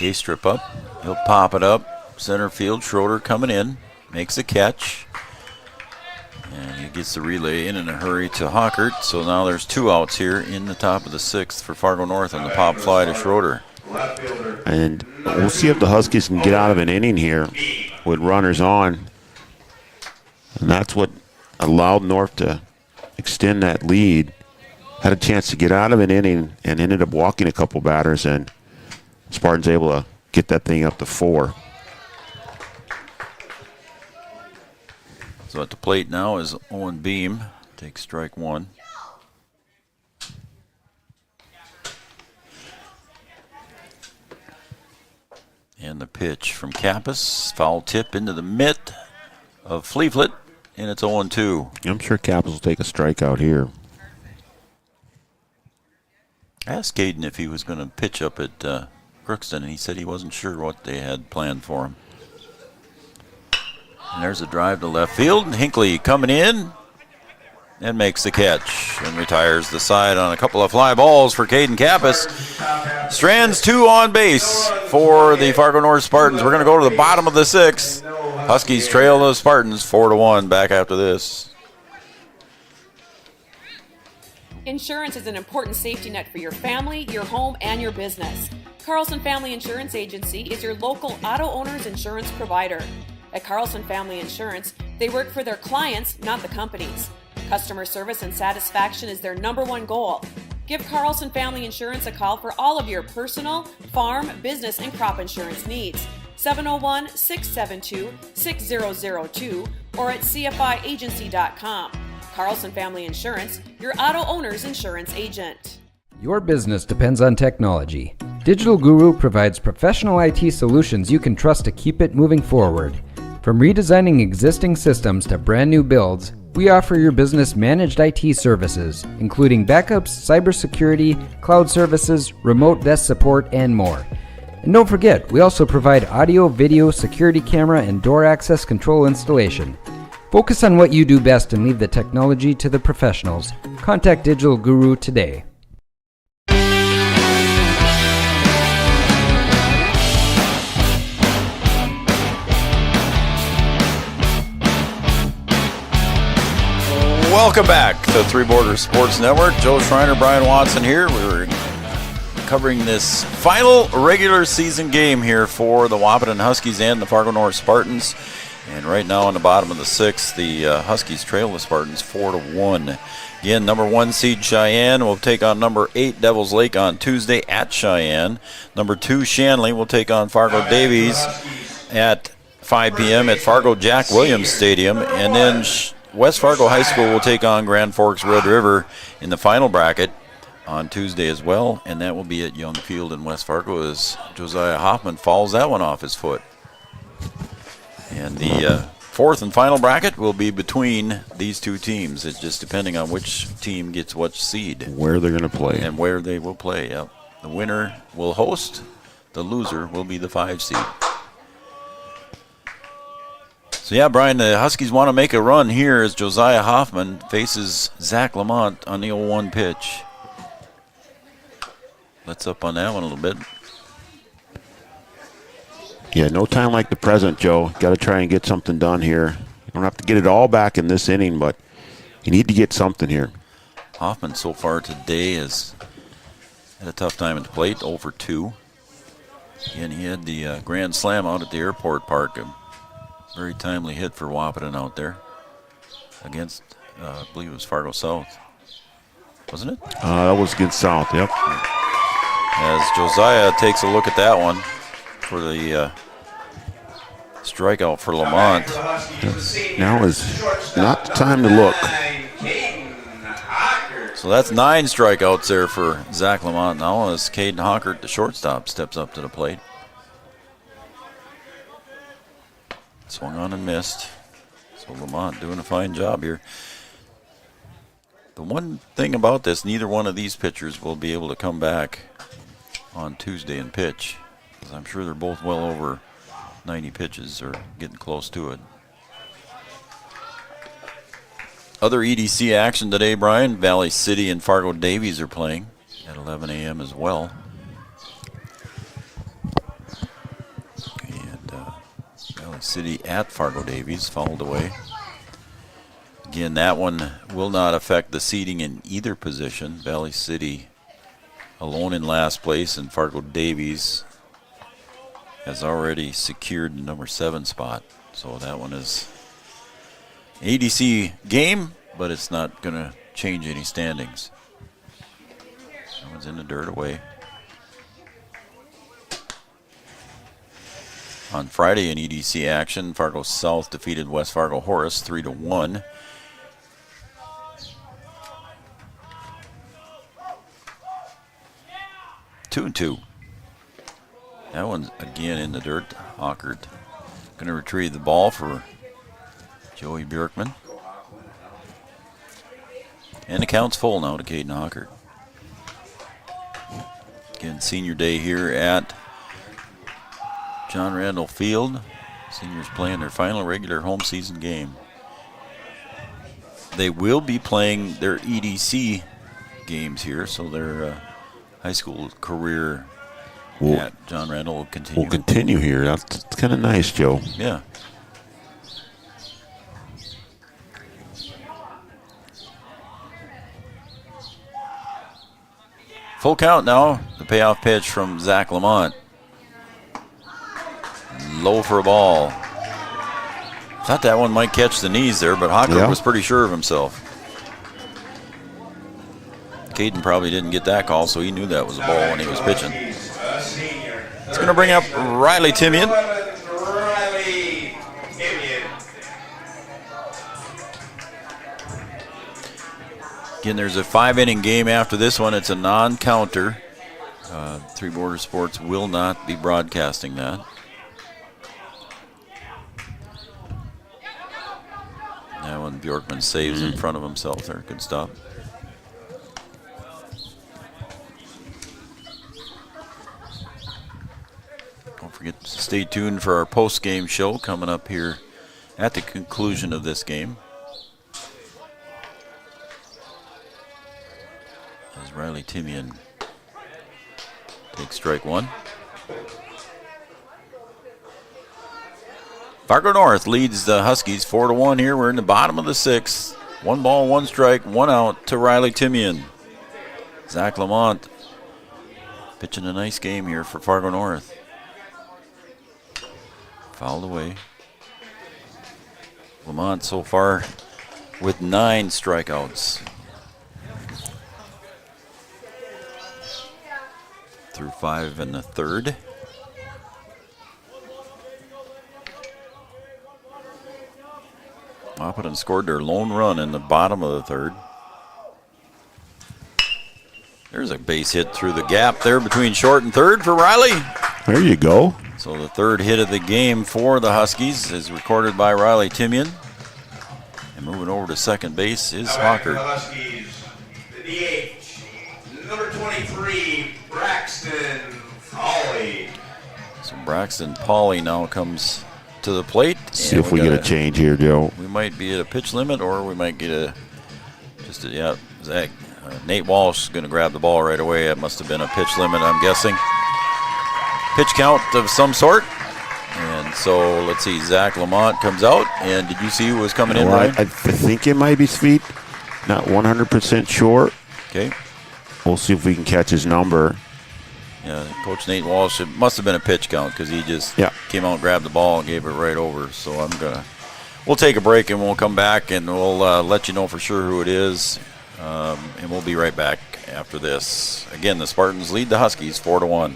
A strip up. He'll pop it up. Center field, Schroeder coming in. Makes a catch. And he gets the relay in a hurry to Hockert. So now there's 2 outs here in the top of the 6th for Fargo North on the pop fly to Schroeder. And we'll see if the Huskies can get out of an inning here with runners on. And that's what allowed North to extend that lead. Had a chance to get out of an inning and ended up walking a couple batters, and Spartans able to get that thing up to 4. So at the plate now is Owen Beam. Takes strike 1. And the pitch from Kappas. Foul tip into the mitt of Fleeflet, and it's 0-2. I'm sure Kappas will take a strikeout here. I asked Caden if he was going to pitch up at Crookston, and he said he wasn't sure what they had planned for him. And there's a drive to left field, and Hinckley coming in and makes the catch and retires the side on a couple of fly balls for Caden Kappas. Strands 2 on base for the Fargo North Spartans. We're going to go to the bottom of the 6th. Huskies trail the Spartans 4-1. Back after this. Insurance is an important safety net for your family, your home, and your business. Carlson Family Insurance Agency is your local auto owner's insurance provider. At Carlson Family Insurance, they work for their clients, not the companies. Customer service and satisfaction is their /1 goal. Give Carlson Family Insurance a call for all of your personal, farm, business, and crop insurance needs. 701-672-6002 or at cfiagency.com. Carlson Family Insurance, your auto owner's insurance agent. Your business depends on technology. Digital Guru provides professional IT solutions you can trust to keep it moving forward. From redesigning existing systems to brand new builds, we offer your business managed IT services, including backups, cybersecurity, cloud services, remote desk support, and more. And don't forget, we also provide audio, video, security camera, and door access control installation. Focus on what you do best and leave the technology to the professionals. Contact Digital Guru today. Welcome back to Three Borders Sports Network. Joe Schreiner, Brian Watson here. We're covering this final regular season game here for the Wahpeton Huskies and the Fargo North Spartans. And right now on the bottom of the sixth, the Huskies trail the Spartans 4-1. Again, number 1 seed Cheyenne will take on number 8 Devils Lake on Tuesday at Cheyenne. Number 2 Shanley will take on Fargo Davies at 5 p.m. at Fargo Jack Williams Stadium. And then West Fargo High School will take on Grand Forks Red River in the final bracket on Tuesday as well. And that will be at Young Field in West Fargo as Josiah Hoffman fouls that one off his foot. And the fourth and final bracket will be between these two teams. It's just depending on which team gets what seed. Where they're going to play. And where they will play, yep. The winner will host. The loser will be the 5 seed. So, yeah, Brian, the Huskies want to make a run here as Josiah Hoffman faces Zach Lamont on the 0-1 pitch. Let's up on that one a little bit. Yeah, no time like the present, Joe. Got to try and get something done here. You don't have to get it all back in this inning, but you need to get something here. Hoffman so far today has had a tough time at the plate, 0 for 2. Again, he had the grand slam out at the airport park. A very timely hit for Wahpeton out there against, I believe it was Fargo South. Wasn't it? That was against South, yep. As Josiah takes a look at that one for the strikeout for Lamont. Now is not the time to look. So that's 9 strikeouts there for Zach Lamont. Now as Caden Hockert, the shortstop, steps up to the plate. Swung on and missed. So Lamont doing a fine job here. The one thing about this, neither one of these pitchers will be able to come back on Tuesday and pitch, because I'm sure they're both well over 90 pitches or getting close to it. Other EDC action today, Brian. Valley City and Fargo Davies are playing at 11 a.m. as well. And Valley City at Fargo Davies fouled away. Again, that one will not affect the seeding in either position. Valley City alone in last place, and Fargo Davies has already secured the number 7 spot. So that one is ADC game, but it's not going to change any standings. That one's in the dirt away. On Friday in EDC action, Fargo South defeated West Fargo Horace 3-1. Two and 2. That one's again in the dirt. Hockert going to retrieve the ball for Joey Bjorkman. And the count's full now to Caden Hockert. Again, senior day here at John Randall Field. Seniors playing their final regular home season game. They will be playing their EDC games here, so their high school career at John Randall will continue. We'll continue here. That's kind of nice, Joe. Yeah. Full count now. The payoff pitch from Zach Lamont. Low for a ball. Thought that one might catch the knees there, but Hockert was pretty sure of himself. Caden probably didn't get that call, so he knew that was a ball when he was pitching. It's going to bring up Riley Timian. Again, there's a 5-inning game after this one. It's a non-counter. Three Border Sports will not be broadcasting that. Now when Bjorkman saves in front of himself there, good stop. Don't forget to stay tuned for our post-game show coming up here at the conclusion of this game. As Riley Timian takes strike one. Fargo North leads the Huskies 4-1 here. We're in the bottom of the sixth. 1 ball, 1 strike, 1 out to Riley Timian. Zach Lamont pitching a nice game here for Fargo North. Fouled away. Lamont so far with 9 strikeouts. Through 5 in the third. Wahpeton scored their lone run in the bottom of the third. There's a base hit through the gap there between short and third for Riley. There you go. So the third hit of the game for the Huskies is recorded by Riley Timian. And moving over to second base is Hawker. The Huskies, the DH, number 23, Braxton Pauley. So Braxton Pauley now comes to the plate. See if we get a change here, Joe. We might be at a pitch limit, or we might get Zach. Nate Walsh is going to grab the ball right away. It must have been a pitch limit, I'm guessing. Pitch count of some sort. And so let's see, Zach Lamont comes out. And did you see who was coming in, Ryan? I think it might be Sweet. Not 100% sure. Okay. We'll see if we can catch his number. Yeah, Coach Nate Walsh, it must have been a pitch count because he just came out and grabbed the ball and gave it right over. So we'll take a break and we'll come back and we'll let you know for sure who it is. And we'll be right back after this. Again, the Spartans lead the Huskies 4-1.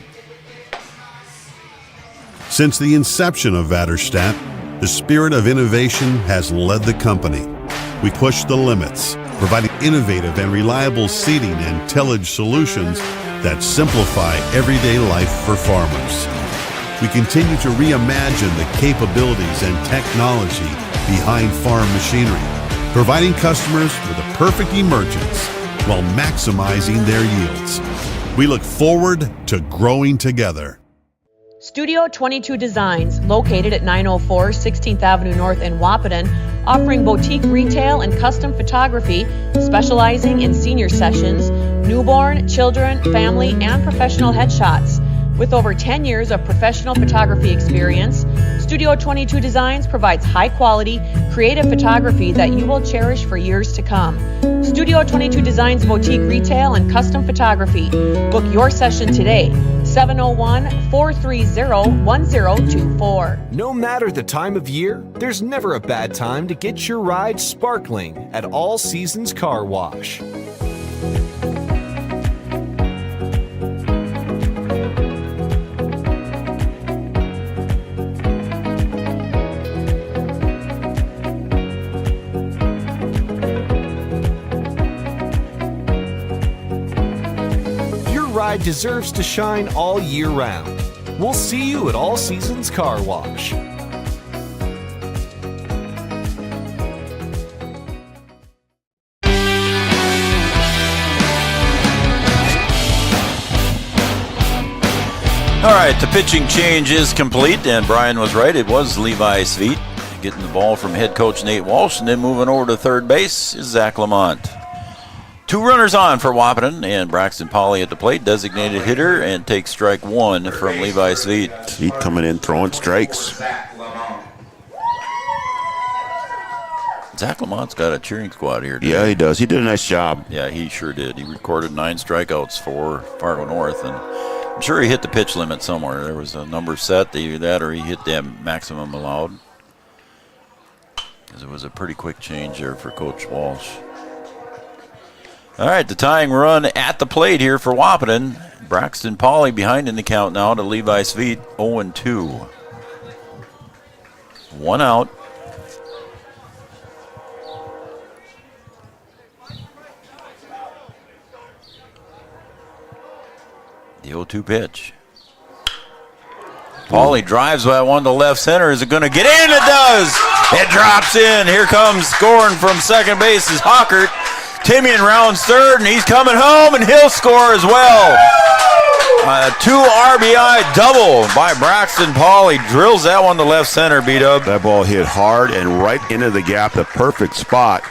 Since the inception of Vaterstadt, the spirit of innovation has led the company. We push the limits, providing innovative and reliable seeding and tillage solutions that simplify everyday life for farmers. We continue to reimagine the capabilities and technology behind farm machinery, providing customers with a perfect emergence while maximizing their yields. We look forward to growing together. Studio 22 Designs, located at 904 16th Avenue North in Wahpeton, offering boutique retail and custom photography, specializing in senior sessions, newborn, children, family, and professional headshots. With over 10 years of professional photography experience, Studio 22 Designs provides high-quality, creative photography that you will cherish for years to come. Studio 22 Designs boutique retail and custom photography. Book your session today, 701-430-1024. No matter the time of year, there's never a bad time to get your ride sparkling at All Seasons Car Wash. Ride deserves to shine all year round. We'll see you at All Seasons Car Wash. All right, the pitching change is complete, and Brian was right. It was Levi Sweet getting the ball from head coach Nate Walsh, and then moving over to third base is Zach Lamont. 2 runners on for Wahpeton, and Braxton Pauley at the plate, designated hitter, and takes strike 1 from Levi Sweet. Sweet coming in, throwing strikes. Zach Lamont's got a cheering squad here today. Yeah, he does. He did a nice job. Yeah, he sure did. He recorded 9 strikeouts for Fargo North, and I'm sure he hit the pitch limit somewhere. There was a number set, either that or he hit the maximum allowed. Because it was a pretty quick change there for Coach Walsh. All right, the tying run at the plate here for Wahpeton. Braxton Pauley behind in the count now to Levi Sweet, 0-2. 1 out. The 0-2 pitch. Pauly drives that one to left center. Is it going to get in? It does. It drops in. Here comes scoring from second base is Hockert. Timian rounds third, and he's coming home, and he'll score as well. 2 RBI double by Braxton Pauly. Drills that one to left center, B-Dub. That ball hit hard and right into the gap, the perfect spot.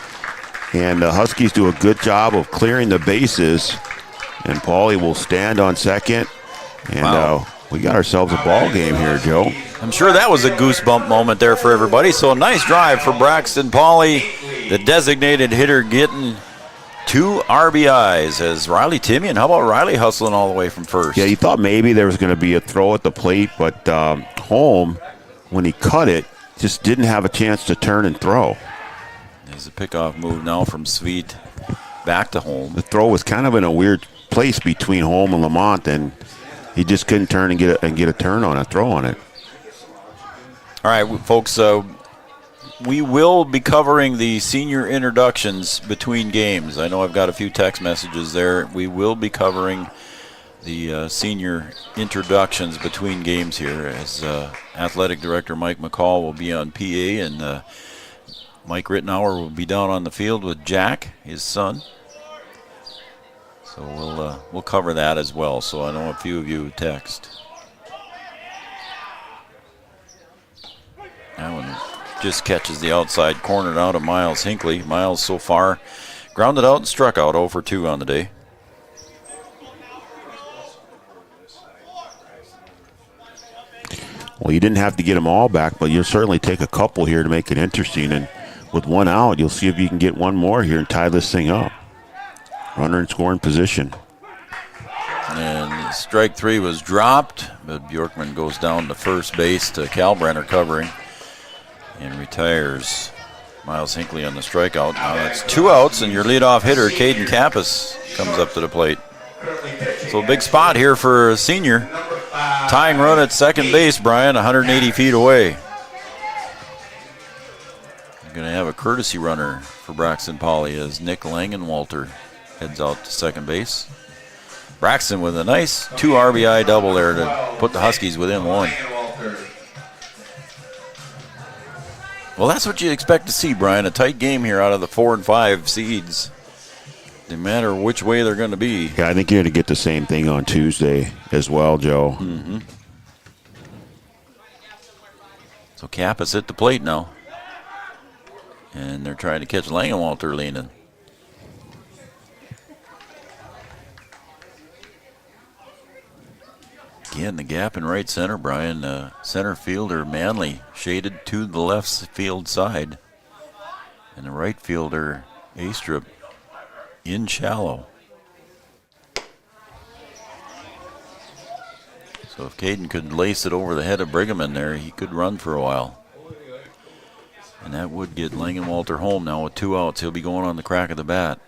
And the Huskies do a good job of clearing the bases. And Pauly will stand on second. And we got ourselves a ball game here, Joe. I'm sure that was a goosebump moment there for everybody. So a nice drive for Braxton Pauly, the designated hitter, getting 2 RBIs as Riley Timian. How about Riley hustling all the way from first? Yeah, you thought maybe there was going to be a throw at the plate, but Holm, when he cut it, just didn't have a chance to turn and throw. There's a pickoff move now from Sweet back to Holm. The throw was kind of in a weird place between Holm and Lamont, and he just couldn't turn and get a turn on a throw on it. All right, folks, we will be covering the senior introductions between games. I know I've got a few text messages there. We will be covering the senior introductions between games here as Athletic Director Mike McCall will be on PA, and Mike Rittenauer will be down on the field with Jack, his son. So we'll cover that as well. So I know a few of you text. That one just catches the outside corner out of Miles Hinckley. Miles so far grounded out and struck out 0 for 2 on the day. Well, you didn't have to get them all back, but you'll certainly take a couple here to make it interesting. And with 1 out, you'll see if you can get 1 more here and tie this thing up. Runner in scoring position. And strike 3 was dropped, but Bjorkman goes down to first base to Kalbrenner covering and retires. Miles Hinckley on the strikeout. Now that's 2 outs, and your leadoff hitter, Caden Kappas, comes up to the plate. So a big spot here for a senior. Tying run at second base, Brian, 180 feet away. You're going to have a courtesy runner for Braxton Pauly as Nick Langenwalter heads out to second base. Braxton with a nice 2 RBI double there to put the Huskies within 1. Well, that's what you expect to see, Brian. A tight game here out of the 4 and 5 seeds. No matter which way they're going to be. Yeah, I think you're going to get the same thing on Tuesday as well, Joe. Mm-hmm. So Kappas at the plate now. And they're trying to catch Langenwalter leaning. Again, the gap in right center, Brian. Center fielder Manley shaded to the left field side. And the right fielder, Astrup, in shallow. So if Caden could lace it over the head of Brigham there, he could run for a while. And that would get Langenwalter home now with 2 outs. He'll be going on the crack of the bat.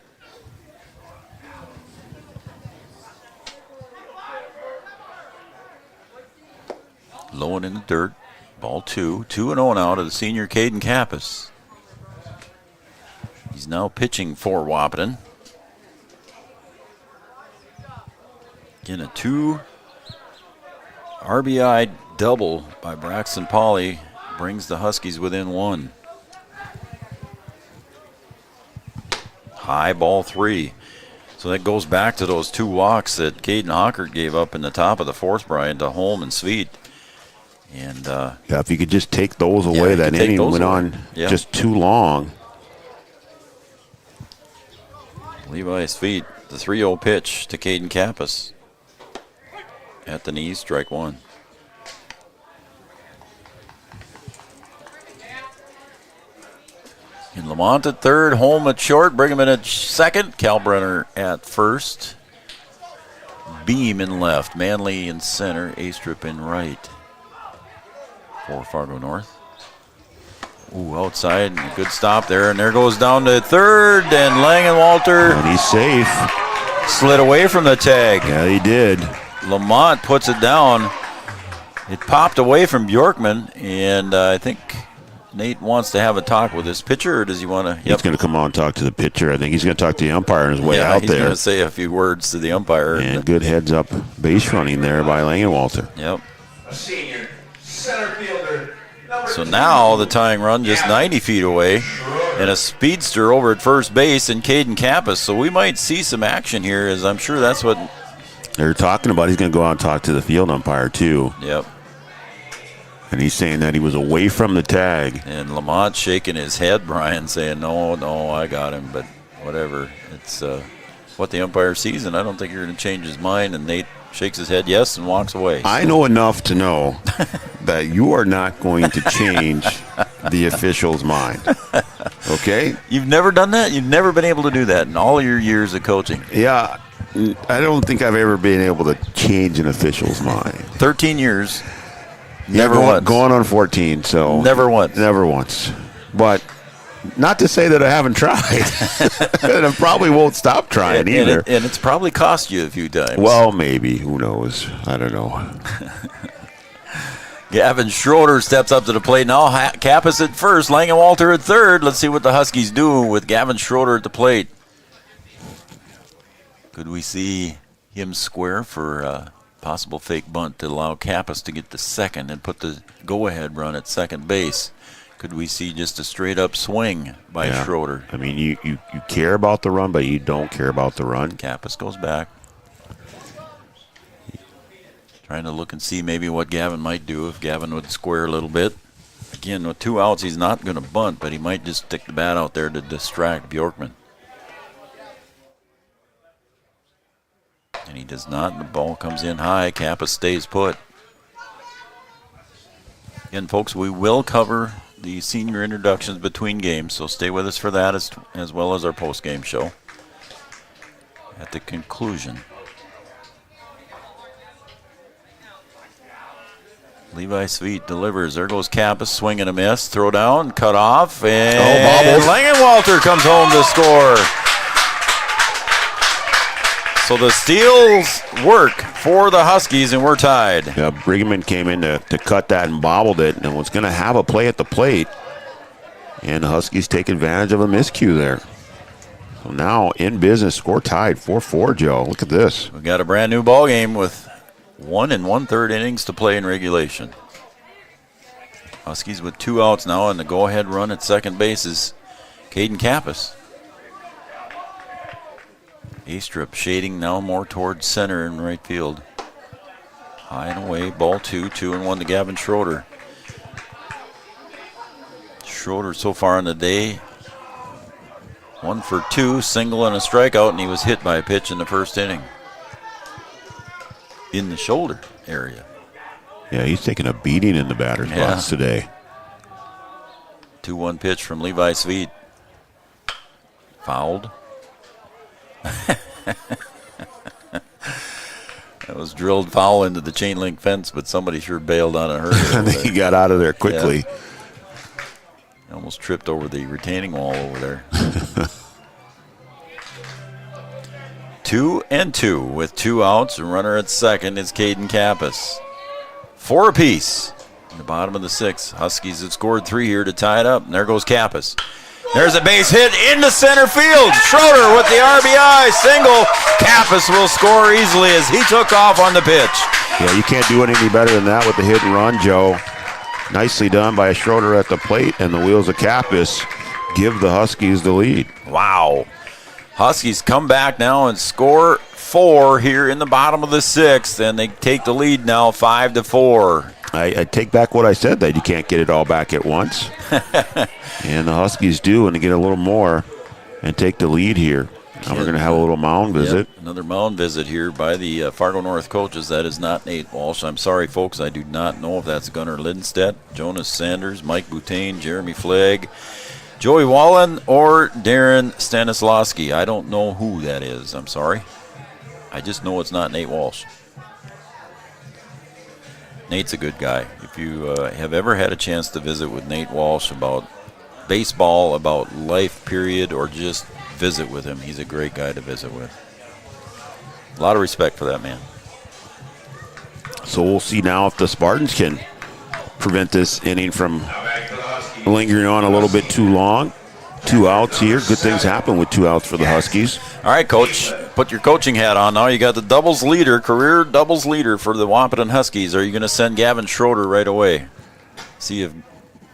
Low and in the dirt. Ball 2. 2-0 now to the senior Caden Kappas. He's now pitching for Wahpeton. Again, a 2 RBI double by Braxton Pauly brings the Huskies within 1. High ball 3. So that goes back to those 2 walks that Caden Hockert gave up in the top of the 4th, Brian, to Holm and Sweet. And yeah, if you could just take those away, that inning went on just too long. Levi's feet, the 3-0 pitch to Caden Kappas. At the knees, strike 1. In Lamont at third, Holm at short, Brigham at second, Kalbrenner at first. Beam in left, Manley in center, Astrup in right. For Fargo North. Ooh, outside, and a good stop there, and there goes down to third, and Langenwalter. And he's safe. Slid away from the tag. Yeah, he did. Lamont puts it down. It popped away from Bjorkman, and I think Nate wants to have a talk with his pitcher, or does he want to? He's going to come on and talk to the pitcher. I think he's going to talk to the umpire on his way out he's there. He's going to say a few words to the umpire. And good heads-up base running there by Langenwalter. Yep. A senior center fielder. So now the tying run just 90 feet away, and a speedster over at first base in Caden Kappas. So we might see some action here, as I'm sure that's what they're talking about. He's going to go out and talk to the field umpire, too. Yep. And he's saying that he was away from the tag. And Lamont shaking his head, Brian, saying, no, I got him, but whatever. It's what the umpire sees, and I don't think you're going to change his mind. And Nate shakes his head yes and walks away. I know enough to know that you are not going to change the official's mind. Okay? You've never done that? You've never been able to do that in all your years of coaching? Yeah. I don't think I've ever been able to change an official's mind. 13 years. Never once. Going on 14, so. Never once. Never once. But not to say that I haven't tried. And I probably won't stop trying either. And it's probably cost you a few times. Well, maybe. Who knows? I don't know. Gavin Schroeder steps up to the plate now. Kappas at first, Langenwalter at third. Let's see what the Huskies do with Gavin Schroeder at the plate. Could we see him square for a possible fake bunt to allow Kappas to get to second and put the go-ahead run at second base? Could we see just a straight-up swing by Schroeder? I mean, you care about the run, but you don't care about the run. Kappas goes back. Trying to look and see maybe what Gavin might do if Gavin would square a little bit. Again, with 2 outs, he's not going to bunt, but he might just stick the bat out there to distract Bjorkman. And he does not. The ball comes in high. Kappas stays put. Again, folks, we will cover the senior introductions between games, so stay with us for that as well as our post-game show at the conclusion. Levi Sweet delivers. There goes Kappas, swing and a miss. Throw down, cut off, and Langenwalter comes home to score. So the steals work for the Huskies, and we're tied. Yeah, Brigman came in to cut that and bobbled it, and was going to have a play at the plate. And the Huskies take advantage of a miscue there. So now in business, score tied 4-4, Joe. Look at this. We got a brand new ball game with 1 1/3 innings to play in regulation. Huskies with 2 outs now, and the go-ahead run at second base is Caden Kappas. A-strip shading now more towards center and right field. High and away, ball 2, 2-1 to Gavin Schroeder. Schroeder so far in the day, 1 for 2, single and a strikeout, and he was hit by a pitch in the first inning. In the shoulder area. Yeah, he's taking a beating in the batter's box today. 2-1 pitch from Levi Sweet. Fouled. That was drilled foul into the chain link fence, but somebody sure bailed on it. I think he got out of there quickly. Yeah. Almost tripped over the retaining wall over there. 2-2 with 2 outs. A runner at second is Caden Kappas. 4 apiece in the bottom of the 6th. Huskies have scored 3 here to tie it up. And there goes Kappas. There's a base hit into center field. Schroeder with the RBI single. Kappas will score easily as he took off on the pitch. Yeah, you can't do it any better than that with the hit and run, Joe. Nicely done by Schroeder at the plate, and the wheels of Kappas give the Huskies the lead. Wow. Huskies come back now and score 4 here in the bottom of the 6th, and they take the lead now 5-4. I take back what I said, that you can't get it all back at once. And the Huskies do, and they get a little more and take the lead here. Now we're going to have a little mound visit. Yep, another mound visit here by the Fargo North coaches. That is not Nate Walsh. I'm sorry, folks. I do not know if that's Gunnar Lindstedt, Jonas Sanders, Mike Boutain, Jeremy Flagg, Joey Wallen, or Darren Stanislawski. I don't know who that is. I'm sorry. I just know it's not Nate Walsh. Nate's a good guy. If you have ever had a chance to visit with Nate Walsh about baseball, about life, period, or just visit with him, he's a great guy to visit with. A lot of respect for that man. So we'll see now if the Spartans can prevent this inning from lingering on a little bit too long. 2 outs here. Good things happen with 2 outs for the Huskies. All right, Coach, put your coaching hat on now. You got the doubles leader, career doubles leader for the Wahpeton Huskies. Are you going to send Gavin Schroeder right away? See if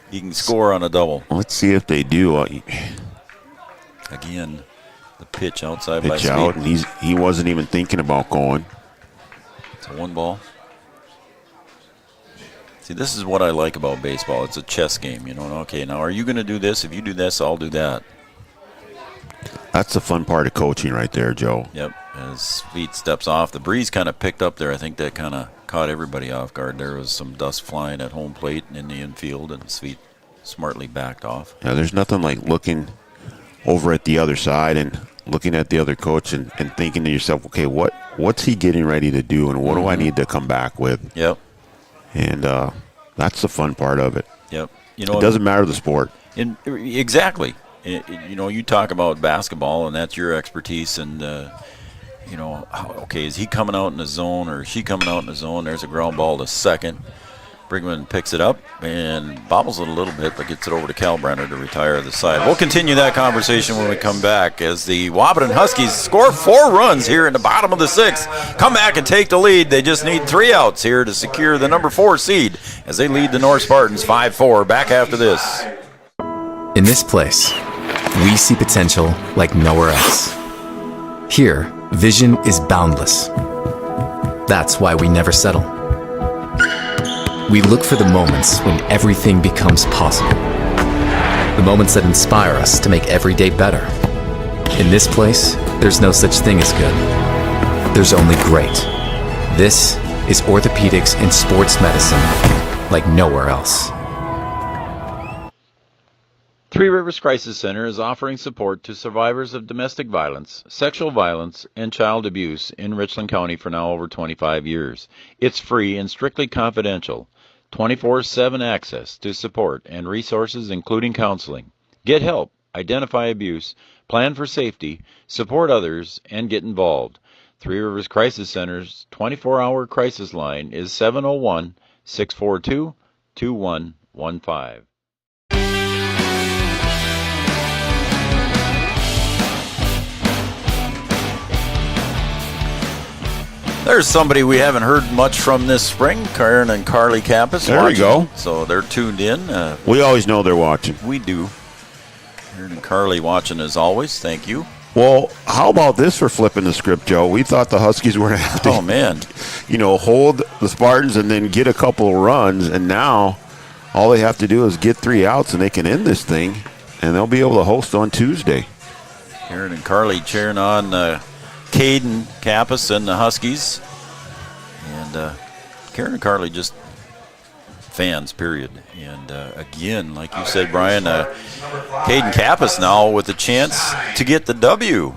he can score on a double. Let's see if they do. Again, the pitch outside by Pitch out, Sweet. and he wasn't even thinking about going. It's a 1 ball. See, this is what I like about baseball. It's a chess game, you know. Okay, now are you going to do this? If you do this, I'll do that. That's the fun part of coaching right there, Joe. Yep. As Sweet steps off, the breeze kind of picked up there. I think that kind of caught everybody off guard. There was some dust flying at home plate and in the infield, and Sweet smartly backed off. Yeah, there's nothing like looking over at the other side and looking at the other coach and thinking to yourself, okay, what's he getting ready to do, and what do I need to come back with? Yep. And that's the fun part of it. Yep. You know, it doesn't matter the sport. Exactly. You know, you talk about basketball, and that's your expertise. And, you know, okay, is he coming out in the zone or is she coming out in the zone? There's a ground ball to second. Brigman picks it up and bobbles it a little bit, but gets it over to Kalbrenner to retire the side. We'll continue that conversation when we come back as the Wahpeton Huskies score 4 runs here in the bottom of the 6th. Come back and take the lead. They just need 3 outs here to secure the number 4 seed as they lead the North Spartans 5-4. Back after this. In this place, we see potential like nowhere else. Here, vision is boundless. That's why we never settle. We look for the moments when everything becomes possible. The moments that inspire us to make every day better. In this place, there's no such thing as good. There's only great. This is orthopedics and sports medicine like nowhere else. Three Rivers Crisis Center is offering support to survivors of domestic violence, sexual violence, and child abuse in Richland County for now over 25 years. It's free and strictly confidential. 24/7 access to support and resources including counseling. Get help, identify abuse, plan for safety, support others, and get involved. Three Rivers Crisis Center's 24-hour crisis line is 701-642-2115. There's somebody we haven't heard much from this spring, Karen and Carly Kappas. There we go. So they're tuned in. We always know they're watching. We do. Karen and Carly watching as always. Thank you. Well, how about this for flipping the script, Joe? We thought the Huskies were going to have to, hold the Spartans and then get a couple of runs, and now all they have to do is get 3 outs and they can end this thing, and they'll be able to host on Tuesday. Karen and Carly cheering on Caden Kappas and the Huskies. And Karen and Carly just fans, period. And again, like you said, Brian, Caden Kappas now with a chance to get the W.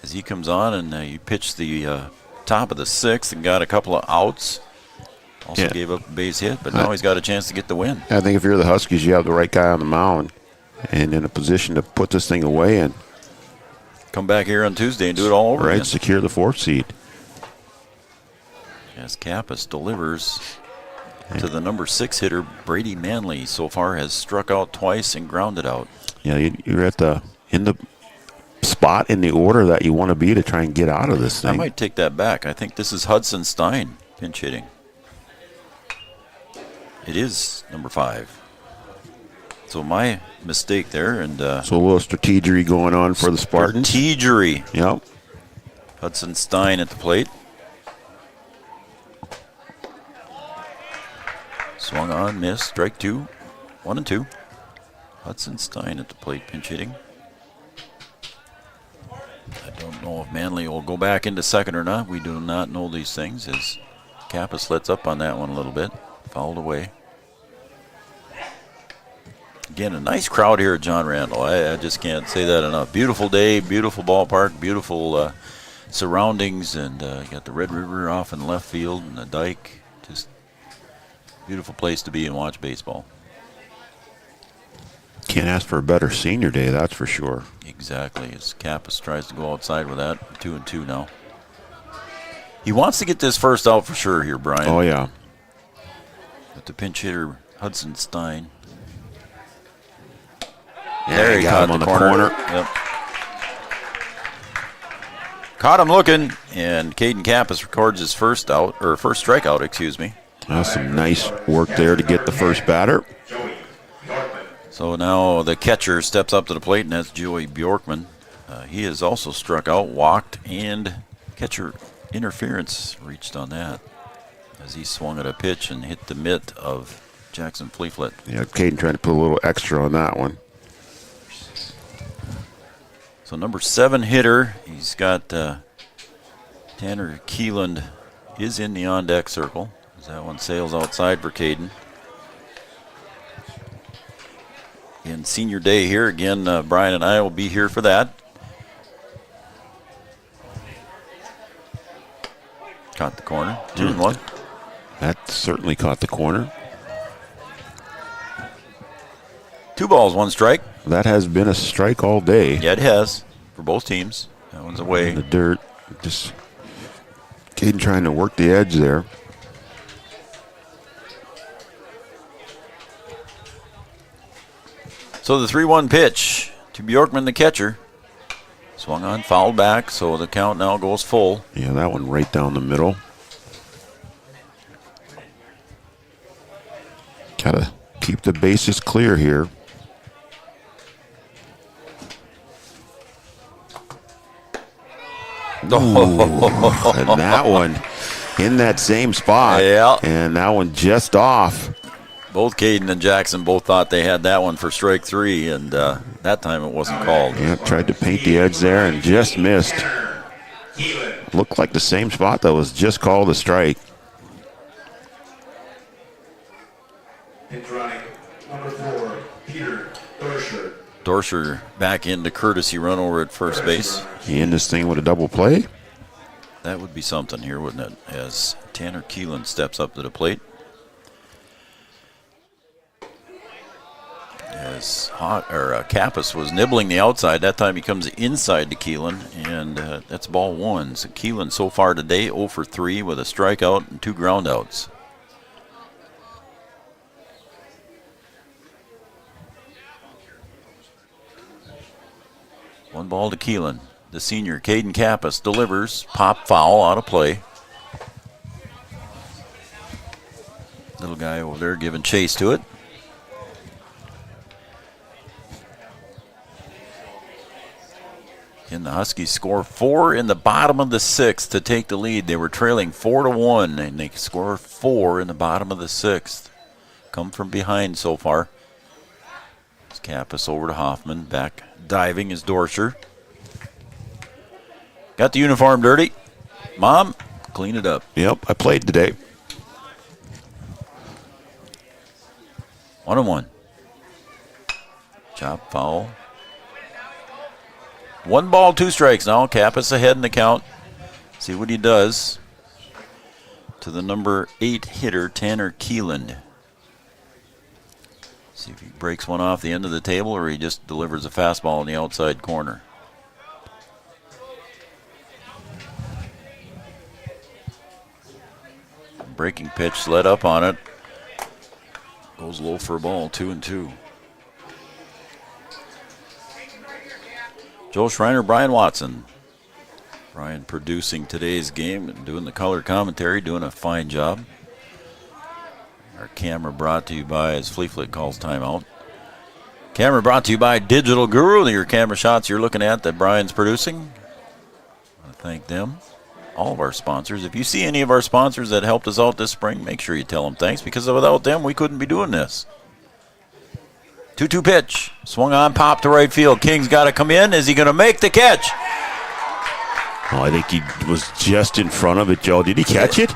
As he comes on and he pitched the top of the 6th and got a couple of outs. Also gave up a base hit, but now he's got a chance to get the win. I think if you're the Huskies, you have the right guy on the mound and in a position to put this thing away and come back here on Tuesday and do it all over again. Secure the 4th seed. As Kappas delivers to the number 6 hitter, Brady Manley. So far has struck out twice and grounded out. Yeah, you're in the spot in the order that you want to be to try and get out of this thing. I might take that back. I think this is Hudson Stein pinch hitting. It is number 5. So my mistake there. And so a little strategery going on for the Spartans. Strategery. Yep. Hudson Stein at the plate. Swung on, missed, strike 2, 1-2. Hudson Stein at the plate, pinch hitting. I don't know if Manley will go back into second or not. We do not know these things as Kappas lets up on that one a little bit. Fouled away. Again, a nice crowd here at John Randall. I just can't say that enough. Beautiful day, beautiful ballpark, beautiful surroundings, and you got the Red River off in left field and the dike. Just beautiful place to be and watch baseball. Can't ask for a better senior day, that's for sure. Exactly. As Kappas tries to go outside with that. 2-2 now. He wants to get this first out for sure here, Brian. Oh, yeah. But the pinch hitter, Hudson Stein. There he got him on the corner. Yep. Caught him looking, and Caden Kappas records his first strikeout, excuse me. That's some nice work there to get the first batter. So now the catcher steps up to the plate, and that's Joey Bjorkman. He has also struck out, walked, and catcher interference reached on that as he swung at a pitch and hit the mitt of Jackson Fleeflet. Yeah, Caden trying to put a little extra on that one. So number 7 hitter, he's got Tanner Keeland is in the on-deck circle as that one sails outside for Caden. In senior day here, again, Brian and I will be here for that. Caught the corner, 2-1. That certainly caught the corner. 2 balls, 1 strike. That has been a strike all day. Yeah, it has for both teams. That one's away. In the dirt. Just Caden trying to work the edge there. So the 3-1 pitch to Bjorkman, the catcher. Swung on, fouled back, so the count now goes full. Yeah, that one right down the middle. Gotta keep the bases clear here. And that one in that same spot. Yeah. And that one just off. Both Caden and Jackson both thought they had that one for strike 3, and that time it wasn't called. Yeah, tried to paint the edge there and just missed. Looked like the same spot that was just called a strike. Number 4, Peter Dorscher. Dorscher back into courtesy run over at first base. He in this thing with a double play? That would be something here, wouldn't it? As Tanner Keelan steps up to the plate. As Kappas was nibbling the outside, that time he comes inside to Keelan, and that's ball 1. So Keelan so far today 0 for 3 with a strikeout and 2 groundouts. One ball to Keelan. The senior, Caden Kappas, delivers. Pop foul out of play. Little guy over there giving chase to it. And the Huskies score 4 in the bottom of the 6th to take the lead. They were trailing 4-1, and they score 4 in the bottom of the 6th. Come from behind so far. It's Kappas over to Hoffman. Back diving is Dorscher. Got the uniform dirty. Mom, clean it up. Yep, I played today. 1-1. Chop foul. 1 ball, 2 strikes now. Kappas ahead in the count. See what he does to the number 8 hitter, Tanner Keeland. See if he breaks one off the end of the table or he just delivers a fastball in the outside corner. Breaking pitch, led up on it. Goes low for a ball, 2-2. Joe Schreiner, Brian Watson. Brian producing today's game and doing the color commentary, doing a fine job. Our camera brought to you by, as Fleeflet calls timeout. Camera brought to you by Digital Guru, your camera shots you're looking at that Brian's producing. I want to thank them, all of our sponsors. If you see any of our sponsors that helped us out this spring, make sure you tell them thanks, because without them, we couldn't be doing this. 2-2 pitch. Swung on, pop to right field. King's got to come in. Is he going to make the catch? Oh, I think he was just in front of it, Joe. Did he catch it?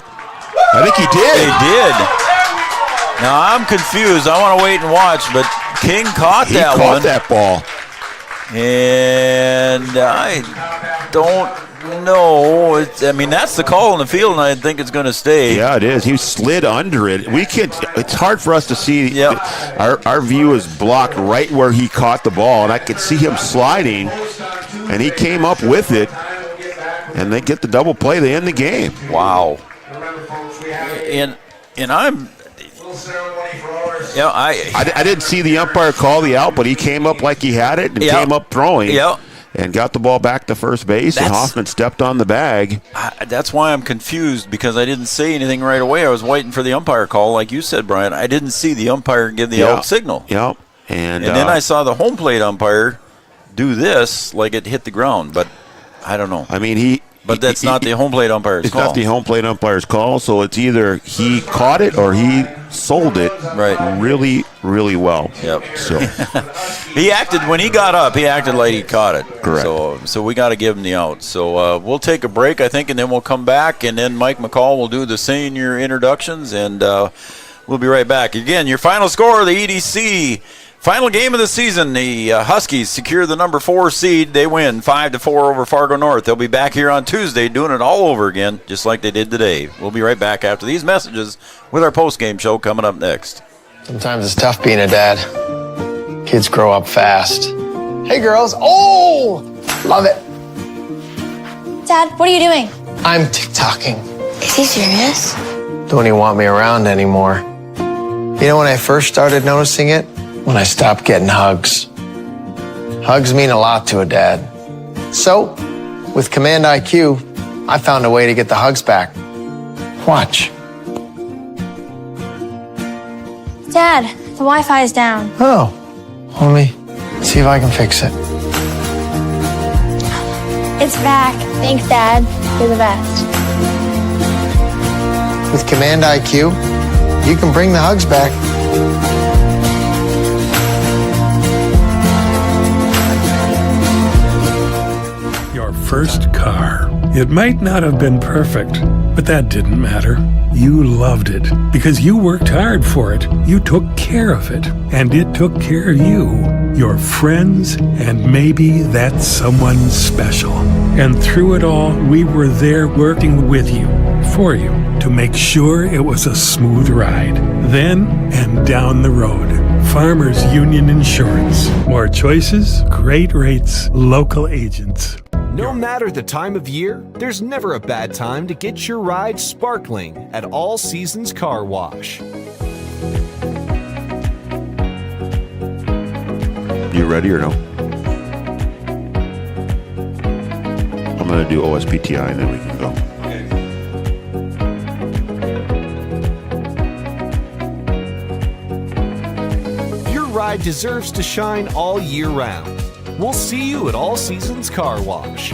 I think he did. He did. Now, I'm confused. I want to wait and watch, but King caught that one. He caught that ball. And I don't know. I mean, that's the call in the field, and I think it's going to stay. Yeah, it is. He slid under it. It's hard for us to see. Yep. Our view is blocked right where he caught the ball, and I could see him sliding, and he came up with it, and they get the double play. They end the game. Wow. And Yeah, I didn't see the umpire call the out, but he came up like he had it and came up throwing. Yep. And got the ball back to first base, and Hoffman stepped on the bag. That's why I'm confused, because I didn't say anything right away. I was waiting for the umpire call, like you said, Brian. I didn't see the umpire give the out signal. Yep. And then I saw the home plate umpire do this like it hit the ground, but I don't know. I mean, But that's not the home plate umpire's call. It's not the home plate umpire's call, so it's either he caught it or he sold it really, really well. Yep. So he acted, when he got up, he acted like he caught it. Correct. So we got to give him the out. So we'll take a break, I think, and then we'll come back, and then Mike McCall will do the senior introductions, and we'll be right back. Again, your final score of the EDC final game of the season, the Huskies secure the number 4 seed. They win 5-4 over Fargo North. They'll be back here on Tuesday doing it all over again, just like they did today. We'll be right back after these messages with our post-game show coming up next. Sometimes it's tough being a dad. Kids grow up fast. Hey, girls. Oh, love it. Dad, what are you doing? I'm TikToking. Is he serious? Don't even want me around anymore. You know when I first started noticing it? When I stopped getting hugs. Hugs mean a lot to a dad. So, with Command IQ, I found a way to get the hugs back. Watch. Dad, the Wi-Fi is down. Oh, let me see if I can fix it. It's back. Thanks, Dad. You're the best. With Command IQ, you can bring the hugs back. Your first car. It might not have been perfect, but that didn't matter. You loved it because you worked hard for it. You took care of it, and it took care of you, your friends, and maybe that someone special. And through it all, we were there working with you, for you, to make sure it was a smooth ride. Then and down the road. Farmers Union Insurance. More choices, great rates, local agents. No matter the time of year, there's never a bad time to get your ride sparkling at All Seasons Car Wash. You ready or no? I'm going to do OSPTI and then we can go. Your ride deserves to shine all year round. We'll see you at All Seasons Car Wash.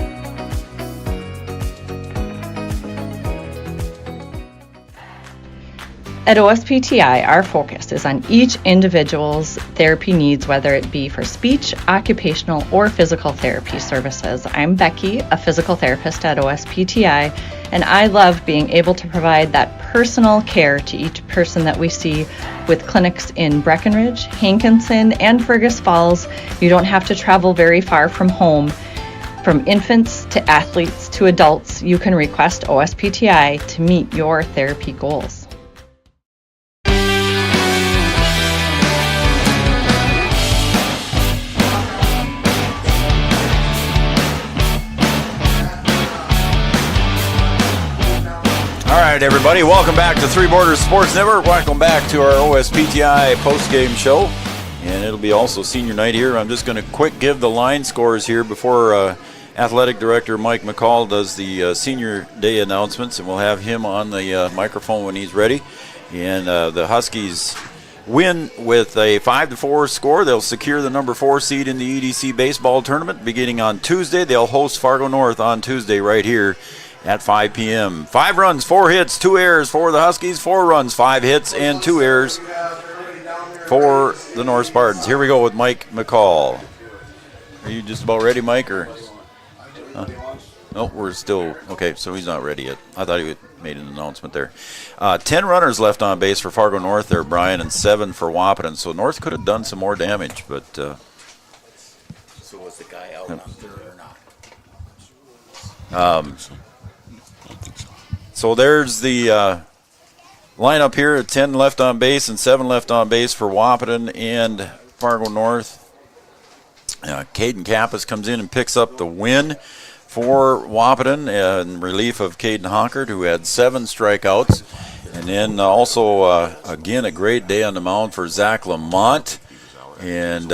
At OSPTI, our focus is on each individual's therapy needs, whether it be for speech, occupational, or physical therapy services. I'm Becky, a physical therapist at OSPTI, and I love being able to provide that personal care to each person that we see with clinics in Breckenridge, Hankinson, and Fergus Falls. You don't have to travel very far from home. From infants to athletes to adults, you can request OSPTI to meet your therapy goals. All right, everybody, welcome back to Three Borders Sports Network. Welcome back to our OSPTI post-game show, and it'll be also senior night here. I'm just going to quick give the line scores here before Athletic Director Mike McCall does the senior day announcements, and we'll have him on the microphone when he's ready. And the Huskies win with a 5-4 score. They'll secure the number 4 seed in the EDC baseball tournament beginning on Tuesday. They'll host Fargo North on Tuesday right here at 5 p.m. 5 runs, 4 hits, 2 errors for the Huskies. 4 runs, 5 hits, and 2 errors for the North Spartans. Here we go with Mike McCall. Are you just about ready, Mike? Or no, we're still okay. So he's not ready yet. I thought he had made an announcement there. 10 runners left on base for Fargo North there, Brian, and 7 for Wahpeton. So North could have done some more damage, but. So was the guy out on third or not? So there's the lineup here at 10 left on base and 7 left on base for Wahpeton and Fargo North. Caden Kappas comes in and picks up the win for Wahpeton in relief of Caden Honkert, who had 7 strikeouts. And then also, again, a great day on the mound for Zach Lamont. And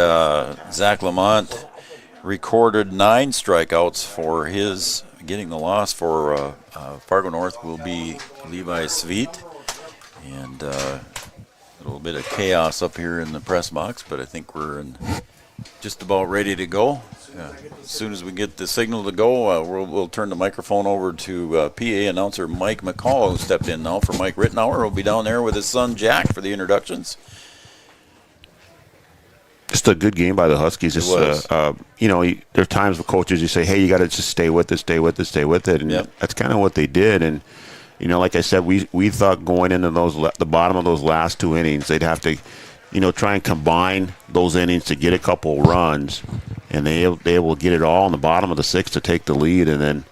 Zach Lamont recorded 9 strikeouts for his getting the loss for Fargo North will be Levi Sveit. And a little bit of chaos up here in the press box, but I think we're just about ready to go. As soon as we get the signal to go, we'll turn the microphone over to PA announcer Mike McCall, who stepped in now for Mike Rittenauer. He'll be down there with his son Jack for the introductions. Just a good game by the Huskies. It was. There are times with coaches you say, hey, you got to just stay with it. And that's kind of what they did. And, like I said, we thought going into the bottom of those last 2 innings, they'd have to, try and combine those innings to get a couple runs. And they able to get it all in the bottom of the 6th to take the lead, and then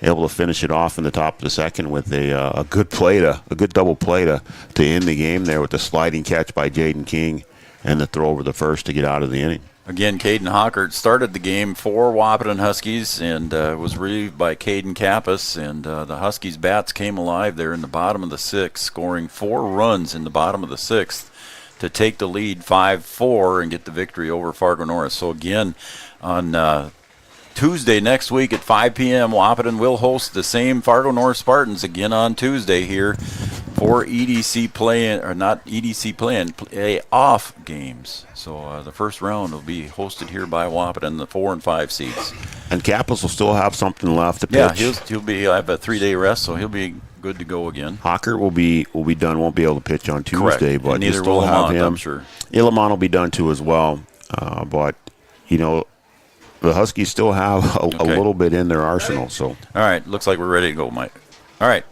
able to finish it off in the top of the 2nd with a good double play to end the game there with the sliding catch by Jaden King and the throw over the first to get out of the inning. Again, Caden Hockert started the game for Wahpeton Huskies and was relieved by Caden Kappas. And the Huskies' bats came alive there in the bottom of the 6th, scoring 4 runs in the bottom of the 6th to take the lead 5-4 and get the victory over Fargo North. So again, on Tuesday next week at 5 p.m., Wahpeton will host the same Fargo North Spartans again on Tuesday here for playoff games. So the first round will be hosted here by Wahpeton, the 4 and 5 seeds. And Kappas will still have something left to pitch. Yeah, he'll have a 3-day rest, so he'll be good to go again. Hockert will be done. Won't be able to pitch on Tuesday, correct. but neither you still will have Lamont, him. I'm sure. Lamont will be done too as well. But the Huskies still have a little bit in their arsenal. So all right, looks like we're ready to go, Mike. All right.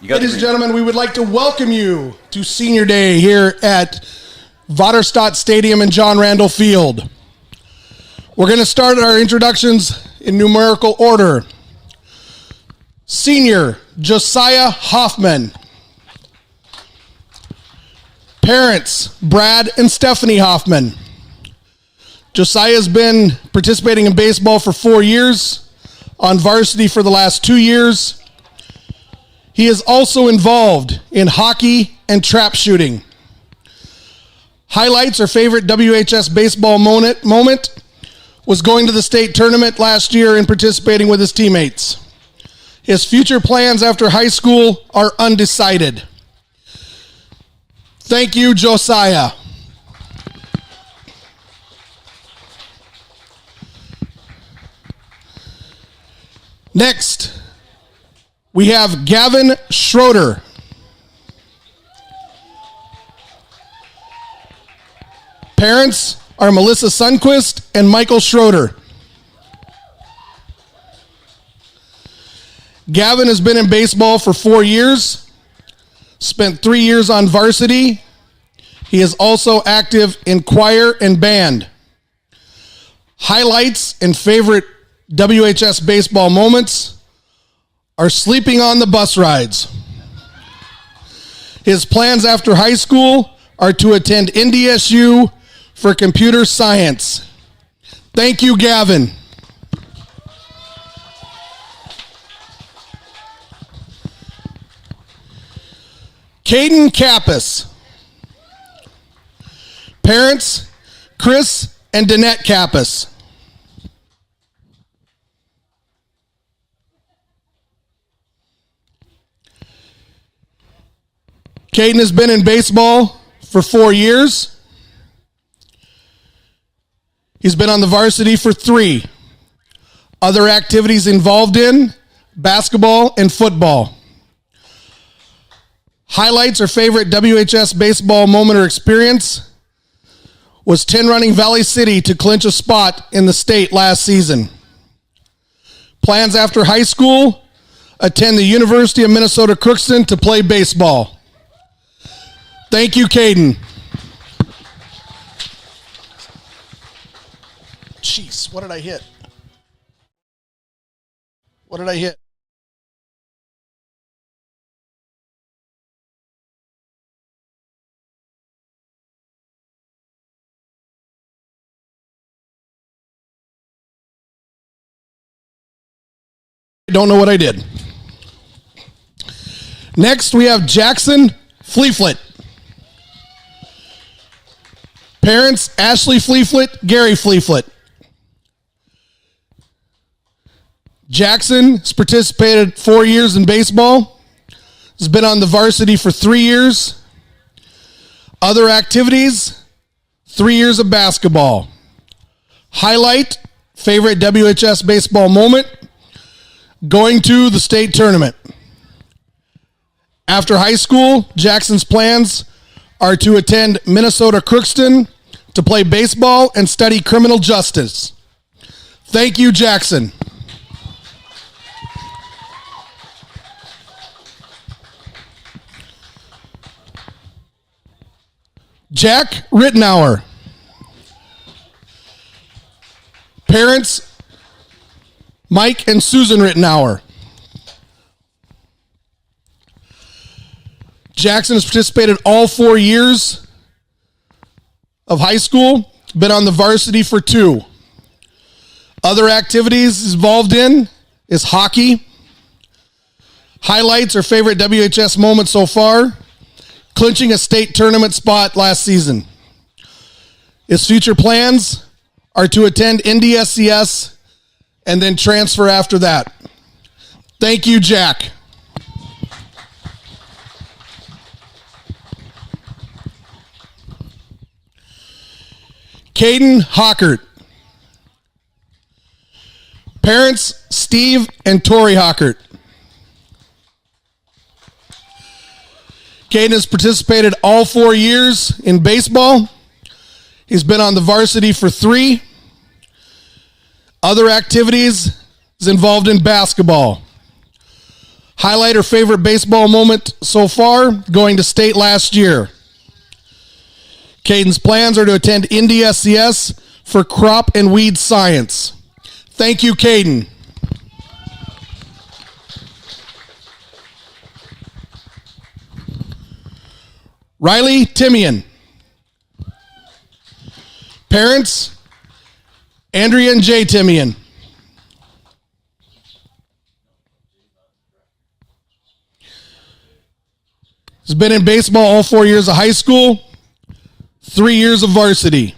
Ladies and gentlemen, we would like to welcome you to Senior Day here at Vaterstad Stadium and John Randall Field. We're going to start our introductions in numerical order. Senior Josiah Hoffman. Parents Brad and Stephanie Hoffman. Josiah has been participating in baseball for 4 years, on varsity for the last 2 years. He is also involved in hockey and trap shooting. Highlights or favorite WHS baseball moment was going to the state tournament last year and participating with his teammates. His future plans after high school are undecided. Thank you, Josiah. Next, we have Gavin Schroeder. Parents are Melissa Sundquist and Michael Schroeder. Gavin has been in baseball for 4 years, spent 3 years on varsity. He is also active in choir and band. Highlights and favorite WHS baseball moments are sleeping on the bus rides. His plans after high school are to attend NDSU for computer science. Thank you, Gavin. Caden Kappas. Parents, Chris and Danette Kappas. Caden has been in baseball for 4 years. He's been on the varsity for 3. Other activities involved in basketball and football. Highlights or favorite WHS baseball moment or experience was 10 running Valley City to clinch a spot in the state last season. Plans after high school, attend the University of Minnesota Crookston to play baseball. Thank you, Caden. Jeez, what did I hit? What did I hit? I don't know what I did. Next, we have Jackson Fleeflet. Parents, Ashley Fleeflet, Gary Fleeflet. Jackson has participated 4 years in baseball. Has been on the varsity for 3 years. Other activities, 3 years of basketball. Highlight, favorite WHS baseball moment, going to the state tournament. After high school, Jackson's plans are to attend Minnesota Crookston to play baseball and study criminal justice. Thank you, Jackson. Jack Rittenauer. Parents, Mike and Susan Rittenauer. Jackson has participated all 4 years of high school, been on the varsity for 2. Other activities he's involved in is hockey. Highlights or favorite WHS moments so far, clinching a state tournament spot last season. His future plans are to attend NDSCS and then transfer after that. Thank you, Jack. Caden Hockert. Parents, Steve and Tori Hockert. Caden has participated all 4 years in baseball. He's been on the varsity for 3. Other activities is involved in basketball. Highlight or favorite baseball moment so far, going to state last year. Caden's plans are to attend NDSCS for crop and weed science. Thank you, Caden. Riley Timian. Parents, Andrea and Jay Timian. Has been in baseball all 4 years of high school, 3 years of varsity.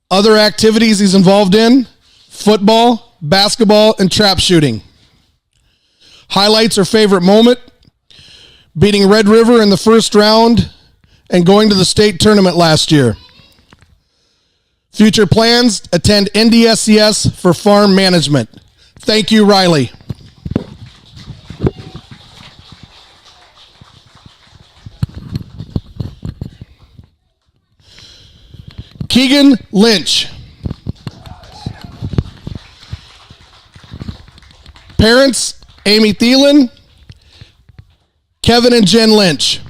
Other activities he's involved in, football, basketball, and trap shooting. Highlights or favorite moment, beating Red River in the first round and going to the state tournament last year. Future plans, attend NDSCS for farm management. Thank you, Riley. Keegan Lynch. Parents, Amy Thielen, Kevin and Jen Lynch.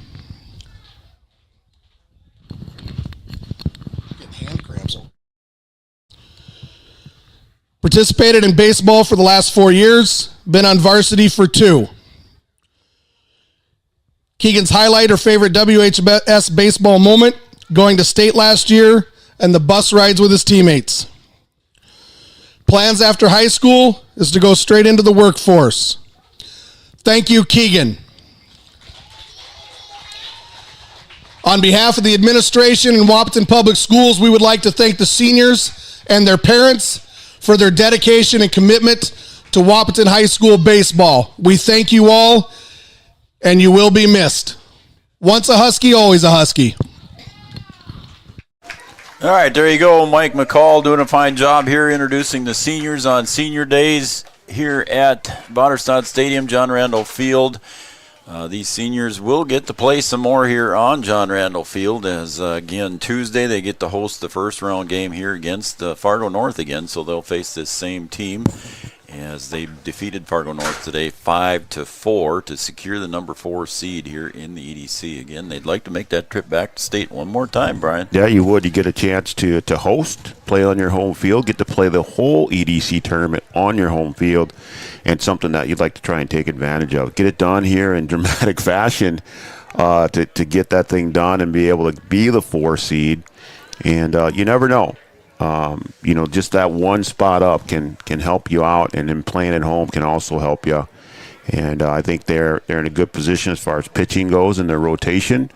Participated in baseball for the last 4 years, been on varsity for 2. Keegan's highlight or favorite WHS baseball moment, going to state last year and the bus rides with his teammates. Plans after high school is to go straight into the workforce. Thank you, Keegan. On behalf of the administration and Wahpeton Public Schools, we would like to thank the seniors and their parents for their dedication and commitment to Wahpeton High School baseball. We thank you all, and you will be missed. Once a Husky, always a Husky. All right, there you go. Mike McCall doing a fine job here introducing the seniors on senior days here at Vaterstad Stadium, John Randall Field. These seniors will get to play some more here on John Randall Field as, again, Tuesday they get to host the first round game here against Fargo North again, so they'll face this same team as they defeated Fargo North today 5-4 to secure the number 4 seed here in the EDC. Again, they'd like to make that trip back to state one more time, Brian. Yeah, you would. You get a chance to host, play on your home field, get to play the whole EDC tournament on your home field, and something that you'd like to try and take advantage of. Get it done here in dramatic fashion to get that thing done and be able to be the 4 seed. And you never know. Just that one spot up can help you out, and then playing at home can also help you And I think they're in a good position as far as pitching goes in their rotation.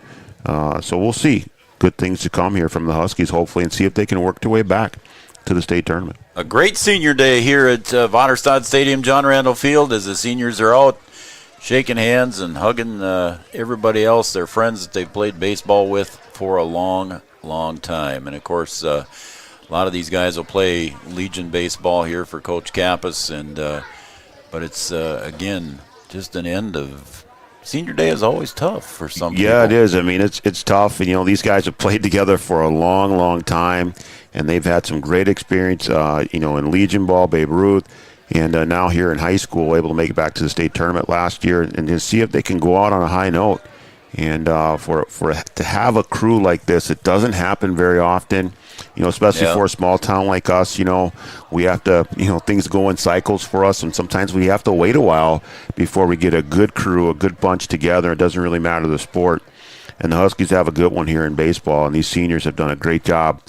So we'll see. Good things to come here from the Huskies, hopefully, and see if they can work their way back to the state tournament. A great senior day here at Waterstad Stadium, John Randall Field, as the seniors are out shaking hands and hugging everybody else, their friends that they've played baseball with for a long, long time. And, of course, a lot of these guys will play Legion baseball here for Coach Kappas. But it's, again, just an end of senior day is always tough for some people. Yeah, it is. I mean, it's tough. And, these guys have played together for a long, long time, and they've had some great experience, in Legion ball, Babe Ruth, and now here in high school, able to make it back to the state tournament last year and to see if they can go out on a high note. And for to have a crew like this, it doesn't happen very often, especially for a small town like us. We have to, things go in cycles for us, and sometimes we have to wait a while before we get a good crew, a good bunch together. It doesn't really matter the sport. And the Huskies have a good one here in baseball, and these seniors have done a great job,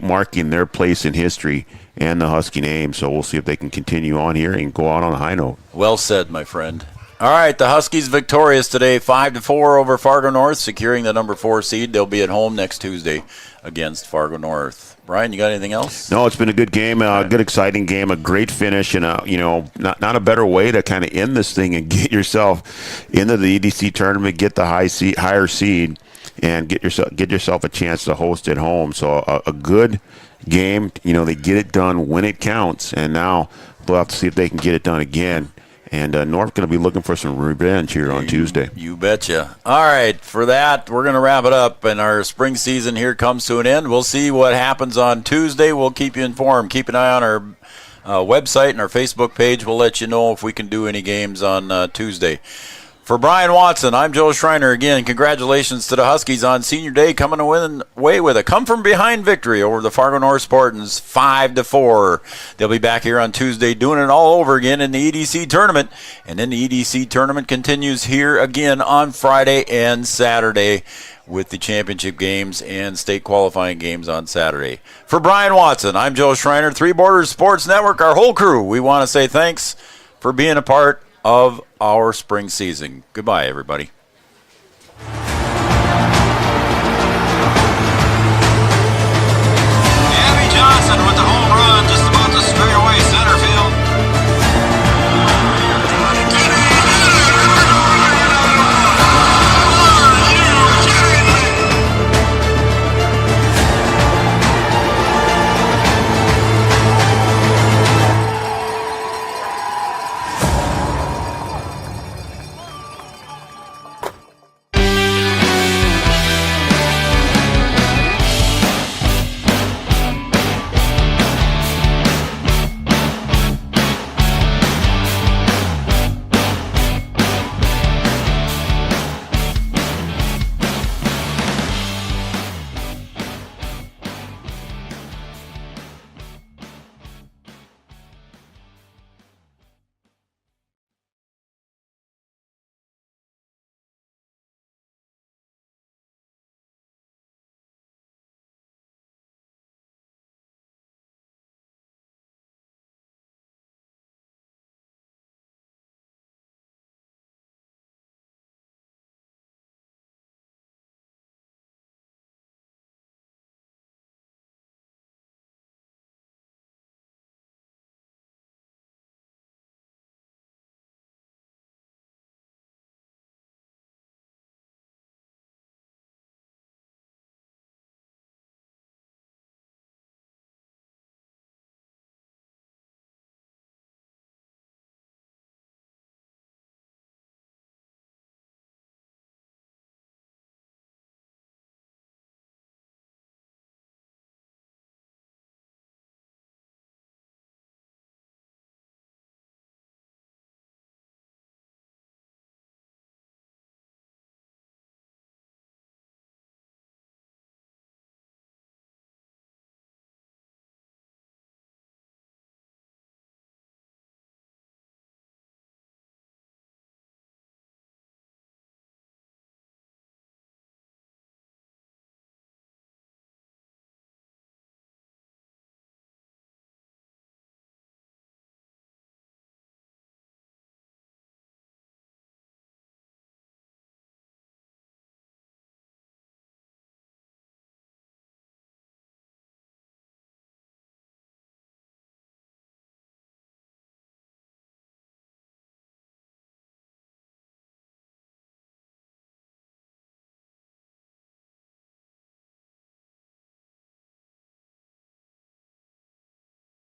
marking their place in history and the Husky name. So we'll see if they can continue on here and go out on a high note. Well said, my friend. All right, the Huskies victorious today, 5-4 over Fargo North, securing the number 4 seed. They'll be at home next Tuesday against Fargo North. Brian, you got anything else? No, it's been a good game, a good exciting game, a great finish, and not a better way to kind of end this thing and get yourself into the EDC tournament, get the higher seed, and get yourself a chance to host at home. So a good game. They get it done when it counts, and now they'll have to see if they can get it done again. And North's going to be looking for some revenge here on Tuesday. You betcha. All right, for that, we're going to wrap it up, and our spring season here comes to an end. We'll see what happens on Tuesday. We'll keep you informed. Keep an eye on our website and our Facebook page. We'll let you know if we can do any games on Tuesday. For Brian Watson, I'm Joe Schreiner. Again, congratulations to the Huskies on Senior Day, coming away with a come-from-behind victory over the Fargo North Spartans, 5-4. They'll be back here on Tuesday doing it all over again in the EDC tournament. And then the EDC tournament continues here again on Friday and Saturday with the championship games and state qualifying games on Saturday. For Brian Watson, I'm Joe Schreiner, Three Borders Sports Network, our whole crew. We want to say thanks for being a part of our spring season. Goodbye, everybody.